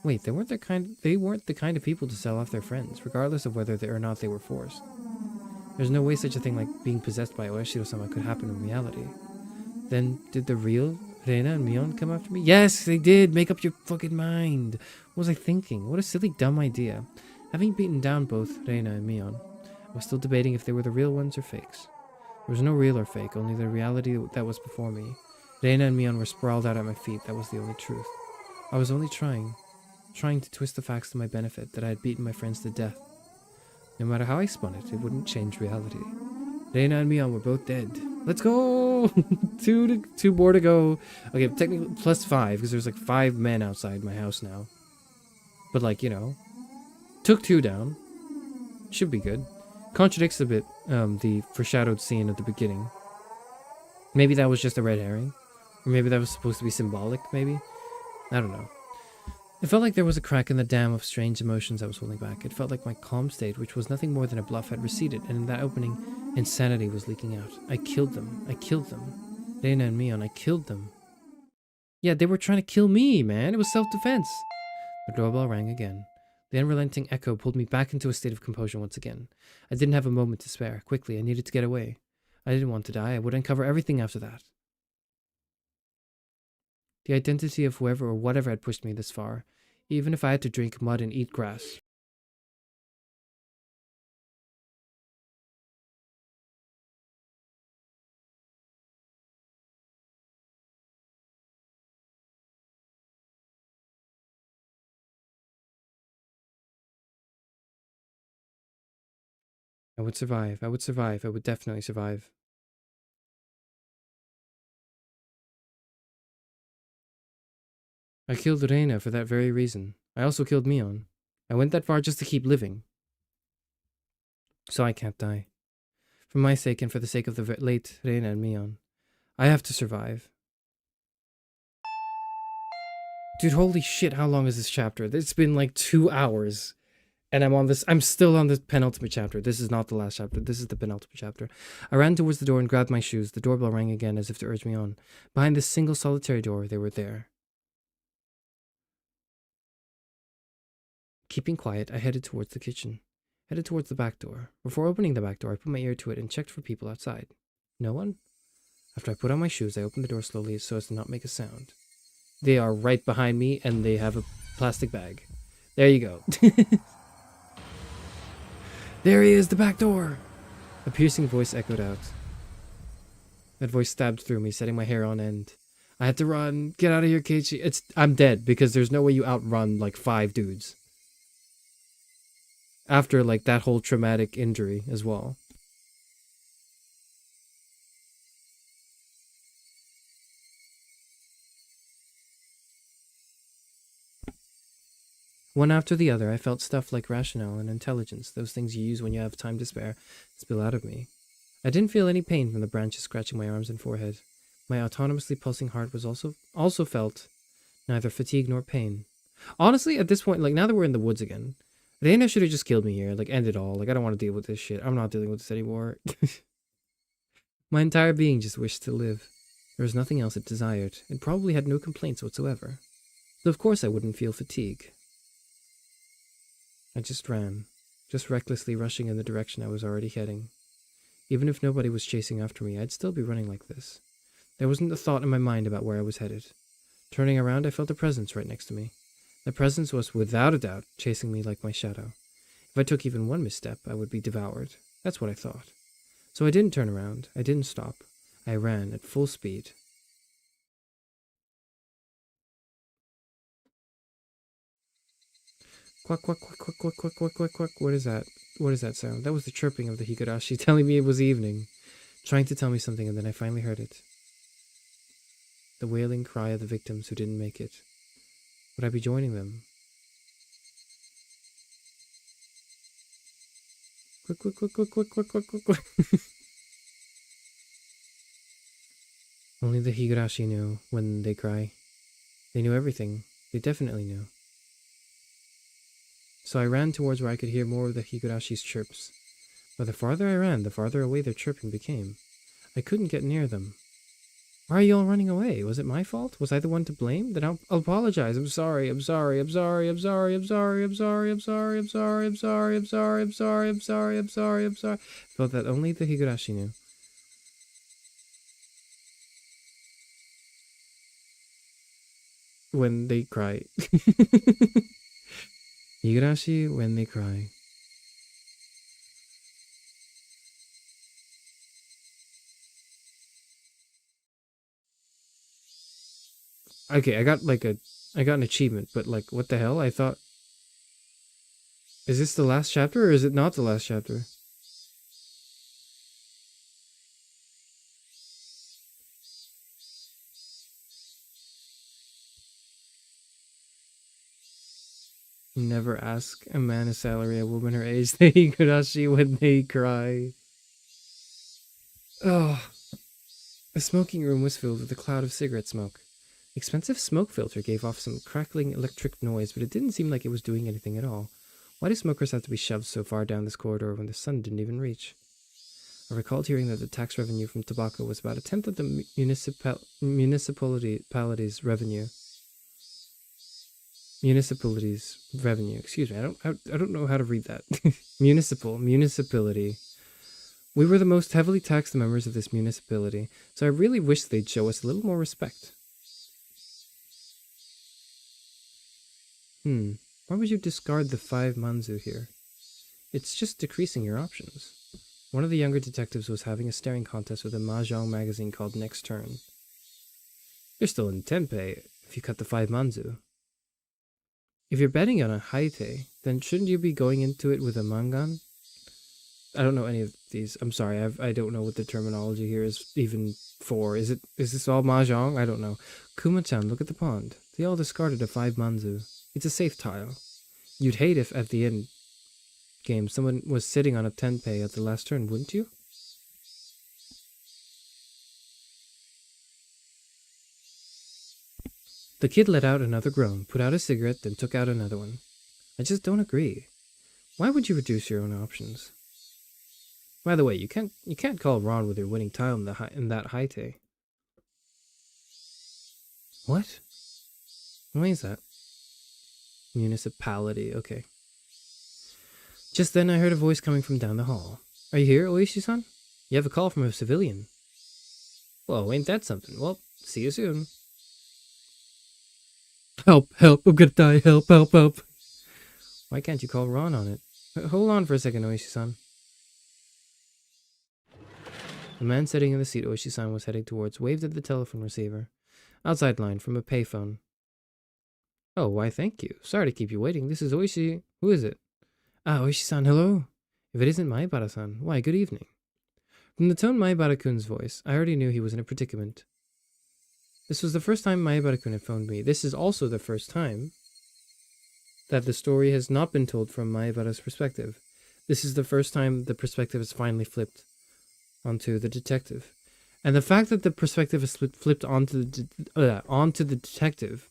Wait, they weren't the kind of people to sell off their friends, regardless of whether or not they were forced. There's no way such a thing like being possessed by Oyashiro-sama could happen in reality. Then, did the real Reina and Mion come after me? Yes, they did! Make up your fucking mind! What was I thinking? What a silly, dumb idea. Having beaten down both Reina and Mion, I was still debating if they were the real ones or fakes. There was no real or fake, only the reality that was before me. Reina and Mion were sprawled out at my feet, that was the only truth. I was only trying to twist the facts to my benefit, that I had beaten my friends to death. No matter how I spun it, it wouldn't change reality. Reina and Mion were both dead. Let's go! two more to go. Okay, technically +5, because there's like 5 men outside my house now. But like, you know, took 2 down. Should be good. Contradicts a bit the foreshadowed scene at the beginning. Maybe that was just a red herring. Or maybe that was supposed to be symbolic, maybe. I don't know. It felt like there was a crack in the dam of strange emotions I was holding back. It felt like my calm state, which was nothing more than a bluff, had receded, and in that opening, insanity was leaking out. I killed them. I killed them. Reina and Mion, I killed them. Yeah, they were trying to kill me, man. It was self-defense. The doorbell rang again. The unrelenting echo pulled me back into a state of composure once again. I didn't have a moment to spare. Quickly, I needed to get away. I didn't want to die. I would uncover everything after that. The identity of whoever or whatever had pushed me this far, even if I had to drink mud and eat grass. I would survive. I would survive. I would definitely survive. I killed Reina for that very reason. I also killed Mion. I went that far just to keep living. So I can't die. For my sake and for the sake of the late Reina and Mion. I have to survive. Dude, holy shit, how long is this chapter? It's been like 2 hours. And I'm still on the penultimate chapter. This is not the last chapter. This is the penultimate chapter. I ran towards the door and grabbed my shoes. The doorbell rang again as if to urge me on. Behind this single solitary door, they were there. Keeping quiet, I headed towards the kitchen. Headed towards the back door. Before opening the back door, I put my ear to it and checked for people outside. No one? After I put on my shoes, I opened the door slowly so as to not make a sound. They are right behind me and they have a plastic bag. There you go. There he is, the back door! A piercing voice echoed out. That voice stabbed through me, setting my hair on end. I had to run. Get out of here, Keiichi. I'm dead, because there's no way you outrun, like, 5 dudes. After, like, that whole traumatic injury as well. One after the other, I felt stuff like rationale and intelligence, those things you use when you have time to spare, spill out of me. I didn't feel any pain from the branches scratching my arms and forehead. My autonomously pulsing heart was also felt neither fatigue nor pain. Honestly, at this point, like, now that we're in the woods again, Reina should have just killed me here, like, end it all. Like, I don't want to deal with this shit. I'm not dealing with this anymore. My entire being just wished to live. There was nothing else it desired. It probably had no complaints whatsoever. So of course I wouldn't feel fatigue. I just ran, just recklessly rushing in the direction I was already heading. Even if nobody was chasing after me, I'd still be running like this. There wasn't a thought in my mind about where I was headed. Turning around, I felt a presence right next to me. The presence was, without a doubt, chasing me like my shadow. If I took even one misstep, I would be devoured. That's what I thought. So I didn't turn around. I didn't stop. I ran at full speed. Quack, quack, quack, quack, quack, quack, quack, quack, quack. What is that? What is that sound? That was the chirping of the Higurashi telling me it was evening, trying to tell me something, and then I finally heard it. The wailing cry of the victims who didn't make it. Would I be joining them? Quick, quick, quick, quick, quick, quick, quick, quick, quick. Only the Higurashi knew when they cry. They knew everything. They definitely knew. So I ran towards where I could hear more of the Higurashi's chirps. But the farther I ran, the farther away their chirping became. I couldn't get near them. Why are you all running away? Was it my fault? Was I the one to blame? Then I'll apologize. I'm sorry. I'm sorry. I'm sorry. I'm sorry. I'm sorry. I'm sorry. I'm sorry. I'm sorry. I'm sorry. I'm sorry. I'm sorry. I'm sorry. I'm sorry. I'm sorry. Felt that only the Higurashi knew. When they cry. Higurashi when they cry. Okay, I got an achievement, but like, what the hell? I thought, is this the last chapter or is it not the last chapter? Never ask a man his salary, a woman her age. The Higurashi when they cry. Oh. The smoking room was filled with a cloud of cigarette smoke. The expensive smoke filter gave off some crackling electric noise, but it didn't seem like it was doing anything at all. Why do smokers have to be shoved so far down this corridor when the sun didn't even reach? I recalled hearing that the tax revenue from tobacco was about 1/10 of the municipality's revenue. Municipality's revenue. Excuse me, I don't know how to read that. Municipality. We were the most heavily taxed members of this municipality, so I really wish they'd show us a little more respect. Why would you discard the 5 manzu here? It's just decreasing your options. One of the younger detectives was having a staring contest with a mahjong magazine called Next Turn. You're still in Tenpei if you cut the 5 manzu. If you're betting on a haite, then shouldn't you be going into it with a mangan? I don't know any of these. I'm sorry, I don't know what the terminology here is even for. Is this all mahjong? I don't know. Kuma-chan, look at the pond. They all discarded a 5 manzu. It's a safe tile. You'd hate if, at the end game, someone was sitting on a tenpei at the last turn, wouldn't you? The kid let out another groan, put out a cigarette, then took out another one. I just don't agree. Why would you reduce your own options? By the way, you can't call Ron with your winning tile in that Haite. What? Why is that? Municipality, okay. Just then I heard a voice coming from down the hall. Are you here, Oishi-san? You have a call from a civilian. Whoa, ain't that something? Well, see you soon. Help, help, I'm gonna die, help, help, help. Why can't you call Ron on it? Hold on for a second, Oishi-san. The man sitting in the seat Oishi-san was heading towards waved at the telephone receiver. Outside line from a payphone. Oh, why thank you. Sorry to keep you waiting. This is Oishi. Who is it? Ah, Oishi-san, hello. If it isn't Maibara-san, why, good evening. From the tone Maibara-kun's voice, I already knew he was in a predicament. This was the first time Maibara-kun had phoned me. This is also the first time that the story has not been told from Maibara's perspective. This is the first time the perspective has finally flipped onto the detective. And the fact that the perspective is flipped onto the detective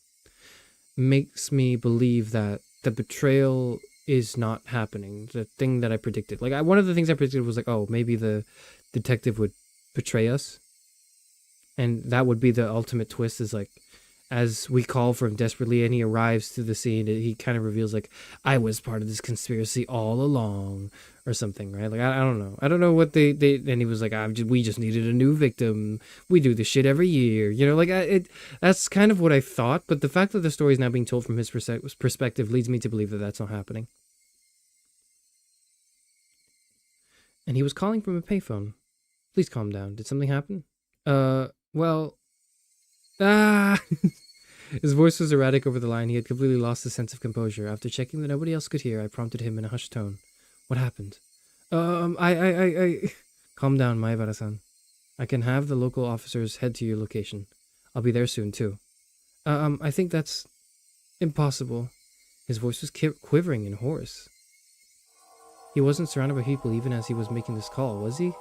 makes me believe that the betrayal is not happening. The thing that I predicted. Like, one of the things I predicted was like, oh, maybe the detective would betray us. And that would be the ultimate twist, is like, as we call for him desperately and he arrives to the scene, he kind of reveals like, I was part of this conspiracy all along, or something, right? Like, I don't know. I don't know what they and he was like, we just needed a new victim. We do this shit every year. You know, like, that's kind of what I thought. But the fact that the story is now being told from his perspective leads me to believe that that's not happening. And he was calling from a payphone. Please calm down. Did something happen? Well... His voice was erratic over the line. He had completely lost his sense of composure. After checking that nobody else could hear, I prompted him in a hushed tone. What happened? I... Calm down, Maibara-san. I can have the local officers head to your location. I'll be there soon, too. I think that's... impossible. His voice was quivering and hoarse. He wasn't surrounded by people even as he was making this call, was he?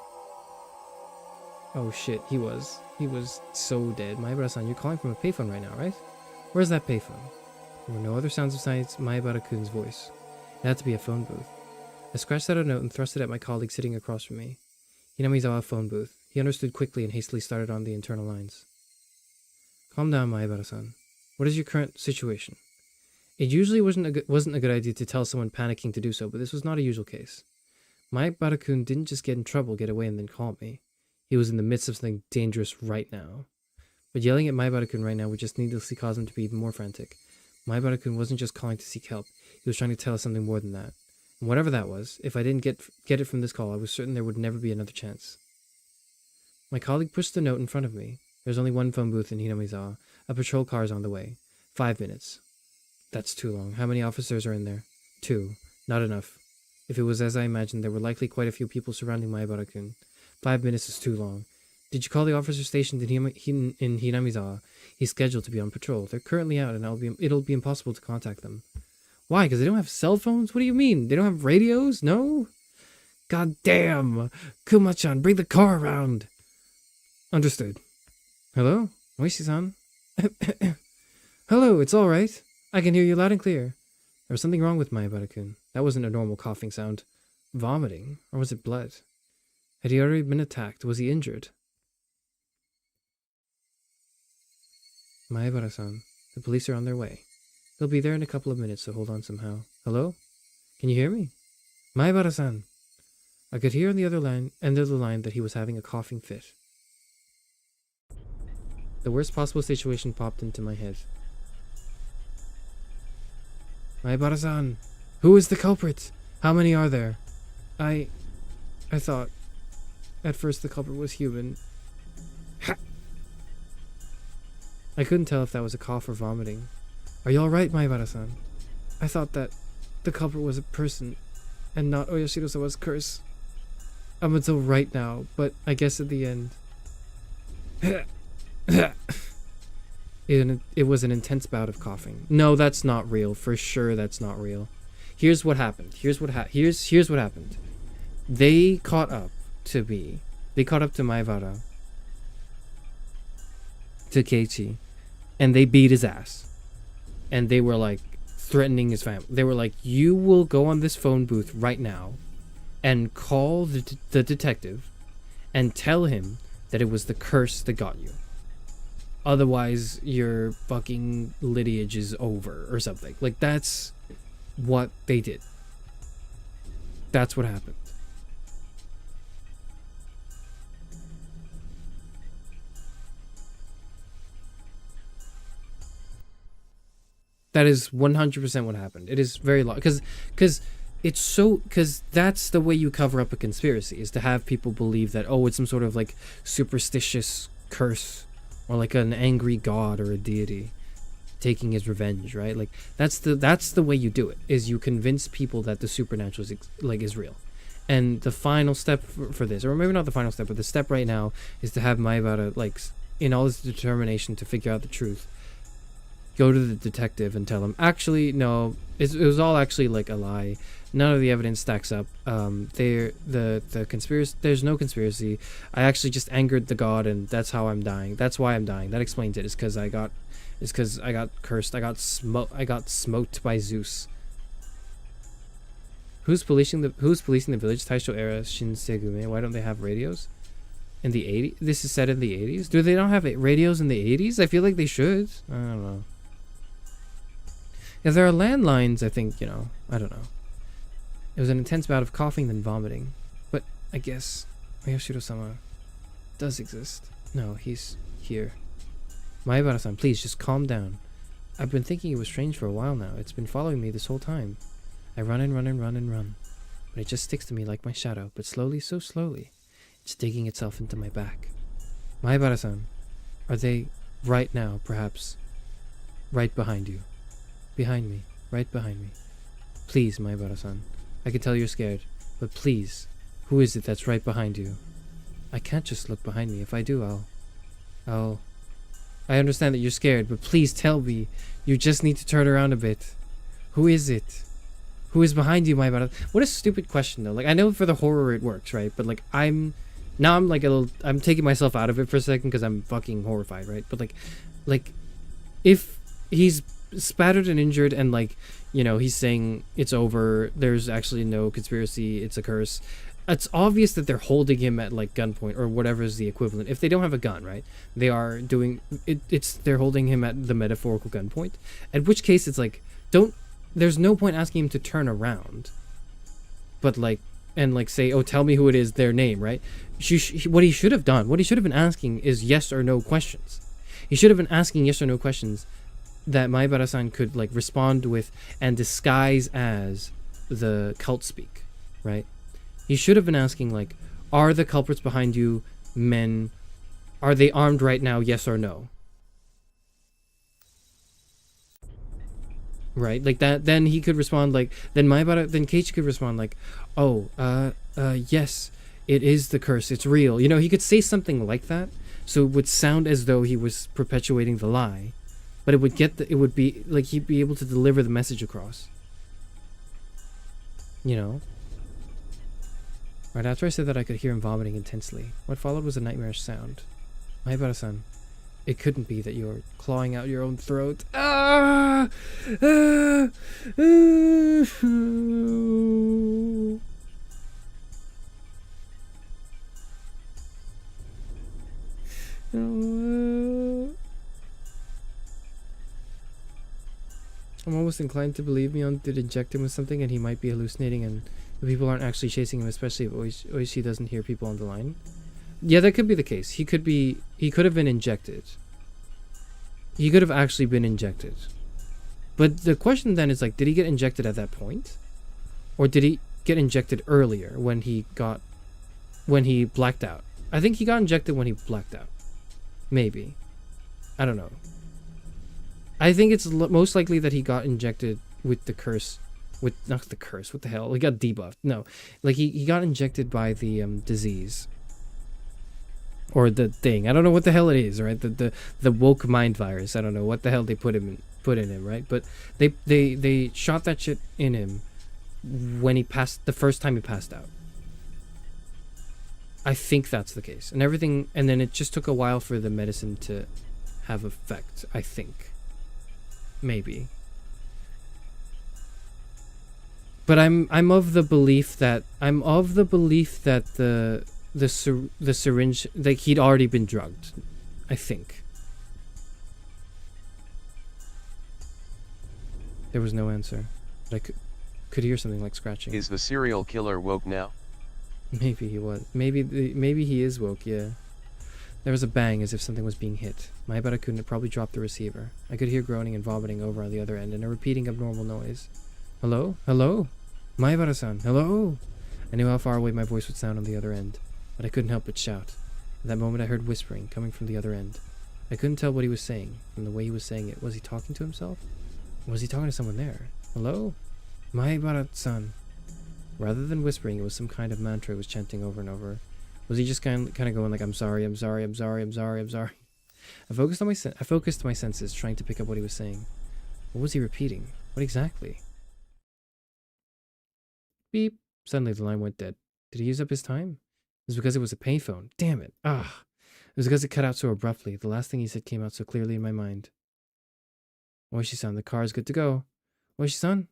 Oh shit, he was. He was so dead. Maibara-san, you're calling from a payphone right now, right? Where's that payphone? There were no other sounds besides Maibara-kun's voice. It had to be a phone booth. I scratched out a note and thrust it at my colleague sitting across from me. Hinamizawa phone booth. He understood quickly and hastily started on the internal lines. Calm down, Maibara-san. What is your current situation? It usually wasn't a good idea to tell someone panicking to do so, but this was not a usual case. Maibara-kun didn't just get in trouble, get away, and then call me. He was in the midst of something dangerous right now. But yelling at Maibara-kun right now would just needlessly cause him to be even more frantic. Maibara-kun wasn't just calling to seek help. He was trying to tell us something more than that. And whatever that was, if I didn't get it from this call, I was certain there would never be another chance. My colleague pushed the note in front of me. There's only one phone booth in Hinamizawa. A patrol car is on the way. 5 minutes. That's too long. How many officers are in there? 2. Not enough. If it was as I imagined, there were likely quite a few people surrounding Maibara-kun. 5 minutes is too long. Did you call the officer stationed in Hinamizawa? He's scheduled to be on patrol. They're currently out, and it'll be impossible to contact them. Why? Because they don't have cell phones? What do you mean? They don't have radios? No? God damn! Kuma-chan, bring the car around! Understood. Hello? Oishi-san? Hello, it's all right. I can hear you loud and clear. There was something wrong with Maibara-kun. That wasn't a normal coughing sound. Vomiting? Or was it blood? Had he already been attacked? Was he injured? Maibara-san, the police are on their way. They'll be there in a couple of minutes, so hold on somehow. Hello? Can you hear me? Maibara-san! I could hear on the other end of the line that he was having a coughing fit. The worst possible situation popped into my head. Maibara-san! Who is the culprit? How many are there? I thought... At first the culprit was human. Ha! I couldn't tell if that was a cough or vomiting. Are you alright, Maibara-san? I thought that the culprit was a person, and not Oyashiro-sawa's curse. I'm until right now, but I guess at the end... It was an intense bout of coughing. No, that's not real. For sure that's not real. Here's what happened. Here's what happened. They caught up to Maibara, to Keiichi, and they beat his ass. And they were like threatening his family. They were like, you will go on this phone booth right now and call the detective and tell him that it was the curse that got you. Otherwise, your fucking lineage is over or something. Like, that's what they did. That's what happened. That is 100% what happened. It is very long because it's so, because that's the way you cover up a conspiracy, is to have people believe that, oh, it's some sort of like superstitious curse or like an angry god or a deity taking his revenge, right? Like that's the way you do it, is you convince people that the supernatural is real. And the final step for this, or maybe not the final step, but the step right now is to have Maibara, like, in all his determination to figure out the truth, go to the detective and tell him, actually, no, it was all actually like a lie. None of the evidence stacks up. The conspiracy, there's no conspiracy. I actually just angered the god, and that's how I'm dying. That's why I'm dying. That explains it. It's because I got cursed. I got smoked by Zeus. Who's policing the village? Taisho era Shinsegume. Why don't they have radios? In the 80s? This is set in the 80s? Do they not have radios in the 80s? I feel like they should. I don't know. If there are landlines, I think, you know, I don't know. It was an intense bout of coughing then vomiting. But I guess Miyashiro-sama does exist. No, he's here. Maibara-san, please just calm down. I've been thinking it was strange for a while now. It's been following me this whole time. I run and run and run and run. But it just sticks to me like my shadow. But slowly, so slowly, it's digging itself into my back. Maibara-san, are they right now, perhaps, right behind you? Behind me, right behind me. Please, Maibara-san. I can tell you're scared, but please, who is it that's right behind you? I can't just look behind me. If I do, I'll... I understand that you're scared, but please tell me. You just need to turn around a bit. Who is it? Who is behind you, Maibara? What a stupid question, though. Like, I know for the horror it works, right? But, like, I'm taking myself out of it for a second because I'm fucking horrified, right? But, like, if he's spattered and injured and, like, you know, he's saying it's over, there's actually no conspiracy, it's a curse, it's obvious that they're holding him at, like, gunpoint or whatever is the equivalent. If they don't have a gun, right, they are doing it, they're holding him at the metaphorical gunpoint, at which case it's like, there's no point asking him to turn around, but, like, and, like, say, oh, tell me who it is, their name, right? What he should have done, what he should have been asking is yes or no questions. He should have been asking yes or no questions that Maibara-san could, like, respond with and disguise as the cult speak, right? He should have been asking, like, are the culprits behind you men? Are they armed right now, yes or no? Right? Like that, then he could respond, like, then Keiichi could respond, like, oh, yes, it is the curse, it's real. You know, he could say something like that, so it would sound as though he was perpetuating the lie. But it would be like he'd be able to deliver the message across. You know? Right after I said that, I could hear him vomiting intensely. What followed was a nightmarish sound. Maibara-san, it couldn't be that you're clawing out your own throat. Ah! Ah! Ah! I'm almost inclined to believe Mion did inject him with something and he might be hallucinating and the people aren't actually chasing him, especially if Oishi doesn't hear people on the line. Yeah, that could be the case. He could have been injected. He could have actually been injected. But the question then is, like, did he get injected at that point? Or did he get injected earlier when he blacked out? I think he got injected when he blacked out. Maybe. I don't know. I think it's most likely that he got injected with the curse. Not the curse, what the hell? He got debuffed. No. Like, he got injected by the disease. Or the thing. I don't know what the hell it is, right? The woke mind virus. I don't know what the hell they put in him, right? But they shot that shit in him when the first time he passed out. I think that's the case. And then it just took a while for the medicine to have effect, I think. Maybe. But I'm of the belief that the syringe, like, he'd already been drugged, I think. There was no answer, but I could hear something like scratching. Is the serial killer woke now? Maybe he was. Maybe he is woke, yeah. There was a bang as if something was being hit. Maibara-kun had probably dropped the receiver. I could hear groaning and vomiting over on the other end and a repeating abnormal noise. Hello? Hello? Maibara-san, hello? I knew how far away my voice would sound on the other end, but I couldn't help but shout. At that moment I heard whispering coming from the other end. I couldn't tell what he was saying from the way he was saying it. Was he talking to himself? Or was he talking to someone there? Hello? Maibara-san. Rather than whispering, it was some kind of mantra he was chanting over and over. Was he just kind of going like, I'm sorry, I'm sorry, I'm sorry, I'm sorry, I'm sorry? I focused my senses, trying to pick up what he was saying. What was he repeating? What exactly? Beep. Suddenly the line went dead. Did he use up his time? It was because it was a payphone. Damn it. Ah. It was because it cut out so abruptly. The last thing he said came out so clearly in my mind. Oishi-san, the car is good to go. Oishi-san?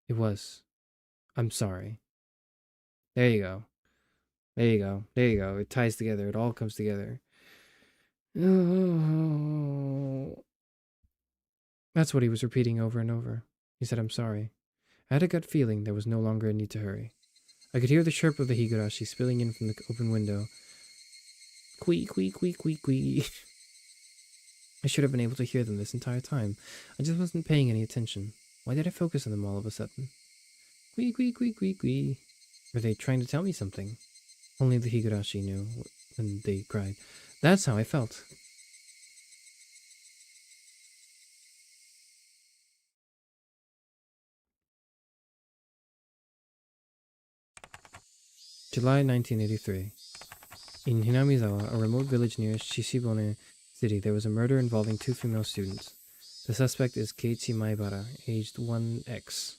It was. I'm sorry. There you go. There you go. There you go. It ties together. It all comes together. Oh. That's what he was repeating over and over. He said, I'm sorry. I had a gut feeling there was no longer a need to hurry. I could hear the chirp of the Higurashi spilling in from the open window. Quee, quee, quee, quee, quee. I should have been able to hear them this entire time. I just wasn't paying any attention. Why did I focus on them all of a sudden? Quee, quee, quee, quee, quee. Were they trying to tell me something? Only the Higurashi knew when they cried. That's how I felt. July 1983. In Hinamizawa, a remote village near Shishibone City, there was a murder involving 2 female students. The suspect is Keiichi Maibara, aged 1X.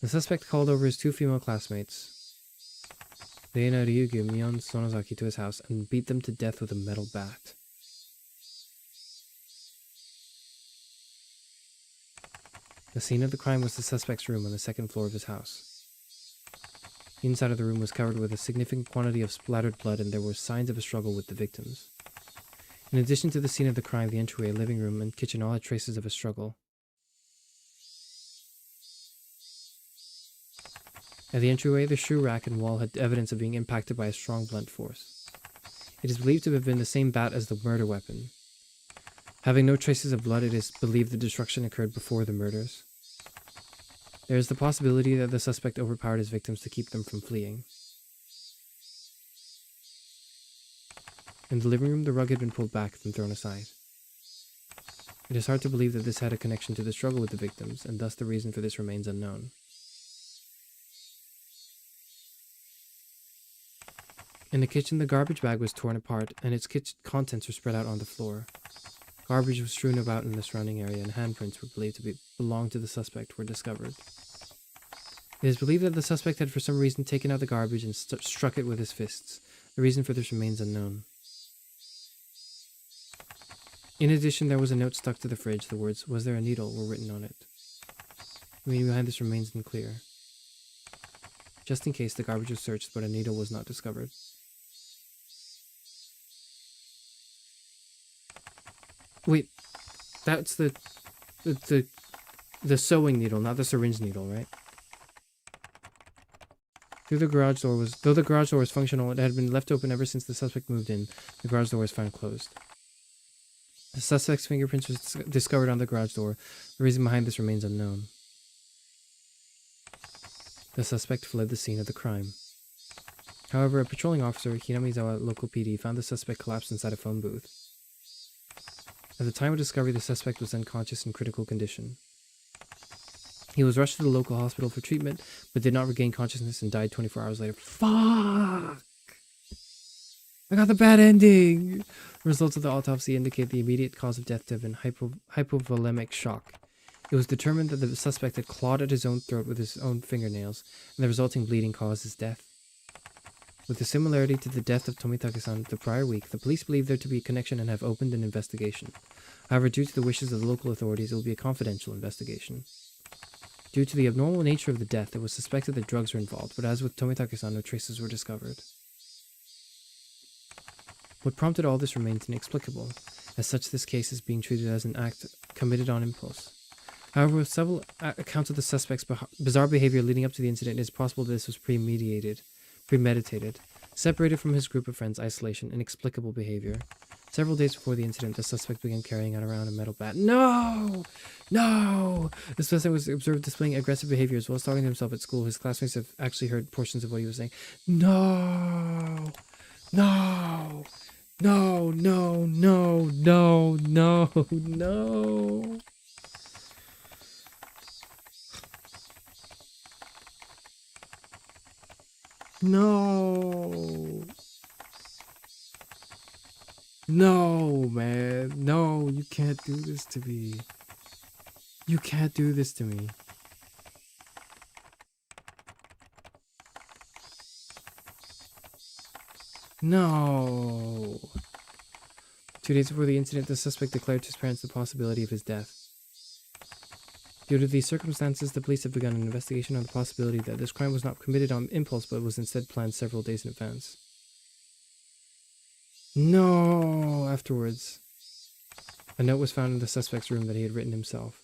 The suspect called over his 2 female classmates, Reina Ryugu and Mion Sonozaki, to his house and beat them to death with a metal bat. The scene of the crime was the suspect's room on the 2nd floor of his house. The inside of the room was covered with a significant quantity of splattered blood, and there were signs of a struggle with the victims. In addition to the scene of the crime, the entryway, living room, and kitchen all had traces of a struggle. At the entryway, the shoe rack and wall had evidence of being impacted by a strong blunt force. It is believed to have been the same bat as the murder weapon. Having no traces of blood, it is believed the destruction occurred before the murders. There is the possibility that the suspect overpowered his victims to keep them from fleeing. In the living room, the rug had been pulled back and thrown aside. It is hard to believe that this had a connection to the struggle with the victims, and thus the reason for this remains unknown. In the kitchen, the garbage bag was torn apart, and its contents were spread out on the floor. Garbage was strewn about in the surrounding area, and handprints were believed to belong to the suspect were discovered. It is believed that the suspect had for some reason taken out the garbage and struck it with his fists. The reason for this remains unknown. In addition, there was a note stuck to the fridge. The words, "Was there a needle?" were written on it. The meaning behind this remains unclear. Just in case, the garbage was searched, but a needle was not discovered. Wait, that's the sewing needle, not the syringe needle, right? Though the garage door was functional, it had been left open ever since the suspect moved in. The garage door was found closed. The suspect's fingerprints was discovered on the garage door. The reason behind this remains unknown. The suspect fled the scene of the crime. However, a patrolling officer, Hinamizawa local PD, found the suspect collapsed inside a phone booth. At the time of discovery, the suspect was unconscious in critical condition. He was rushed to the local hospital for treatment, but did not regain consciousness and died 24 hours later. Fuck! I got the bad ending! The results of the autopsy indicate the immediate cause of death to have been hypovolemic shock. It was determined that the suspect had clawed at his own throat with his own fingernails, and the resulting bleeding caused his death. With the similarity to the death of Tomitake-san the prior week, the police believe there to be a connection and have opened an investigation. However, due to the wishes of the local authorities, it will be a confidential investigation. Due to the abnormal nature of the death, it was suspected that drugs were involved, but as with Tomitake-san, no traces were discovered. What prompted all this remains inexplicable. As such, this case is being treated as an act committed on impulse. However, with several accounts of the suspect's bizarre behavior leading up to the incident, it is possible that this was premeditated, separated from his group of friends, isolation, inexplicable behavior. Several days before the incident, the suspect began carrying out around a metal bat. No! No! The suspect was observed displaying aggressive behavior as well as talking to himself at school. His classmates have actually heard portions of what he was saying. No! No! No, no, no, no, no, no. No. No, man. No, you can't do this to me. You can't do this to me. No. 2 days before the incident, the suspect declared to his parents the possibility of his death. Due to these circumstances, the police have begun an investigation on the possibility that this crime was not committed on impulse but was instead planned several days in advance. No! Afterwards, a note was found in the suspect's room that he had written himself.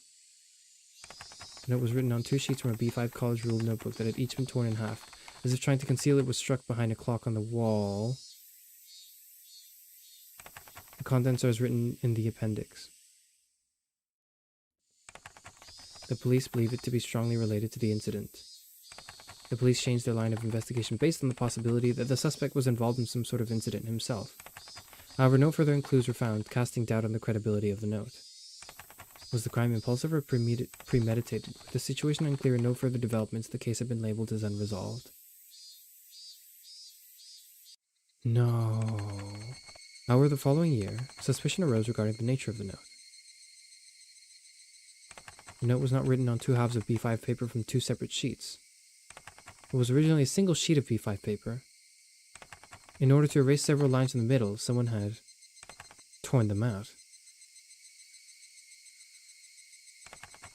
The note was written on 2 sheets from a B5 college ruled notebook that had each been torn in half. As if trying to conceal it, was struck behind a clock on the wall. The contents are as written in the appendix. The police believe it to be strongly related to the incident. The police changed their line of investigation based on the possibility that the suspect was involved in some sort of incident himself. However, no further clues were found, casting doubt on the credibility of the note. Was the crime impulsive or premeditated? With the situation unclear and no further developments, the case had been labeled as unresolved. No. However, the following year, suspicion arose regarding the nature of the note. The note was not written on 2 halves of B5 paper from 2 separate sheets. It was originally a single sheet of B5 paper. In order to erase several lines in the middle, someone had torn them out.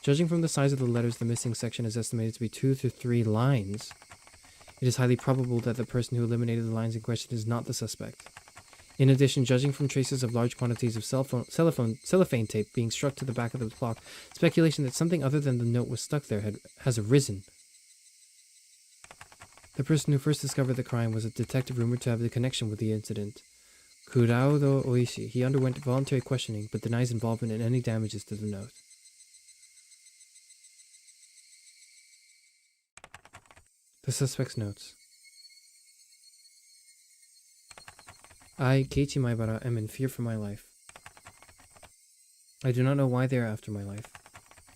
Judging from the size of the letters, the missing section is estimated to be 2 to 3 lines. It is highly probable that the person who eliminated the lines in question is not the suspect. In addition, judging from traces of large quantities of cellophane tape being struck to the back of the clock, speculation that something other than the note was stuck there has arisen. The person who first discovered the crime was a detective rumored to have a connection with the incident. Kuraudo Oishi. He underwent voluntary questioning, but denies involvement in any damages to the note. The suspect's notes. I, Keiichi Maibara, am in fear for my life. I do not know why they are after my life.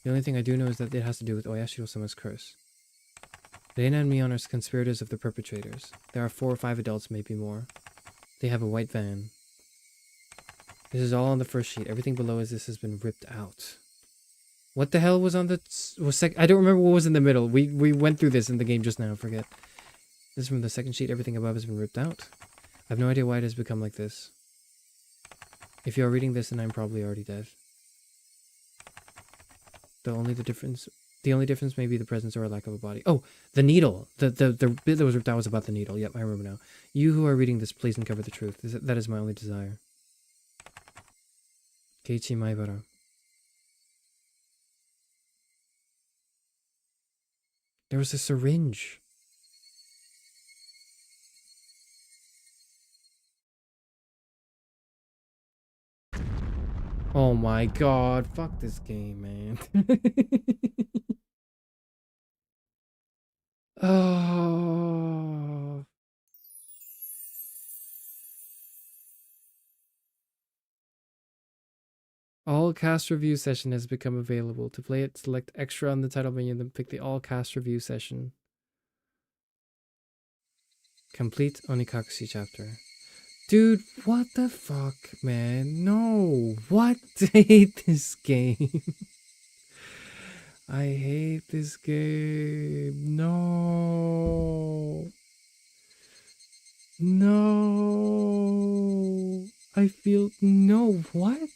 The only thing I do know is that it has to do with Oyashiro-sama's curse. Reina and Mion are conspirators of the perpetrators. There are 4 or 5 adults, maybe more. They have a white van. This is all on the first sheet. Everything below as this has been ripped out. What the hell was on the... I don't remember what was in the middle. We went through this in the game just now, forget. This is from the second sheet. Everything above has been ripped out. I have no idea why it has become like this. If you are reading this, then I'm probably already dead. The only difference may be the presence or lack of a body. Oh, the needle! The bit that was ripped out was about the needle. Yep, I remember now. You who are reading this, please uncover the truth. That is my only desire. Keiichi Maibara. There was a syringe. Oh my god, fuck this game, man. Oh. All cast review session has become available. To play it, select extra on the title menu, then pick the all cast review session. Complete Onikakushi chapter. Dude, what the fuck, man? No. What? I hate this game. I hate this game. No. No. I feel no. What?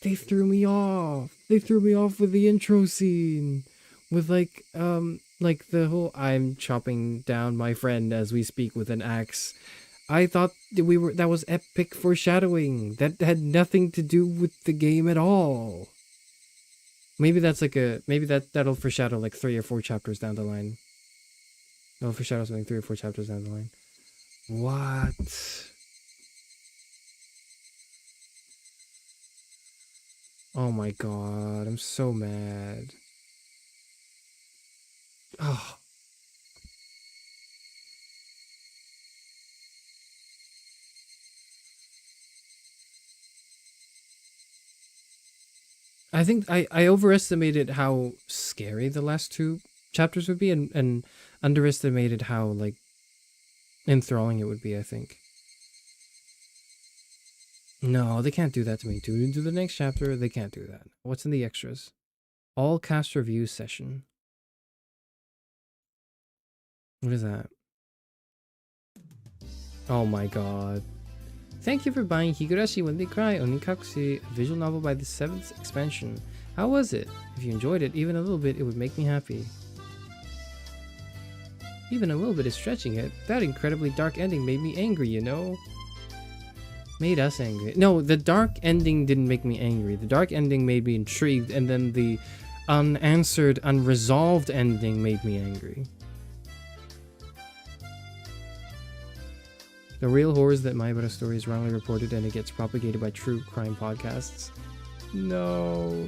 They threw me off. They threw me off with the intro scene, with like the whole I'm chopping down my friend as we speak with an axe. I thought that was epic foreshadowing. That had nothing to do with the game at all. Maybe that's like that'll foreshadow like 3 or 4 chapters down the line. That'll foreshadow something 3 or 4 chapters down the line. What? Oh my god, I'm so mad. Oh. I think I overestimated how scary the last 2 chapters would be and underestimated how like enthralling it would be, I think. No, they can't do that to me. Do the next chapter, they can't do that. What's in the extras? All cast review session. What is that? Oh my god. Thank you for buying Higurashi When They Cry, Onikakushi, a visual novel by the 7th expansion. How was it? If you enjoyed it even a little bit, it would make me happy. Even a little bit is stretching it. That incredibly dark ending made me angry, you know? Made us angry. No, the dark ending didn't make me angry. The dark ending made me intrigued, and then the unanswered, unresolved ending made me angry. The real horror is that My About a Story is wrongly reported and it gets propagated by true crime podcasts. No.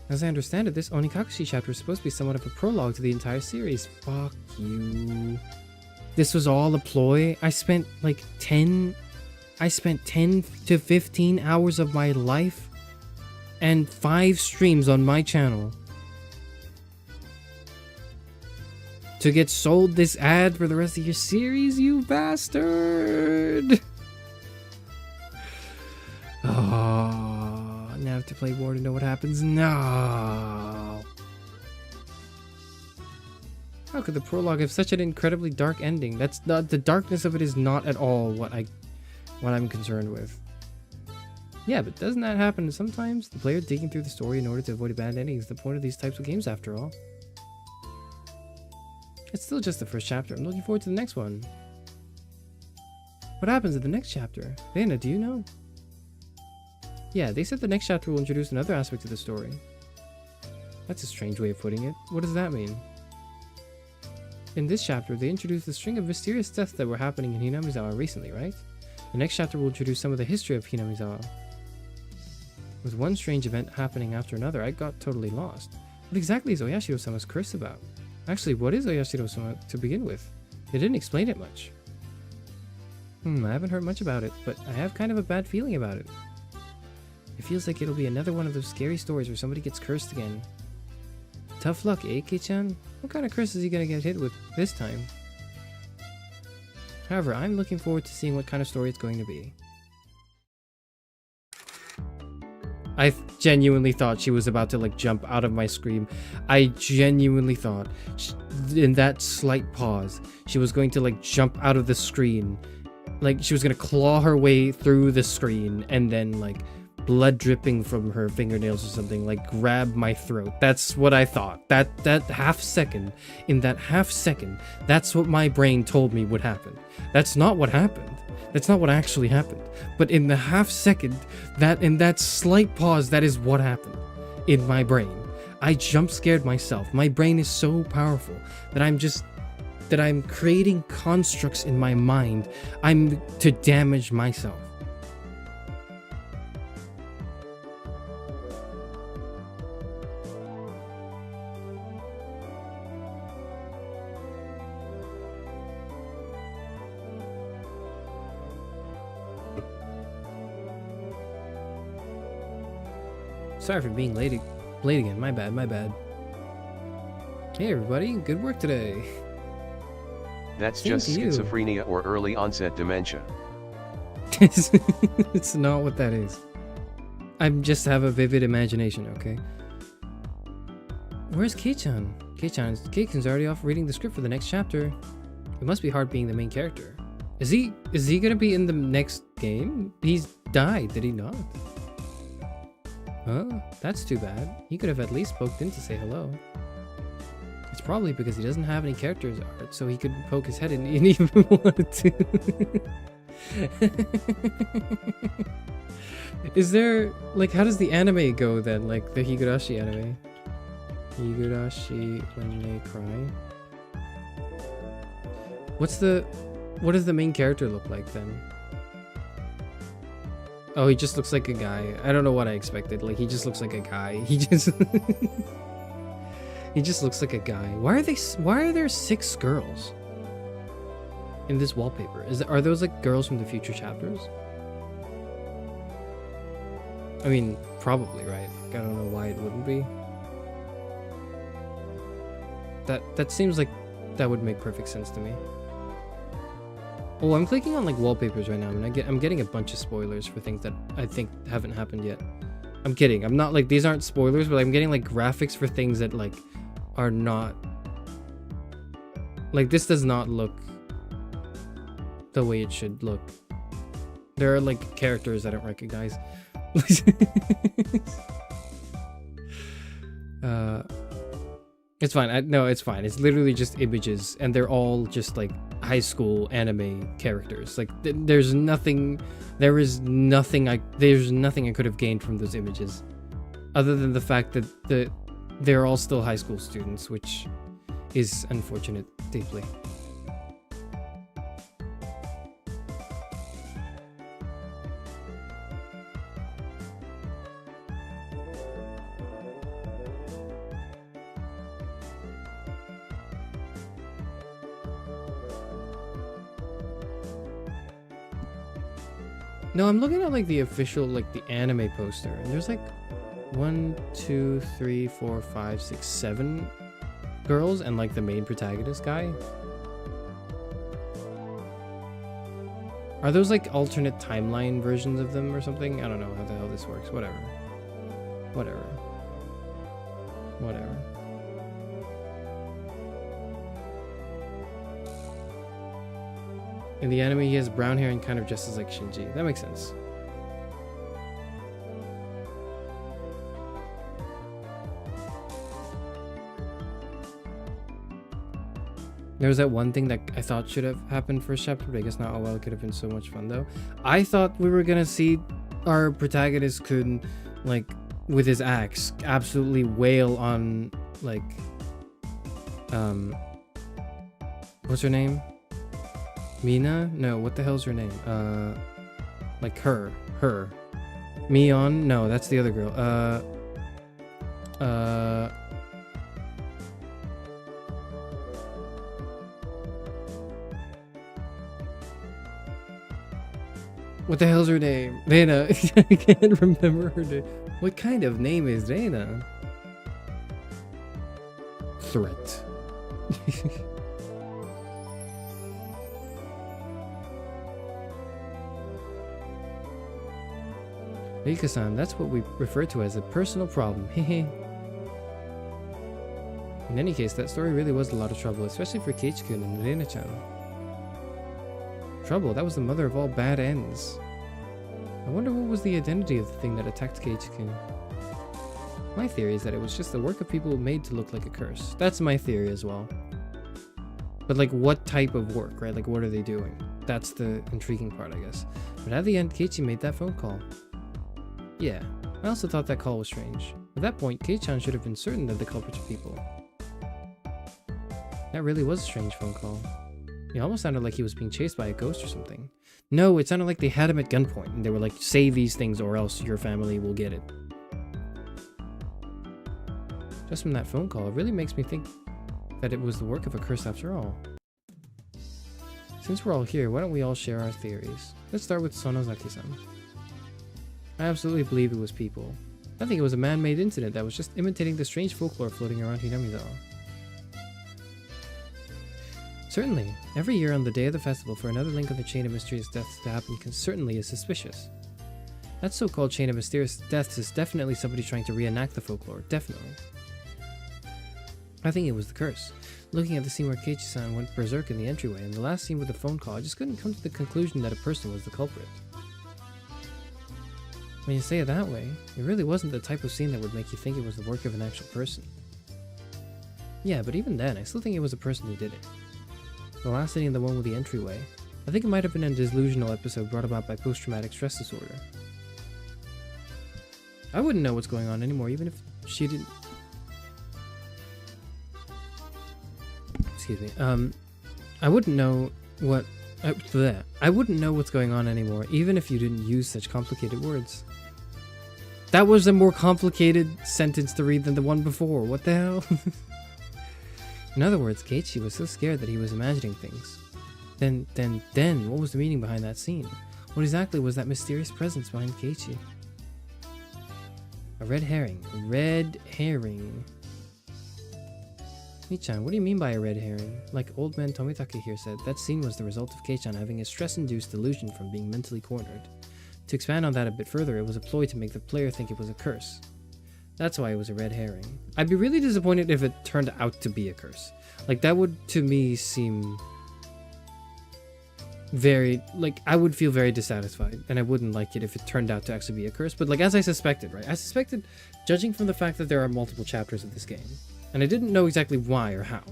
As I understand it, this Onikakushi chapter is supposed to be somewhat of a prologue to the entire series. Fuck you. This was all a ploy. I spent 10 to 15 hours of my life and 5 streams on my channel to get sold this ad for the rest of your series, you bastard! Oh, now I have to play more to know what happens. No! How could the prologue have such an incredibly dark ending? That's not, the darkness of it is not at all what I'm concerned with. Yeah, but doesn't that happen sometimes? The player digging through the story in order to avoid a bad ending is the point of these types of games after all. It's still just the first chapter. I'm looking forward to the next one. What happens in the next chapter? Lena, do you know? Yeah, they said the next chapter will introduce another aspect of the story. That's a strange way of putting it. What does that mean? In this chapter, they introduced a string of mysterious deaths that were happening in Hinamizawa recently, right? The next chapter will introduce some of the history of Hinamizawa. With one strange event happening after another, I got totally lost. What exactly is Oyashiro-sama's curse about? Actually, what is Oyashiro-sama to begin with? They didn't explain it much. I haven't heard much about it, but I have kind of a bad feeling about it. It feels like it'll be another one of those scary stories where somebody gets cursed again. Tough luck, eh, Kei-chan? What kind of curse is he gonna get hit with this time? However, I'm looking forward to seeing what kind of story it's going to be. I genuinely thought she was about to jump out of my screen. I genuinely thought in that slight pause she was going to jump out of the screen, she was gonna claw her way through the screen and then blood dripping from her fingernails or something grab my throat. That's what I thought. That half second, in that half second, that's what my brain told me would happen. That's not what happened. That's not what actually happened. But in the half second, in that slight pause, that is what happened in my brain. I jump scared myself. My brain is so powerful that I'm creating constructs in my mind. I'm to damage myself. Sorry for being late again. My bad. Hey everybody, good work today. That's just schizophrenia or early onset dementia. It's not what that is. I just have a vivid imagination, okay? Where's Kei-chan? Kei-chan's already off reading the script for the next chapter. It must be hard being the main character. Is he gonna be in the next game? He's died, did he not? Huh? That's too bad. He could have at least poked in to say hello. It's probably because he doesn't have any characters art, so he could poke his head in and even wanted to. Is there, like, how does the anime go then? Like, the Higurashi anime? Higurashi when they cry? What does the main character look like then? Oh, he just looks like a guy. I don't know what I expected. Like, he just looks like a guy. He just he just looks like a guy. Why are there 6 girls in this wallpaper? Are those like girls from the future chapters? I mean, probably, right? Like, I don't know why it wouldn't be. That seems like that would make perfect sense to me. Oh, I'm clicking on like wallpapers right now, and I'm getting a bunch of spoilers for things that I think haven't happened yet. I'm kidding. I'm not like, these aren't spoilers, but I'm getting like graphics for things that like are not, like, this does not look the way it should look. There are like characters I don't recognize. It's fine. No, it's fine. It's literally just images, and they're all just like high school anime characters. Like, there's nothing I could have gained from those images, other than the fact that they're all still high school students, which is unfortunate deeply. No, I'm looking at like the official, like the anime poster, and there's like 1, 2, 3, 4, 5, 6, 7 girls and like the main protagonist guy. Are those like alternate timeline versions of them or something? I don't know how the hell this works. Whatever. In the anime, he has brown hair and kind of dresses like Shinji. That makes sense. There was that one thing that I thought should have happened first chapter, but I guess not. Oh well, it could have been so much fun though. I thought we were gonna see our protagonist Kun, like, with his axe, absolutely wail on, like, what's her name? Mina? No, what the hell's her name? Like her. Mion? No, that's the other girl. What the hell's her name? Reina. I can't remember her name. What kind of name is Reina? Threat. Rika-san, that's what we refer to as a personal problem. Hehe. In any case, that story really was a lot of trouble, especially for Keiichi-kun and Reina-chan. Trouble? That was the mother of all bad ends. I wonder what was the identity of the thing that attacked Keiichi-kun. My theory is that it was just the work of people made to look like a curse. That's my theory as well. But like, what type of work, right? Like, what are they doing? That's the intriguing part, I guess. But at the end, Keiichi made that phone call. Yeah, I also thought that call was strange. At that point, Kei-chan should have been certain that the culprits were people. That really was a strange phone call. It almost sounded like he was being chased by a ghost or something. No, it sounded like they had him at gunpoint, and they were like, say these things or else your family will get it. Just from that phone call, it really makes me think that it was the work of a curse after all. Since we're all here, why don't we all share our theories? Let's start with Sonozaki-san. I absolutely believe it was people. I think it was a man-made incident that was just imitating the strange folklore floating around Hinamizawa. Certainly, every year on the day of the festival for another link on the chain of mysterious deaths to happen certainly is suspicious. That so-called chain of mysterious deaths is definitely somebody trying to reenact the folklore, definitely. I think it was the curse. Looking at the scene where Keiichi-san went berserk in the entryway, and the last scene with the phone call, I just couldn't come to the conclusion that a person was the culprit. When you say it that way, it really wasn't the type of scene that would make you think it was the work of an actual person. Yeah, but even then, I still think it was a person who did it. The last scene, the one with the entryway, I think it might have been a delusional episode brought about by post-traumatic stress disorder. I wouldn't know what's going on anymore, even if she didn't... Excuse me. I wouldn't know what... I wouldn't know what's going on anymore, even if you didn't use such complicated words. That was a more complicated sentence to read than the one before. What the hell? In other words, Keiichi was so scared that he was imagining things. Then, what was the meaning behind that scene? What exactly was that mysterious presence behind Keiichi? A red herring. A red herring. Mii-chan, what do you mean by a red herring? Like old man Tomitake here said, that scene was the result of Kei-chan having a stress-induced delusion from being mentally cornered. To expand on that a bit further, it was a ploy to make the player think it was a curse. That's why it was a red herring. I'd be really disappointed if it turned out to be a curse. Like, that would, to me, seem very, like, I would feel very dissatisfied, and I wouldn't like it if it turned out to actually be a curse. But, like, as I suspected, right? I suspected, judging from the fact that there are multiple chapters of this game, and I didn't know exactly why or how,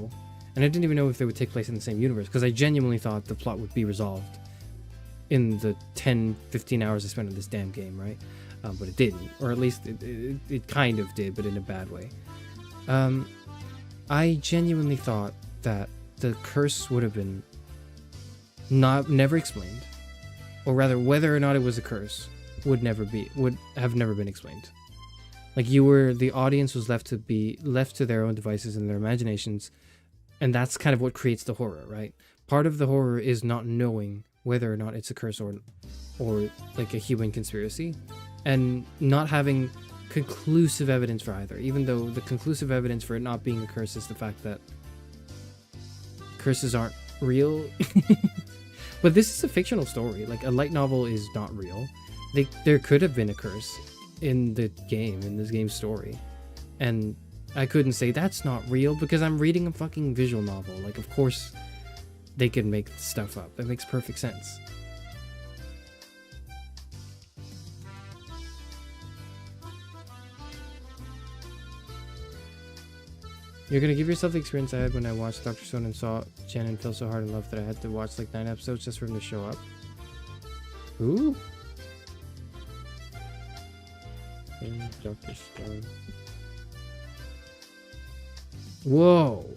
and I didn't even know if they would take place in the same universe, because I genuinely thought the plot would be resolved in the 10-15 hours I spent on this damn game, right? But it didn't, or at least it kind of did, but in a bad way. I genuinely thought that the curse would have been never explained, or rather, whether or not it was a curse would have never been explained. Like, the audience was left to their own devices and their imaginations, and that's kind of what creates the horror, right? Part of the horror is not knowing whether or not it's a curse or like a human conspiracy, and not having conclusive evidence for either, even though the conclusive evidence for it not being a curse is the fact that curses aren't real. But this is a fictional story. Like, a light novel is not real. There could have been a curse in this game's story, and I couldn't say that's not real because I'm reading a fucking visual novel. Like, of course they can make stuff up. That makes perfect sense. You're gonna give yourself the experience I had when I watched Dr. Stone and saw Jen and fell so hard in love that I had to watch like 9 episodes just for him to show up. Ooh. Dr. Stone. Whoa.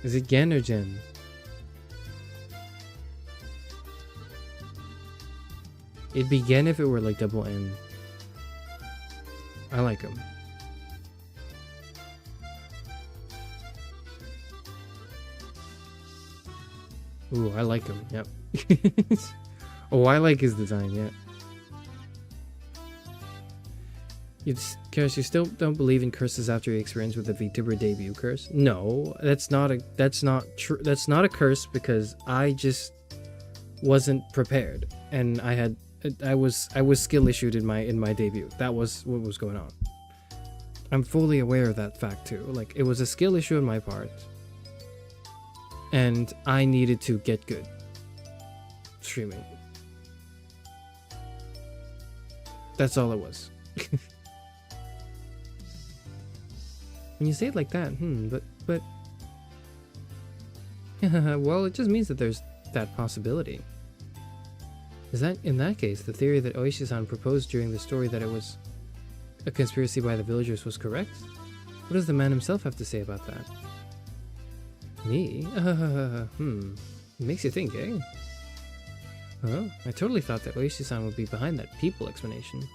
Is it Gen or Jen? It'd be Gen if it were like double N. I like him. Ooh, I like him. Yep. Oh, I like his design. Yeah. Charis, you still don't believe in curses after your experience with the VTuber debut curse? No, that's not true. That's not a curse because I just wasn't prepared, and I was skill issued in my debut. That was what was going on. I'm fully aware of that fact too. Like, it was a skill issue on my part, and I needed to get good streaming. That's all it was. When you say it like that, but well, it just means that there's that possibility. In that case, the theory that Oishi-san proposed during the story that it was a conspiracy by the villagers was correct? What does the man himself have to say about that? Me? It makes you think, eh? Huh? I totally thought that Oishi-san would be behind that people explanation.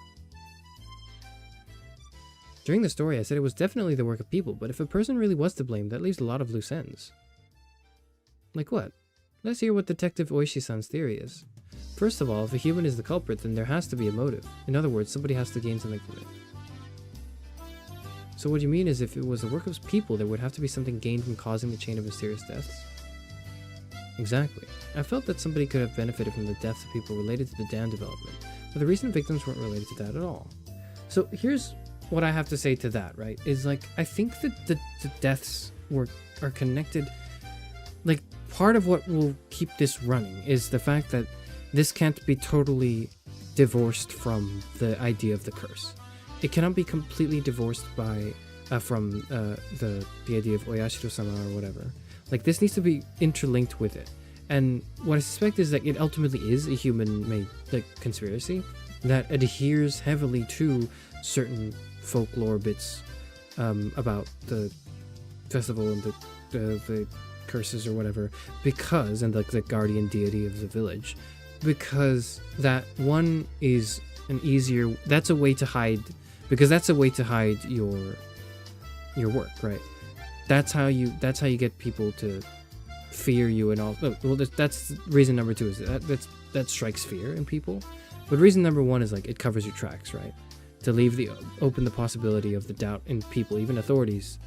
During the story, I said it was definitely the work of people, but if a person really was to blame, that leaves a lot of loose ends. Like what? Let's hear what Detective Oishi-san's theory is. First of all, if a human is the culprit, then there has to be a motive. In other words, somebody has to gain something from it. So what you mean is if it was the work of people, there would have to be something gained from causing the chain of mysterious deaths? Exactly. I felt that somebody could have benefited from the deaths of people related to the dam development, but the recent victims weren't related to that at all. So here's what I have to say to that, right? Is like, I think that the deaths are connected. Like, part of what will keep this running is the fact that this can't be totally divorced from the idea of the curse. It cannot be completely divorced from the idea of Oyashiro-sama or whatever. Like, this needs to be interlinked with it. And what I suspect is that it ultimately is a human-made, like, conspiracy that adheres heavily to certain folklore bits about the festival and the curses or whatever, because, and like the guardian deity of the village, because that one is that's a way to hide your work, right? That's how you get people to fear you and all. Well, that's reason number 2 is that strikes fear in people. But reason number 1 is like it covers your tracks, right? To leave open the possibility of the doubt in people, even authorities,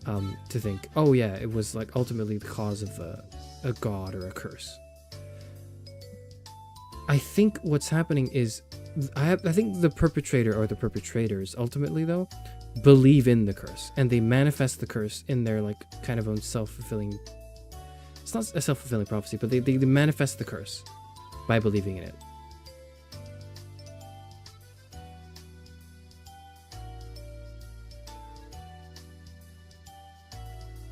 to think, oh yeah, it was like ultimately the cause of a god or a curse. I think what's happening is, I think the perpetrator or the perpetrators ultimately though believe in the curse, and they manifest the curse in their like kind of own self-fulfilling. It's not a self-fulfilling prophecy, but they manifest the curse by believing in it.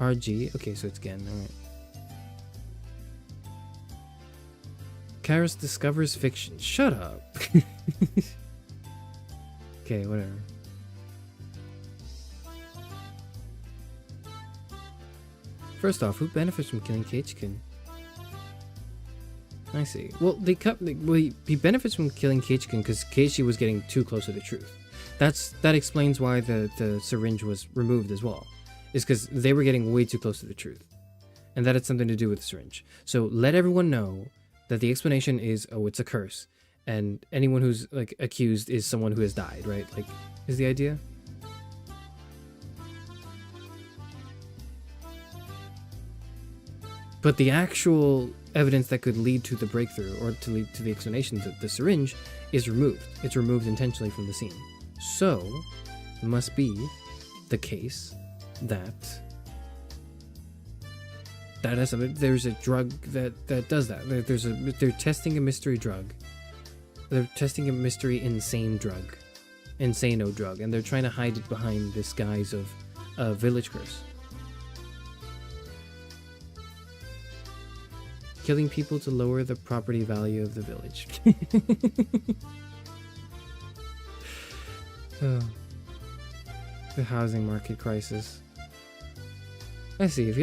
RG, okay, so it's Gen, alright. Charis discovers fiction. Shut up. Okay, whatever. First off, who benefits from killing Keiichikun? I see. Well, he benefits from killing Keiichikun because Keiichi was getting too close to the truth. That explains why the syringe was removed as well. Is because they were getting way too close to the truth. And that had something to do with the syringe. So let everyone know that the explanation is, oh, it's a curse. And anyone who's like accused is someone who has died, right? Like, is the idea? But the actual evidence that could lead to the breakthrough or to lead to the explanation that the syringe is removed. It's removed intentionally from the scene. So it must be the case that is something. There's a drug that does that. They're testing a mystery drug. They're testing a mystery insano drug, and they're trying to hide it behind this guise of a village curse. Killing people to lower the property value of the village. Oh. The housing market crisis. I see. If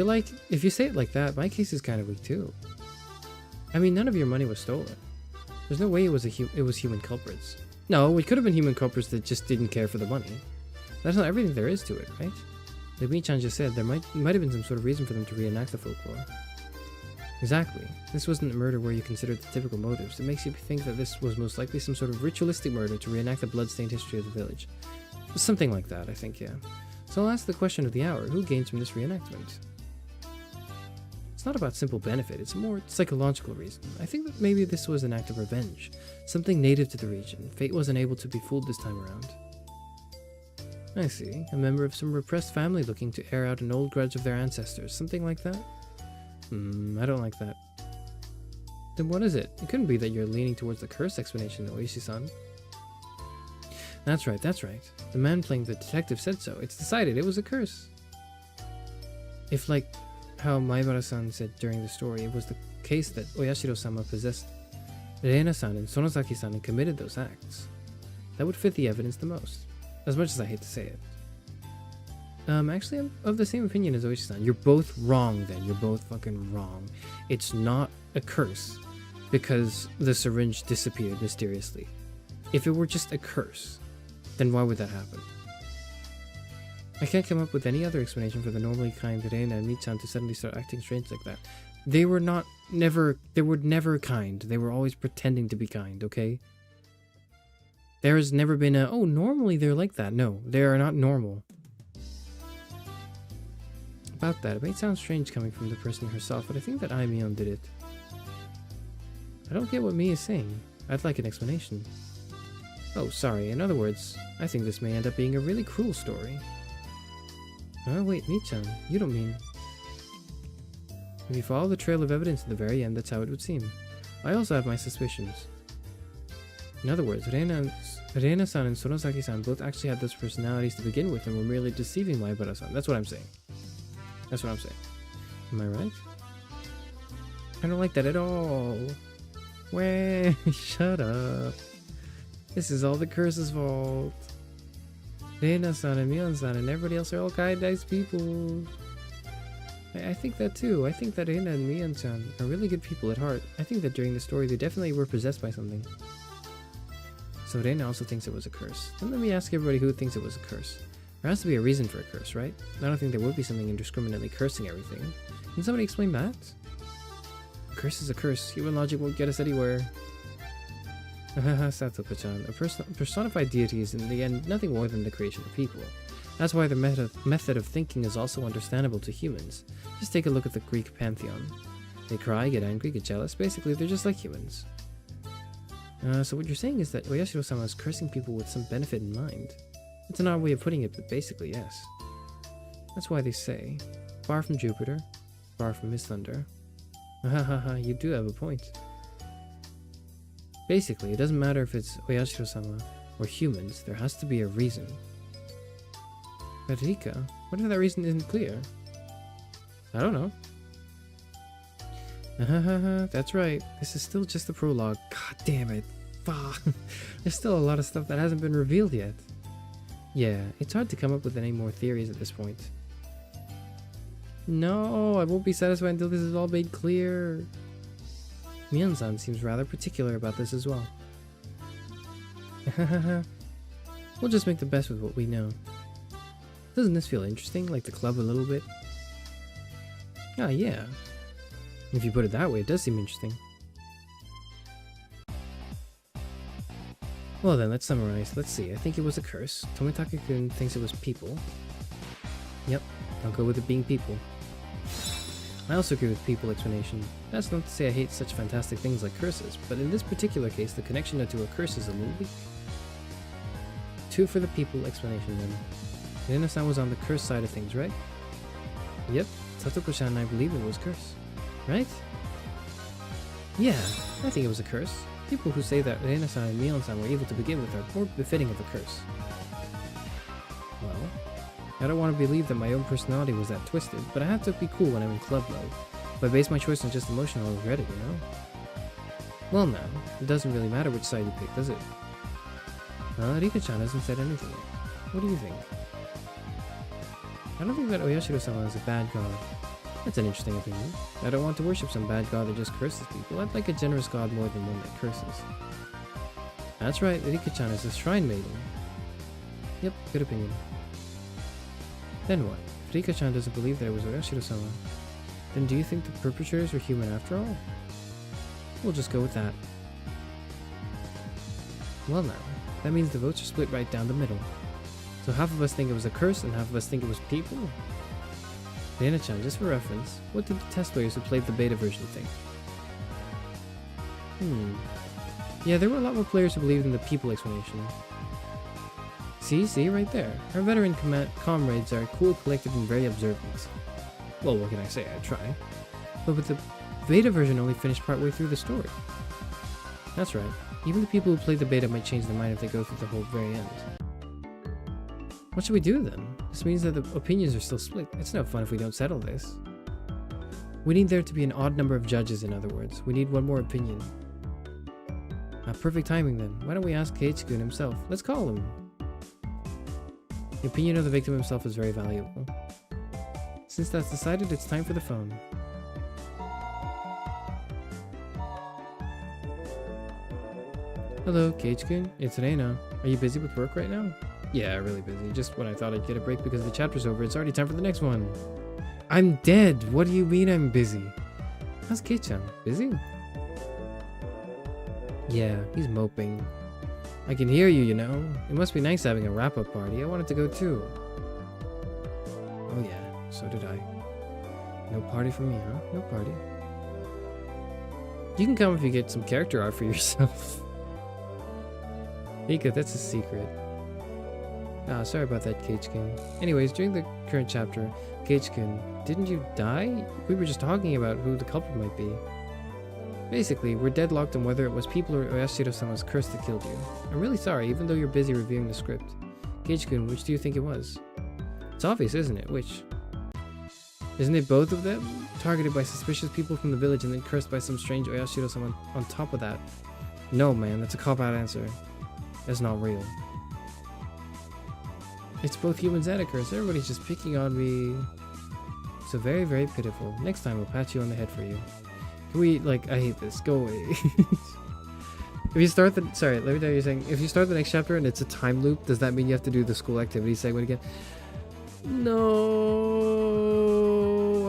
you say it like that, my case is kind of weak too. I mean, none of your money was stolen. There's no way it was human culprits. No, it could have been human culprits that just didn't care for the money. That's not everything there is to it, right? Like Mi-chan just said, there might have been some sort of reason for them to reenact the folklore. Exactly. This wasn't a murder where you considered the typical motives. It makes you think that this was most likely some sort of ritualistic murder to reenact the blood-stained history of the village. Something like that, I think, yeah. So I'll ask the question of the hour. Who gains from this reenactment? It's not about simple benefit. It's a more psychological reason. I think that maybe this was an act of revenge. Something native to the region. Fate wasn't able to be fooled this time around. I see. A member of some repressed family looking to air out an old grudge of their ancestors. Something like that? I don't like that. Then what is it? It couldn't be that you're leaning towards the curse explanation, Oishi-san. That's right, that's right. The man playing the detective said so. It's decided it was a curse. If, like how Maibara-san said during the story, it was the case that Oyashiro-sama possessed Reina-san and Sonosaki-san and committed those acts, that would fit the evidence the most. As much as I hate to say it. Actually, I'm of the same opinion as Oishi-san. You're both wrong then. You're both fucking wrong. It's not a curse because the syringe disappeared mysteriously. If it were just a curse, then why would that happen? I can't come up with any other explanation for the normally kind Reina and Mi-chan to suddenly start acting strange like that. They were never kind. They were always pretending to be kind, okay? There has never been oh, normally they're like that. No, they are not normal. About that, it may sound strange coming from the person herself, but I think that Aimion did it. I don't get what Mi is saying. I'd like an explanation. Oh, sorry. In other words, I think this may end up being a really cruel story. Oh, wait, Mi-chan. You don't mean... If you follow the trail of evidence to the very end, that's how it would seem. I also have my suspicions. In other words, Reina-san and Sonosaki-san both actually had those personalities to begin with and were merely deceiving Maibara-san. That's what I'm saying. That's what I'm saying. Am I right? I don't like that at all. Wait, shut up. This is all the curse's fault. Reina-san and Mion-san and everybody else are all kind, nice people. I think that too. I think that Reina and Mion-san are really good people at heart. I think that during the story they definitely were possessed by something. So Reina also thinks it was a curse. Then let me ask everybody who thinks it was a curse. There has to be a reason for a curse, right? I don't think there would be something indiscriminately cursing everything. Can somebody explain that? A curse is a curse. Human logic won't get us anywhere. Sato-chan, a personified deity is in the end nothing more than the creation of people. That's why the method of thinking is also understandable to humans. Just take a look at the Greek pantheon. They cry, get angry, get jealous. Basically, they're just like humans. So what you're saying is that Oyashiro-sama is cursing people with some benefit in mind. It's an odd way of putting it, but basically, yes. That's why they say, far from Jupiter, far from his thunder. You do have a point. Basically, it doesn't matter if it's Oyashiro-sama or humans, there has to be a reason. But Rika, what if that reason isn't clear? I don't know. That's right. This is still just the prologue. God damn it. Fuck. There's still a lot of stuff that hasn't been revealed yet. Yeah, it's hard to come up with any more theories at this point. No, I won't be satisfied until this is all made clear. Mion-san seems rather particular about this as well. We'll just make the best with what we know. Doesn't this feel interesting, like the club a little bit? Ah, yeah. If you put it that way, it does seem interesting. Well then, let's summarize. Let's see, I think it was a curse. Tomitake-kun thinks it was people. Yep, I'll go with it being people. I also agree with people explanation. That's not to say I hate such fantastic things like curses, but in this particular case, the connection to a curse is a little weak. 2 for the people explanation then. Reina-san was on the curse side of things, right? Yep, Satoko-chan and I believe it was curse. Right? Yeah, I think it was a curse. People who say that Reina-san and Mion-san were evil to begin with are more befitting of a curse. Well, I don't want to believe that my own personality was that twisted, but I have to be cool when I'm in club mode. If I base my choice on just emotion, I'll regret it, you know? Well now, it doesn't really matter which side you pick, does it? Well, Rika-chan hasn't said anything yet. What do you think? I don't think that Oyashiro-sama is a bad god. That's an interesting opinion. I don't want to worship some bad god that just curses people. I'd like a generous god more than one that curses. That's right, Rika-chan is a shrine maiden. Yep, good opinion. Then what? If Rika-chan doesn't believe that it was Oyashiro-sama, then do you think the perpetrators were human after all? We'll just go with that. Well now, that means the votes are split right down the middle. So half of us think it was a curse and half of us think it was people? Reina-chan, just for reference, what did the test players who played the beta version think? Yeah, there were a lot more players who believed in the people explanation. See, right there. Our veteran comrades are cool, collected, and very observant. Well, what can I say? I try. But with the beta version only finished partway through the story. That's right. Even the people who played the beta might change their mind if they go through the whole very end. What should we do then? This means that the opinions are still split. It's no fun if we don't settle this. We need there to be an odd number of judges, in other words. We need one more opinion. Perfect timing then. Why don't we ask Keiichi-kun himself? Let's call him. The opinion of the victim himself is very valuable. Since that's decided, it's time for the phone. Hello, Keiichi-kun. It's Reina. Are you busy with work right now? Yeah, really busy. Just when I thought I'd get a break because the chapter's over, it's already time for the next one. I'm dead! What do you mean I'm busy? How's Kei-chan? Busy? Yeah, he's moping. I can hear you, you know. It must be nice having a wrap-up party. I wanted to go too. Oh yeah, so did I. No party for me, huh? No party. You can come if you get some character art for yourself. Ika, that's a secret. Ah, sorry about that, Cage-kun. Anyways, during the current chapter, Cage-kun, didn't you die? We were just talking about who the culprit might be. Basically, we're deadlocked on whether it was people or Oyashiro-sama's curse that killed you. I'm really sorry, even though you're busy reviewing the script. Cage-kun, which do you think it was? It's obvious, isn't it? Which? Isn't it both of them? Targeted by suspicious people from the village and then cursed by some strange Oyashiro-sama on top of that. No, man, that's a cop-out answer. That's not real. It's both humans and a curse. Everybody's just picking on me. So very, very pitiful. Next time we'll pat you on the head for you. Can we, like, I hate this. Go away. If you start the, sorry, let me know what you're saying. If you start the next chapter and it's a time loop, does that mean you have to do the school activity segment again? No,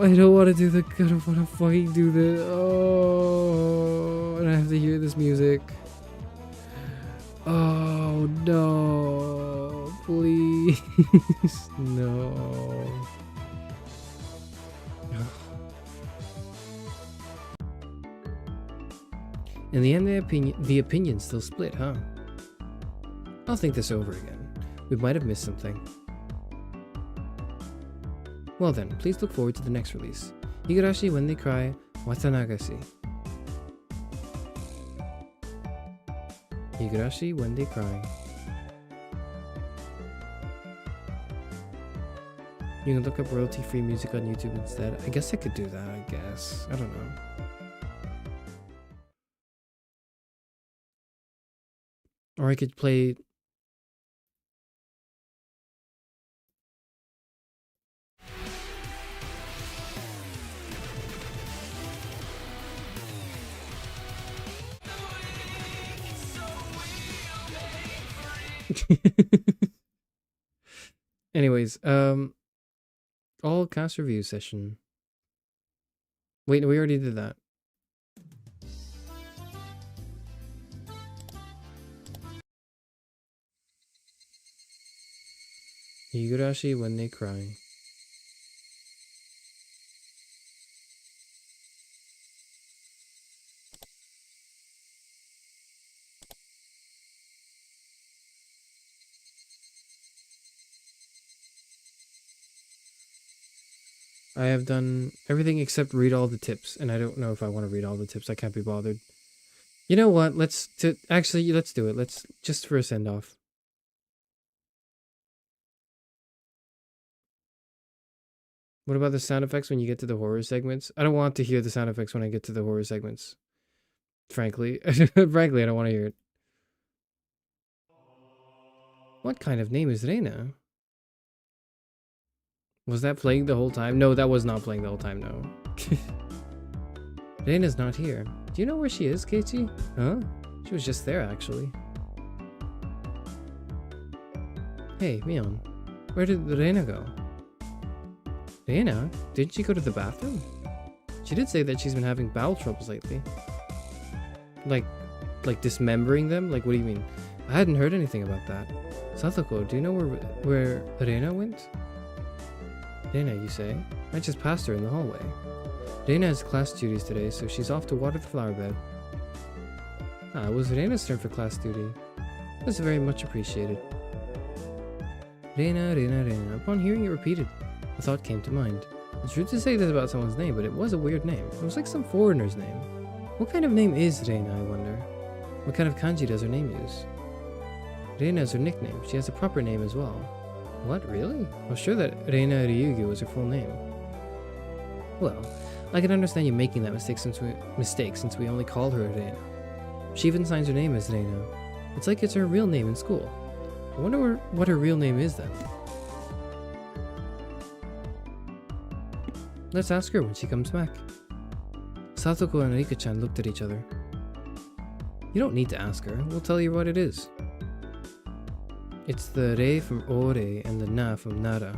I don't want to do the, I don't want to fucking do the, oh, and I have to hear this music. Oh no, please, no. In the end, the opinion's still split, huh? I'll think this over again. We might have missed something. Well then, please look forward to the next release. Higurashi When They Cry, Watanagashi. Higurashi When They Cry. You can look up royalty-free music on YouTube instead. I guess I could do that, I guess. I don't know. Or I could play... Anyways, all cast review session. Wait, no, we already did that. Higurashi When They Cry. I have done everything except read all the tips, and I don't know if I want to read all the tips. I can't be bothered. You know what? Actually, let's do it. Let's just for a send-off. What about the sound effects when you get to the horror segments? I don't want to hear the sound effects when I get to the horror segments. Frankly. Frankly, I don't want to hear it. What kind of name is Reina? Was that playing the whole time? No, that was not playing the whole time, no. Reina's not here. Do you know where she is, Keiichi? Huh? She was just there, actually. Hey, Mion. Where did Reina go? Reina? Didn't she go to the bathroom? She did say that she's been having bowel troubles lately. Like dismembering them? Like, what do you mean? I hadn't heard anything about that. Satoko, do you know where Reina went? Reina, you say? I just passed her in the hallway. Reina has class duties today, so she's off to water the flower bed. Ah, it was Reina's turn for class duty. That's very much appreciated. Reina, Reina, Reina. Upon hearing it repeated, a thought came to mind. It's rude to say this about someone's name, but it was a weird name. It was like some foreigner's name. What kind of name is Reina, I wonder? What kind of kanji does her name use? Reina is her nickname. She has a proper name as well. What, really? I was sure that Reina Ryugu was her full name. Well, I can understand you making that mistake since we only called her Reina. She even signs her name as Reina. It's like it's her real name in school. I wonder what her real name is then. Let's ask her when she comes back. Satoko and Rika-chan looked at each other. You don't need to ask her. We'll tell you what it is. It's the Rei from Ore and the Na from Nara.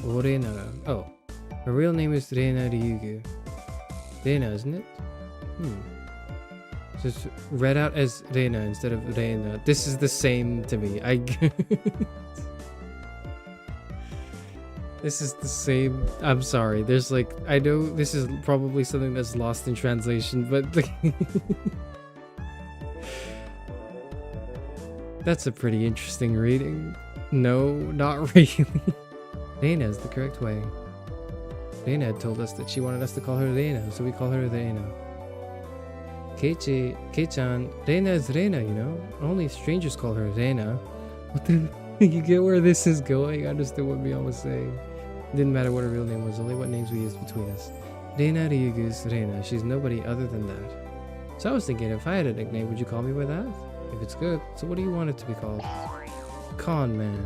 Ore Nara. Oh. Her real name is Reina Ryugu. Reina, isn't it? So it's read out as Reina instead of Reina. This is the same to me. This is the same. I'm sorry. There's like, I know this is probably something that's lost in translation, but That's a pretty interesting reading. No, not really. Reina is the correct way. Reina had told us that she wanted us to call her Reina, so we call her Reina. Kei-chan, Reina is Reina, you know? Only strangers call her Reina. What the... You get where this is going? I understood what Mion was saying. Didn't matter what her real name was, only what names we used between us. Reina Ryugu's Reina. She's nobody other than that. So I was thinking, if I had a nickname, would you call me by that? If it's good, so what do you want it to be called? Con Man.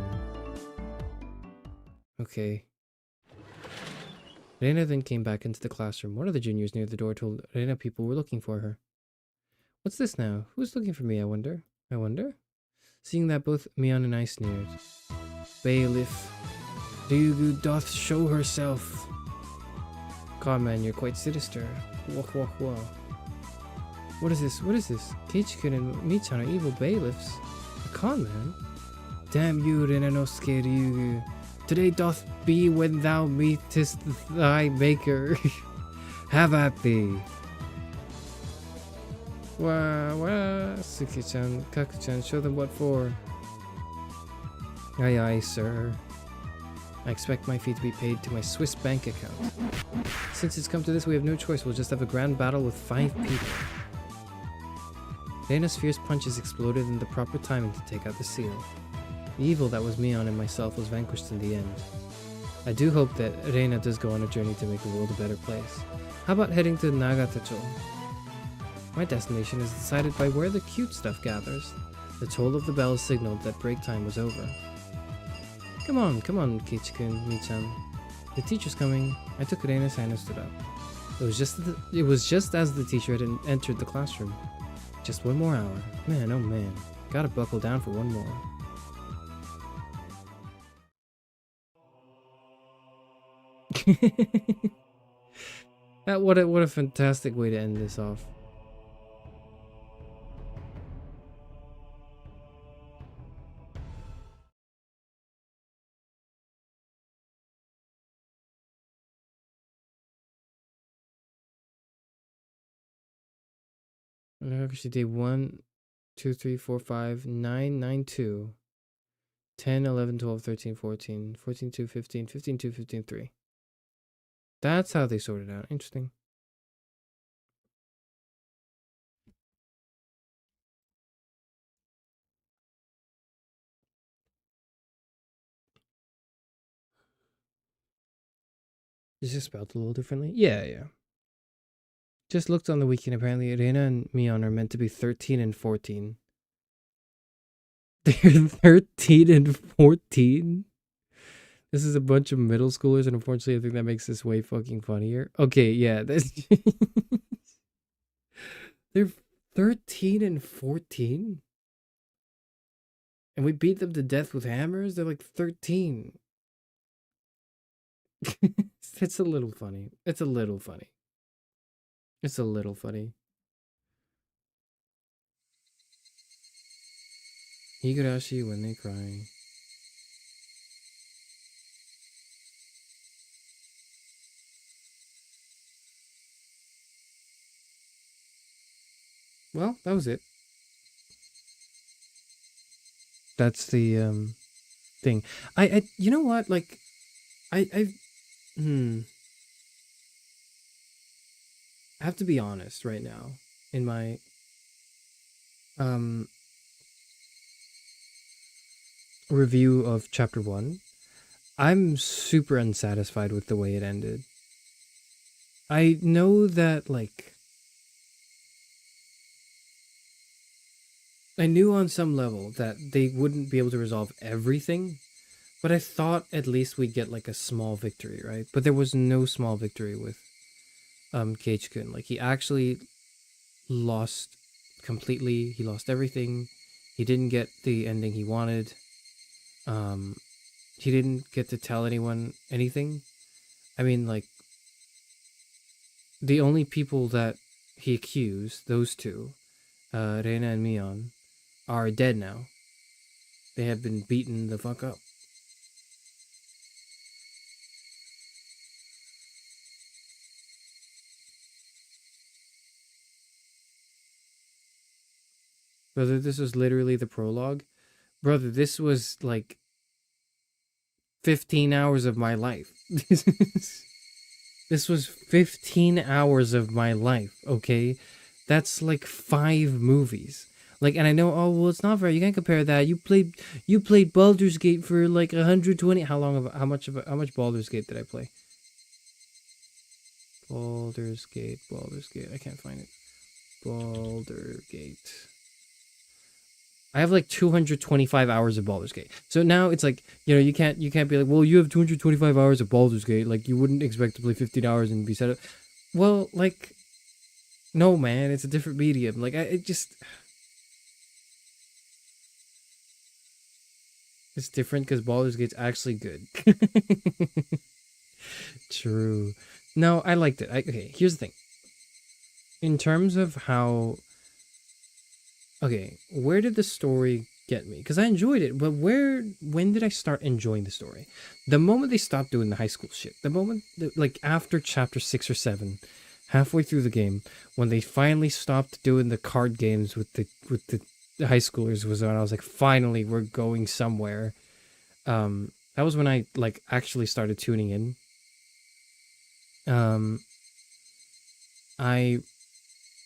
Okay. Reina then came back into the classroom. One of the juniors near the door told Reina people were looking for her. What's this now? Who's looking for me, I wonder? Seeing that, both Mion and I sneered. Bailiff. Ryugu doth show herself. Conman, you're quite sinister. Wah wah wah. What is this? Keiichi-kun and Michan are evil bailiffs. A conman? Damn you, Renanosuke Ryugu. Today doth be when thou meetest thy maker. Have at thee. Wah, Suki-chan, Kaku-chan, show them what for. Aye, aye, sir. I expect my fee to be paid to my Swiss bank account. Since it's come to this, we have no choice. We'll just have a grand battle with 5 people. Reina's fierce punches exploded in the proper timing to take out the seal. The evil that was Mion and myself was vanquished in the end. I do hope that Reina does go on a journey to make the world a better place. How about heading to Nagatacho? My destination is decided by where the cute stuff gathers. The toll of the bells signaled that break time was over. Come on, Keiichi-kun, Michan. The teacher's coming. I took Reina's hand and stood up. It was just as the teacher had entered the classroom. Just one more hour. Man, oh man. Gotta buckle down for one more. What a fantastic way to end this off. Higurashi day 1, 2, 3, 4, 5, 9, 9, 2, 10, 11, 12, 13, 14, 14, 2, 15, 15, 2, 15, 3. That's how they sorted out. Interesting. Is it spelled a little differently? Yeah. Just looked on the wiki and apparently Reina and Mion are meant to be 13 and 14. They're 13 and 14? This is a bunch of middle schoolers, and unfortunately I think that makes this way fucking funnier. Okay, yeah. They're 13 and 14? And we beat them to death with hammers? They're like 13. It's a little funny. It's a little funny. Higurashi when they cry. Well, that was it. That's the thing. I you know what? Like I have to be honest right now in my review of chapter 1. I'm super unsatisfied with the way it ended. I know that, like, I knew on some level that they wouldn't be able to resolve everything, but I thought at least we'd get like a small victory, right? But there was no small victory with Keiichi-kun. Like, he actually lost completely. He lost everything. He didn't get the ending he wanted. He didn't get to tell anyone anything. I mean, like, the only people that he accused, those two, Reina and Mion, are dead now. They have been beaten the fuck up. Whether this was literally the prologue, brother, this was like 15 hours of my life. This was 15 hours of my life, okay? That's like 5 movies. Like, and I know, oh well, it's not fair. You can't compare that. You played Baldur's Gate for like 120. How much Baldur's Gate did I play? Baldur's Gate. I can't find it. Baldur's Gate. I have like 225 hours of Baldur's Gate. So now it's like, you can't be like, well, you have 225 hours of Baldur's Gate. Like, you wouldn't expect to play 15 hours and be set up. Well, like, no, man, it's a different medium. Like, it's different because Baldur's Gate's actually good. True. No, I liked it. Okay, here's the thing. In terms of how... Okay, where did the story get me? Because I enjoyed it, but when did I start enjoying the story? The moment they stopped doing the high school shit. The moment, like, after chapter 6 or 7, halfway through the game, when they finally stopped doing the card games with the high schoolers, was when I was like, finally, we're going somewhere. That was when I, like, actually started tuning in.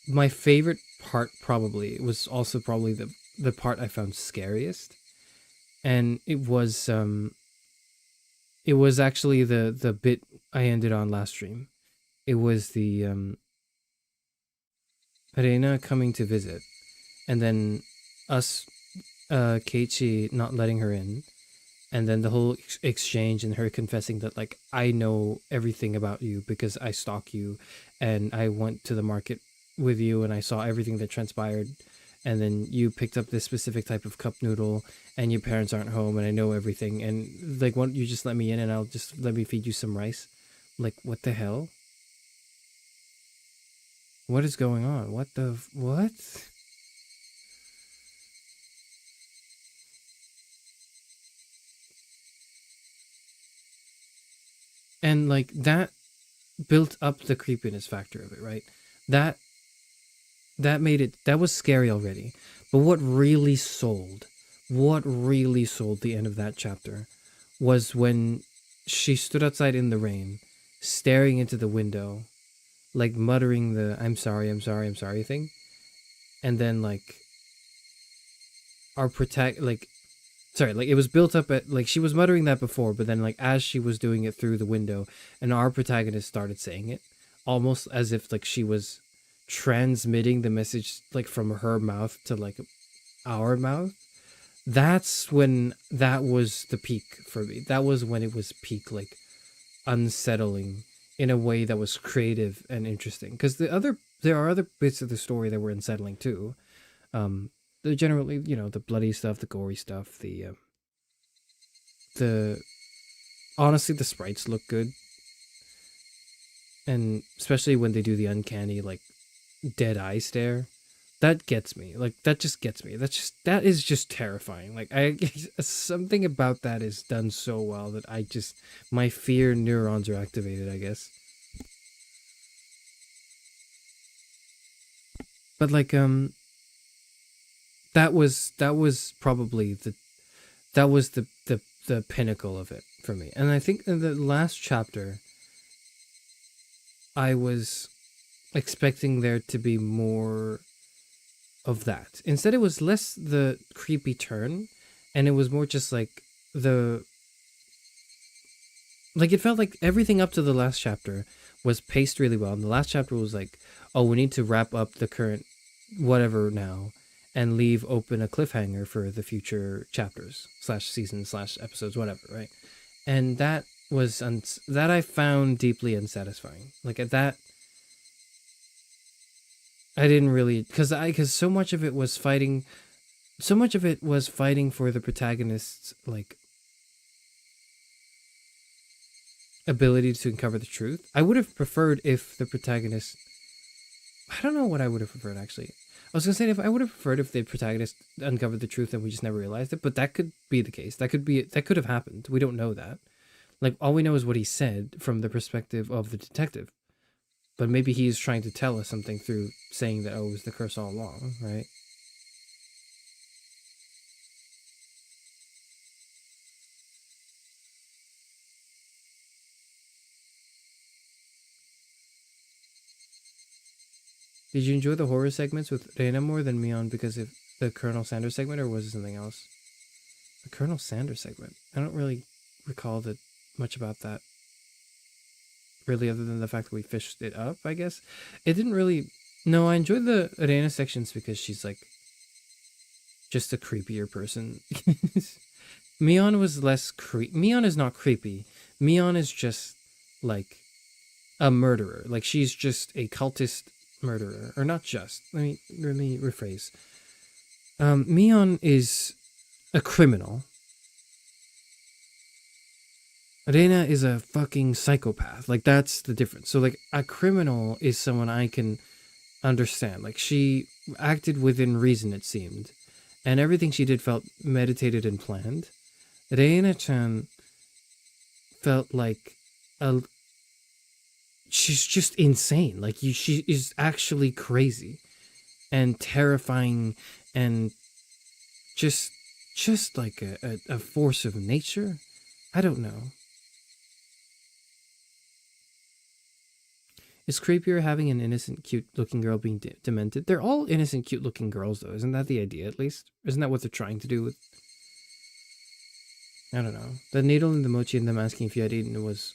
My favorite part probably was also probably the part I found scariest, and it was actually the bit I ended on last stream. It was the Reina coming to visit, and then us Keiichi not letting her in, and then the whole exchange and her confessing that, like, I know everything about you because I stalk you, and I went to the market with you and I saw everything that transpired, and then you picked up this specific type of cup noodle and your parents aren't home and I know everything, and like, why don't you just let me in and I'll just let me feed you some rice? Like, what the hell? What is going on? What? And like, that built up the creepiness factor of it, right? That made it, that was scary already. But what really sold the end of that chapter was when she stood outside in the rain, staring into the window, like muttering the I'm sorry thing. And then, like, it was built up at, like, she was muttering that before, but then, like, as she was doing it through the window, and our protagonist started saying it, almost as if, like, she was transmitting the message, like, from her mouth to, like, our mouth. That's when that was the peak for me. That was when it was peak, like, unsettling in a way that was creative and interesting. Because there are other bits of the story that were unsettling too. The generally, the bloody stuff, the gory stuff, the honestly, the sprites look good, and especially when they do the uncanny, like, dead eye stare. That gets me. Like, that just gets me. That is just terrifying. Like, something about that is done so well that my fear neurons are activated, I guess. But like, that was probably the pinnacle of it for me. And I think in the last chapter, I was expecting there to be more of that. Instead, it was less the creepy turn, and it was more just like it felt like everything up to the last chapter was paced really well. And the last chapter was like, oh, we need to wrap up the current whatever now and leave open a cliffhanger for the future chapters / seasons / episodes, whatever, right? And that was that I found deeply unsatisfying. Like, at that, I didn't really, because so much of it was fighting for the protagonist's, like, ability to uncover the truth. I would have preferred if the protagonist, I don't know what I would have preferred, actually. I was gonna say, I would have preferred if the protagonist uncovered the truth and we just never realized it, but that could be the case. That could have happened. We don't know that. Like, all we know is what he said from the perspective of the detective. But maybe he's trying to tell us something through saying that, oh, it was the curse all along, right? Did you enjoy the horror segments with Reina more than Mion because of the Colonel Sanders segment, or was it something else? The Colonel Sanders segment. I don't really recall much about that. Really, other than the fact that we fished it up, I guess. It didn't really... No, I enjoyed the Reina sections because she's, like, just a creepier person. Mion was less Mion is not creepy. Mion is just, like, a murderer. Like, she's just a cultist murderer. Or not just. Let me rephrase. Mion is a criminal. Reina is a fucking psychopath. Like, that's the difference. So, like, a criminal is someone I can understand. Like, she acted within reason, it seemed. And everything she did felt meditated and planned. Reina-chan felt like she's just insane. Like, she is actually crazy and terrifying and just like a force of nature. I don't know. Is creepier having an innocent, cute-looking girl being demented? They're all innocent, cute-looking girls, though. Isn't that the idea, at least? Isn't that what they're trying to do with... I don't know. The needle and the mochi and them asking if you had eaten was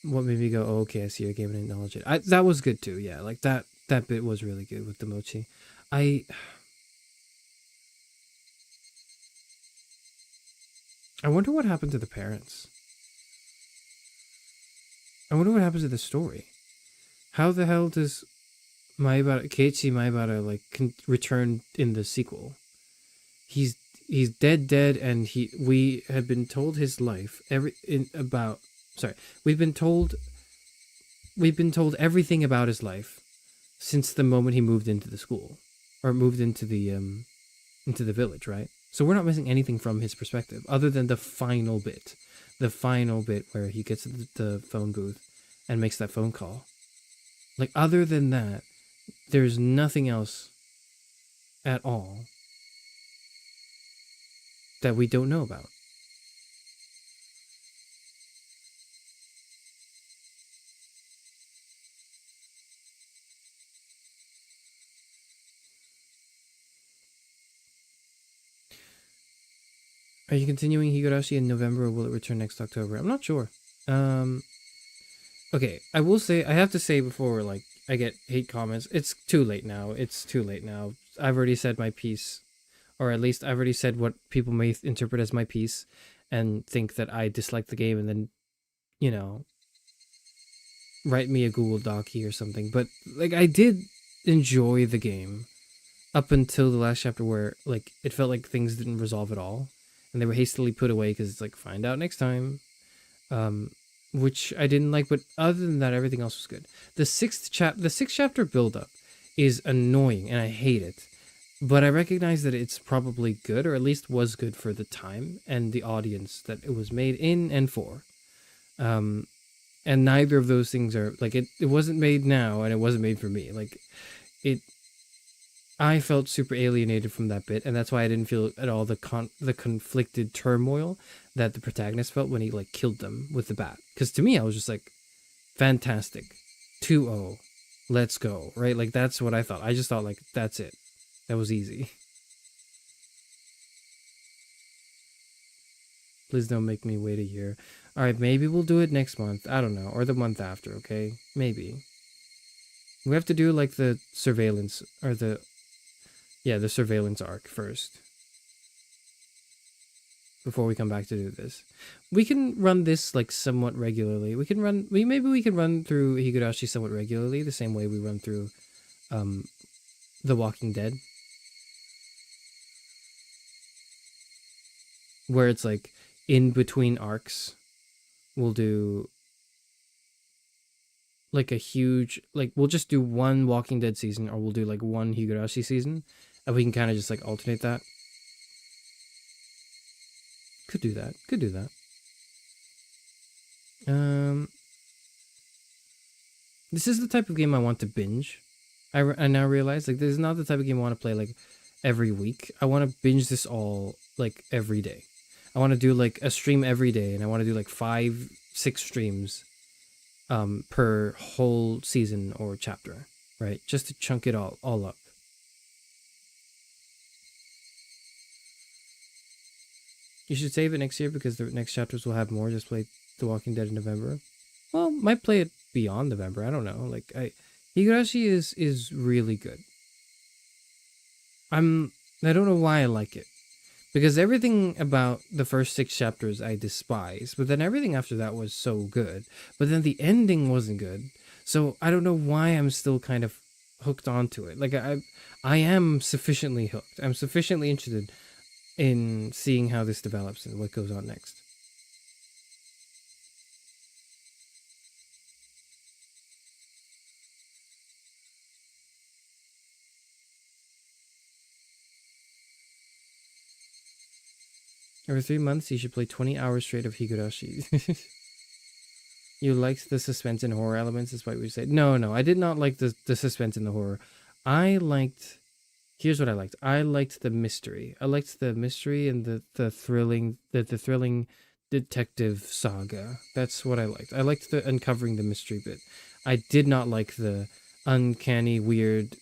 what made me go, oh, okay, I see your game and acknowledge it. That was good, too, yeah. Like, that bit was really good with the mochi. I wonder what happened to the parents. I wonder what happens to the story. How the hell does Keiichi Maebara like return in the sequel? He's dead, and we have been told his life we've been told everything about his life since the moment he moved into the school or moved into the village, right? So we're not missing anything from his perspective other than the final bit where he gets to the phone booth and makes that phone call. Like, other than that, there's nothing else at all that we don't know about. Are you continuing Higurashi in November, or will it return next October? I'm not sure. Okay, I have to say before, like, I get hate comments, it's too late now. I've already said my piece, or at least I've already said what people may interpret as my piece and think that I dislike the game and then, you know, write me a Google Docy or something. But, like, I did enjoy the game up until the last chapter where, like, it felt like things didn't resolve at all. And they were hastily put away because it's like, find out next time. Which I didn't like, but other than that, everything else was good. The sixth chapter build-up is annoying, and I hate it. But I recognize that it's probably good, or at least was good for the time and the audience that it was made in and for. And neither of those things are, like, it wasn't made now, and it wasn't made for me. Like, I felt super alienated from that bit, and that's why I didn't feel at all the conflicted turmoil that the protagonist felt when he, like, killed them with the bat. Because to me, I was just like, fantastic. 2-0. Let's go. Right? Like, that's what I thought. I just thought, like, that's it. That was easy. Please don't make me wait a year. Alright, maybe we'll do it next month. I don't know. Or the month after, okay? Maybe. We have to do, like, the surveillance, or the surveillance arc first. Before we come back to do this. We can run this, like, somewhat regularly. Maybe we can run through Higurashi somewhat regularly, the same way we run through The Walking Dead. Where it's, like, in between arcs, we'll do, like, a huge, like, we'll just do one Walking Dead season, or we'll do, like, one Higurashi season, and we can kind of just, like, alternate that. Could do that. This is the type of game I want to binge. I now realize, like, this is not the type of game I want to play, like, every week. I want to binge this all, like, every day. I want to do, like, a stream every day, and I want to do, like, 5-6 streams per whole season or chapter. right? Just to chunk it all up. You should save it next year because the next chapters will have more. Just play The Walking Dead in November. Well, might play it beyond November. I don't know. Like Higurashi is really good. I don't know why I like it. Because everything about the first 6 chapters I despise, but then everything after that was so good. But then the ending wasn't good. So I don't know why I'm still kind of hooked onto it. Like I am sufficiently hooked. I'm sufficiently interested in seeing how this develops and what goes on next. Every 3 months, you should play 20 hours straight of Higurashi. You liked the suspense and horror elements, despite what you said. No, I did not like the suspense and the horror. I liked... Here's what I liked. I liked the mystery. I liked the mystery and the thrilling detective saga. That's what I liked. I liked the uncovering the mystery bit. I did not like the uncanny, weird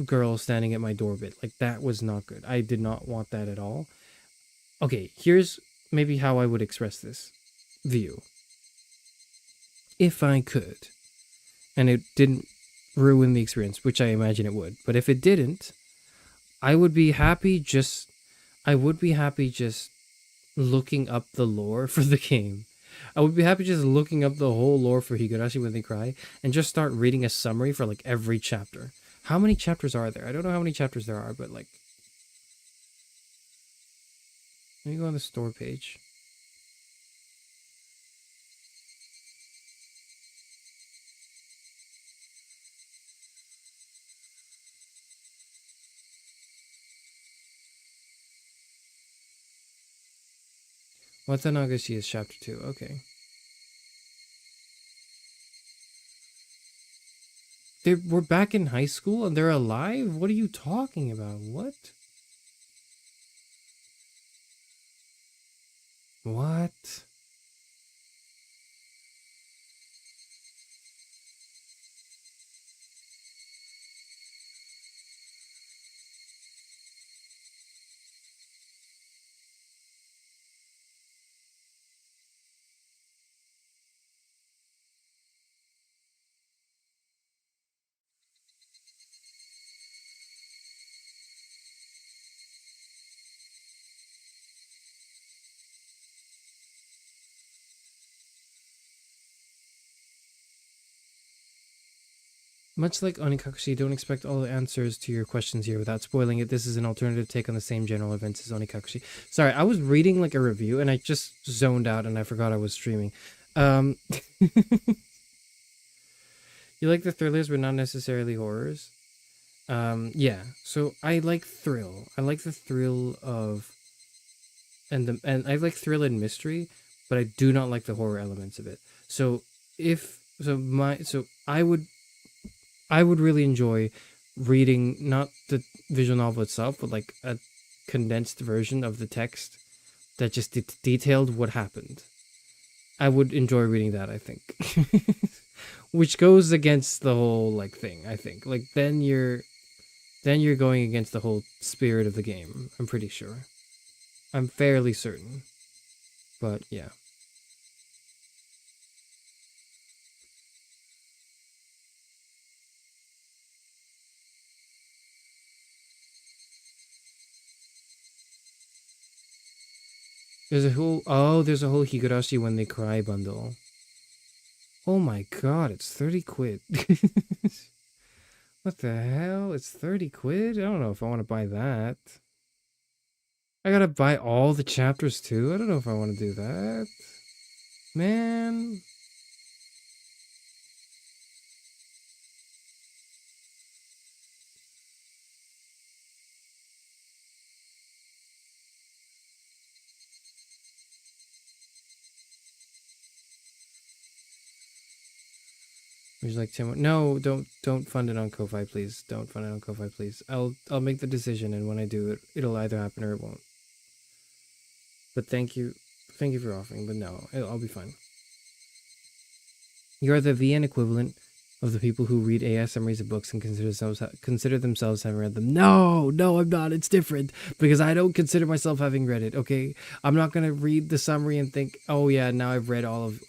girl standing at my door bit. Like, that was not good. I did not want that at all. Okay, here's maybe how I would express this view. If I could, and it didn't ruin the experience, which I imagine it would, but if it didn't, I would be happy just looking up the lore for the game. I would be happy just looking up the whole lore for Higurashi when they cry and just start reading a summary for like every chapter. How many chapters are there? I don't know how many chapters there are, but like... Let me go on the store page. Watanagashi is chapter 2. Okay. We're back in high school and they're alive? What are you talking about? What? What? Much like Onikakushi, don't expect all the answers to your questions here without spoiling it. This is an alternative take on the same general events as Onikakushi. Sorry, I was reading like a review and I just zoned out and I forgot I was streaming. You like the thrillers but not necessarily horrors? Yeah. So I like thrill. I like the thrill of and I like thrill and mystery, but I do not like the horror elements of it. So I would really enjoy reading not the visual novel itself, but like a condensed version of the text that just detailed what happened. I would enjoy reading that, I think. Which goes against the whole like thing, I think. Like then you're going against the whole spirit of the game, I'm pretty sure. I'm fairly certain. But yeah. There's a whole Higurashi When They Cry bundle. Oh my god, it's 30 quid. What the hell? It's 30 quid? I don't know if I want to buy that. I gotta buy all the chapters too? I don't know if I want to do that. Man. Would you like 10 more? No, don't fund it on Ko-Fi, please. Don't fund it on Ko-Fi, please. I'll make the decision, and when I do it, it'll either happen or it won't. But thank you for offering. But no, I'll be fine. You are the VN equivalent of the people who read AI summaries of books and consider themselves having read them. No, I'm not. It's different because I don't consider myself having read it. Okay, I'm not gonna read the summary and think, oh yeah, now I've read all of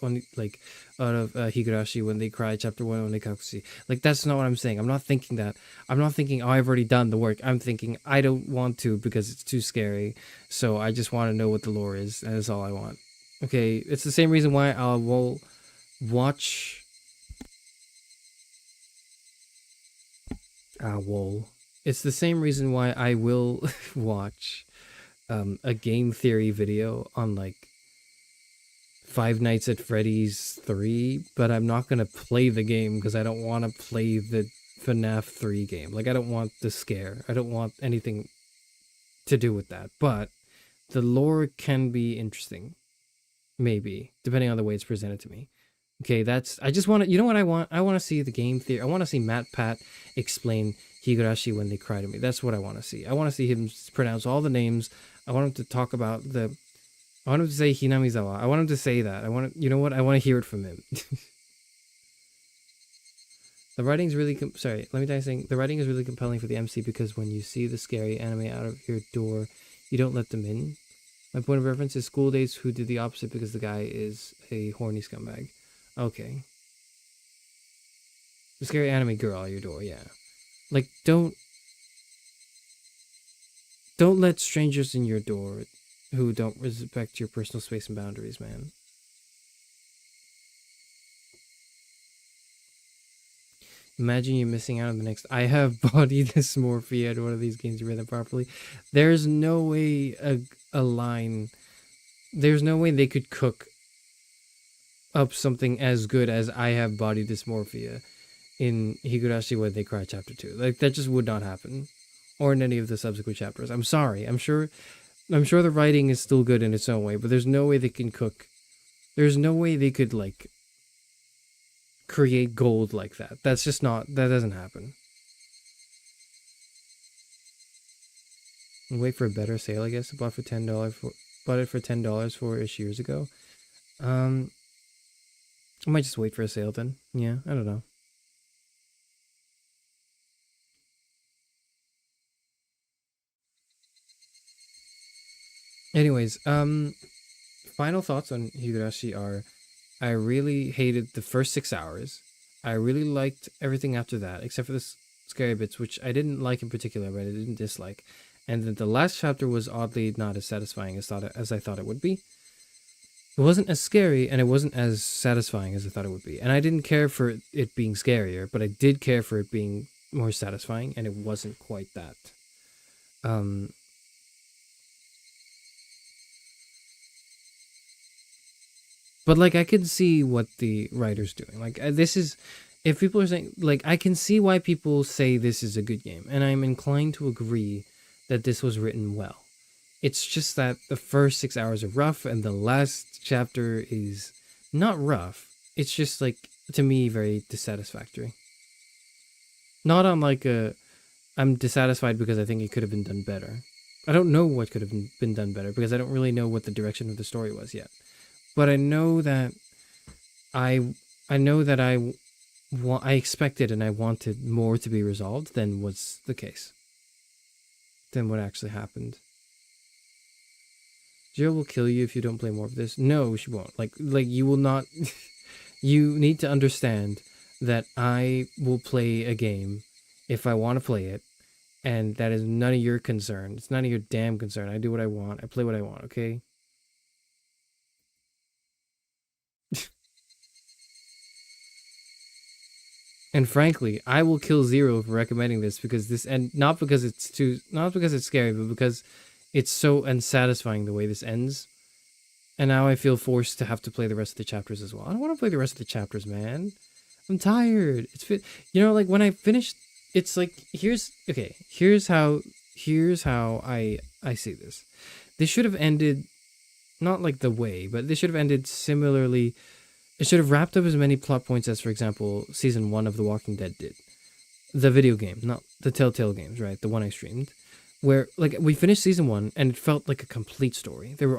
out of Higurashi when they cry, chapter 1 Onikakushi. Like, that's not what I'm saying. I'm not thinking that. I'm not thinking, oh, I've already done the work. I'm thinking I don't want to because it's too scary. So I just want to know what the lore is. That is all I want. Okay, it's the same reason why I will watch. It's the same reason why I will watch a game theory video on like Five Nights at Freddy's 3, but I'm not going to play the game because I don't want to play the FNAF 3 game. Like, I don't want the scare. I don't want anything to do with that. But the lore can be interesting. Maybe, depending on the way it's presented to me. Okay, I just want to, you know what I want? I want to see the game theory. I want to see Matt Pat explain Higurashi when they cry to me. That's what I want to see. I want to see him pronounce all the names. I want him to talk about I want him to say Hinamizawa. I want him to say that. You know what? I want to hear it from him. The writing's really, sorry, let me tell you something. The writing is really compelling for the MC because when you see the scary anime out of your door, you don't let them in. My point of reference is School Days, who did the opposite because the guy is a horny scumbag. Okay. The scary anime girl at your door, yeah. Like, don't let strangers in your door who don't respect your personal space and boundaries, man. Imagine you missing out on the next. I have body dysmorphia at one of these games. You read that properly. There's no way a line. There's no way they could cook up something as good as I have body dysmorphia in Higurashi when they cry chapter 2. Like, that just would not happen, or in any of the subsequent chapters. I'm sorry. I'm sure the writing is still good in its own way, but there's no way they can cook. There's no way they could like create gold like that. That's just not. That doesn't happen. And wait for a better sale, I guess. I bought it for $10 4-ish years ago. I might just wait for a sale then. Yeah, I don't know. Anyways, final thoughts on Higurashi are, I really hated the first 6 hours. I really liked everything after that, except for the scary bits, which I didn't like in particular, but I didn't dislike. And then the last chapter was oddly not as satisfying as I thought it would be. It wasn't as scary, and it wasn't as satisfying as I thought it would be. And I didn't care for it being scarier, but I did care for it being more satisfying, and it wasn't quite that. But, like, I could see what the writer's doing. Like, this is... If people are saying... Like, I can see why people say this is a good game. And I'm inclined to agree that this was written well. It's just that the first 6 hours are rough, and the last chapter is not rough. It's just, like, to me, very dissatisfactory. Not on, like, I'm dissatisfied because I think it could have been done better. I don't know what could have been done better, because I don't really know what the direction of the story was yet. But I know that I expected and I wanted more to be resolved than was the case. Than what actually happened. Jill will kill you if you don't play more of this. No, she won't. Like you will not. You need to understand that I will play a game if I want to play it, and that is none of your concern. It's none of your damn concern. I do what I want. I play what I want. Okay. And frankly, I will kill Zero for recommending this because not because it's scary, but because it's so unsatisfying the way this ends. And now I feel forced to have to play the rest of the chapters as well. I don't want to play the rest of the chapters, man. I'm tired. Like when I finished, it's like here's how I see this. This should have ended not like the way, but this should have ended similarly. It should have wrapped up as many plot points as, for example, Season 1 of The Walking Dead did. The video game, not the Telltale games, right? The one I streamed. Where, like, we finished Season 1, and it felt like a complete story. There was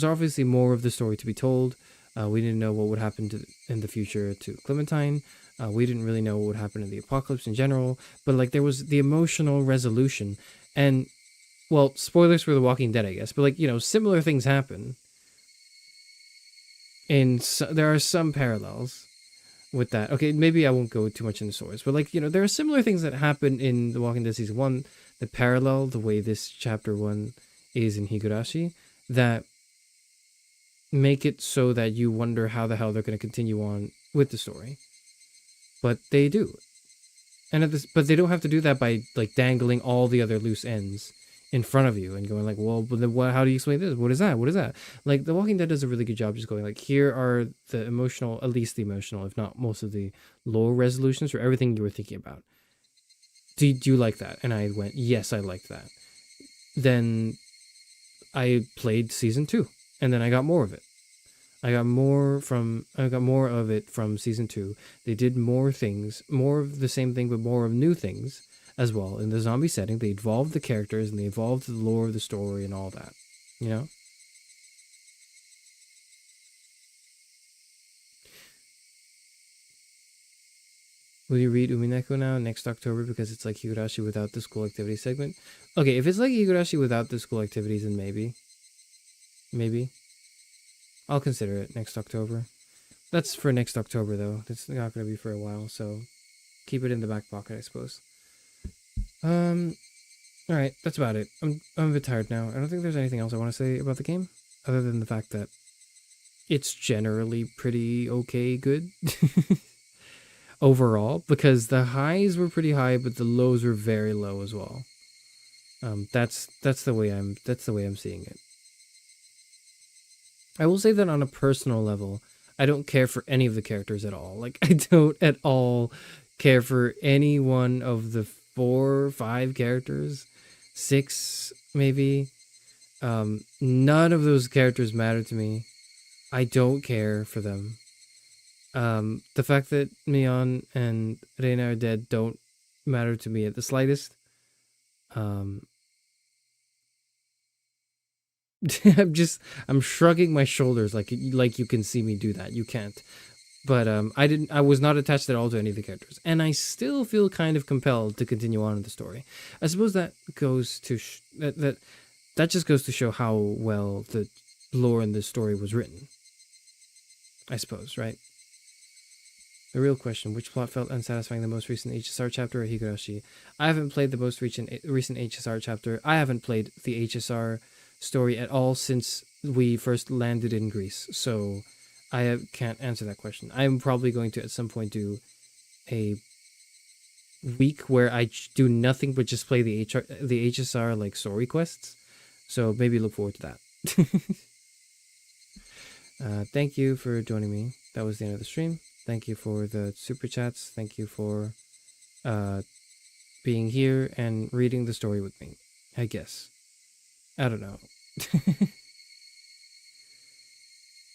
obviously more of the story to be told, We didn't know what would happen in the future to Clementine. We didn't really know what would happen in the apocalypse in general. But like there was the emotional resolution, and well, spoilers for The Walking Dead, I guess. But like similar things happen. And so, there are some parallels with that. Okay, maybe I won't go too much into stories, but like there are similar things that happen in The Walking Dead season 1 that parallel the way this chapter 1 is in Higurashi, that make it so that you wonder how the hell they're going to continue on with the story. But they do. But they don't have to do that by like dangling all the other loose ends in front of you and going like, well, but then how do you explain this? What is that? What is that? Like The Walking Dead does a really good job just going like, here are the emotional, at least the emotional, if not most of the lore resolutions for everything you were thinking about. Do you like that? And I went, yes, I like that. Then I played season 2, and then I got more of it. I got more of it from season 2. They did more things, more of the same thing, but more of new things as well. In the zombie setting, they evolved the characters and they evolved the lore of the story and all that. Will you read Umineko now next October because it's like Higurashi without the school activity segment? Okay, if it's like Higurashi without the school activities, then maybe. Maybe. I'll consider it next October. That's for next October, though. It's not going to be for a while, so keep it in the back pocket, I suppose. Alright, that's about it. I'm a bit tired now. I don't think there's anything else I want to say about the game, other than the fact that it's generally pretty okay good. Overall, because the highs were pretty high, but the lows were very low as well. That's the way I'm seeing it. I will say that on a personal level, I don't care for any of the characters at all. Like, I don't at all care for any one of the 4 or 5 characters, 6 maybe. None of those characters matter to me. I don't care for them. The fact that Mion and Reina are dead don't matter to me at the slightest. I'm shrugging my shoulders like you can see me do that. You can't. But I was not attached at all to any of the characters, and I still feel kind of compelled to continue on in the story. I suppose that goes to that just goes to show how well the lore in this story was written. I suppose, right? The real question: which plot felt unsatisfying, the most recent HSR chapter or Higurashi? I haven't played the most recent HSR chapter. I haven't played the HSR story at all since we first landed in Greece, so I can't answer that question. I'm probably going to at some point do a week where I do nothing but just play the HSR like story quests. So maybe look forward to that. Thank you for joining me. That was the end of the stream. Thank you for the super chats. Thank you for being here and reading the story with me. I guess. I don't know.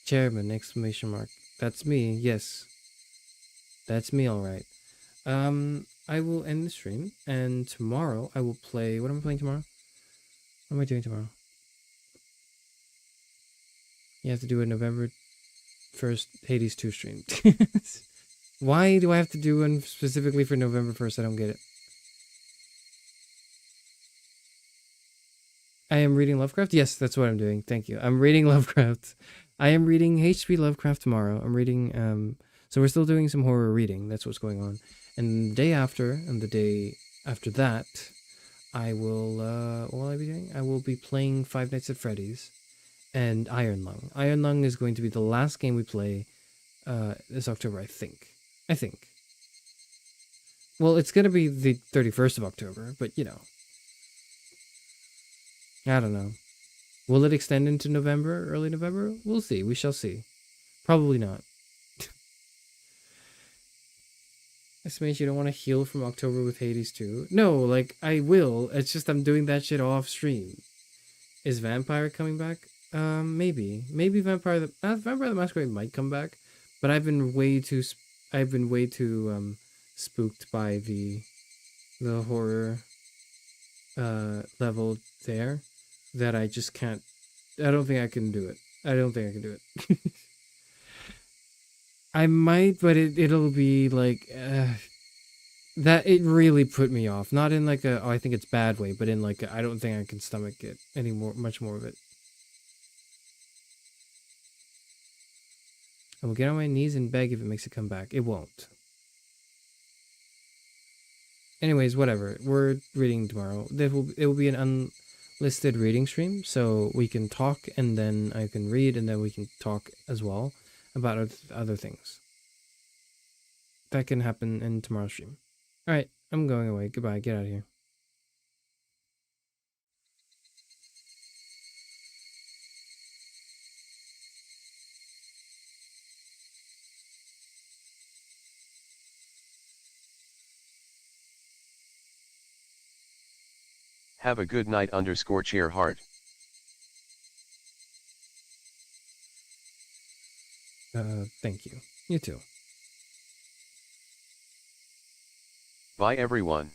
Chairman, exclamation mark. That's me, yes. That's me, alright. I will end the stream, and tomorrow I will play... What am I playing tomorrow? What am I doing tomorrow? You have to do a November 1st Hades 2 stream. Why do I have to do one specifically for November 1st? I don't get it. I am reading Lovecraft? Yes, that's what I'm doing. Thank you. I'm reading Lovecraft. I am reading H.P. Lovecraft tomorrow. I'm reading, so we're still doing some horror reading. That's what's going on. And the day after, and the day after that, I will, what will I be doing? I will be playing Five Nights at Freddy's and Iron Lung. Iron Lung is going to be the last game we play, this October, I think. Well, it's going to be the 31st of October, but, you know. I don't know. Will it extend into November, early November? We'll see. We shall see. Probably not. Estimate you don't want to heal from October with Hades 2? No, like, I will. It's just I'm doing that shit off stream. Is Vampire coming back? Maybe. Maybe Vampire the Masquerade might come back, but I've been way too spooked by the horror level there that I just can't. I don't think I can do it. I might, but it'll be like that. It really put me off. Not in like a, oh, I think it's bad way, but in like I don't think I can stomach it anymore. Much more of it. I will get on my knees and beg if it makes it come back. It won't. Anyways, whatever. We're reading tomorrow. It will be an unlisted reading stream, so we can talk and then I can read and then we can talk as well about other things. That can happen in tomorrow's stream. All right, I'm going away. Goodbye. Get out of here. Have a good night _ cheer heart. Thank you. You too. Bye everyone.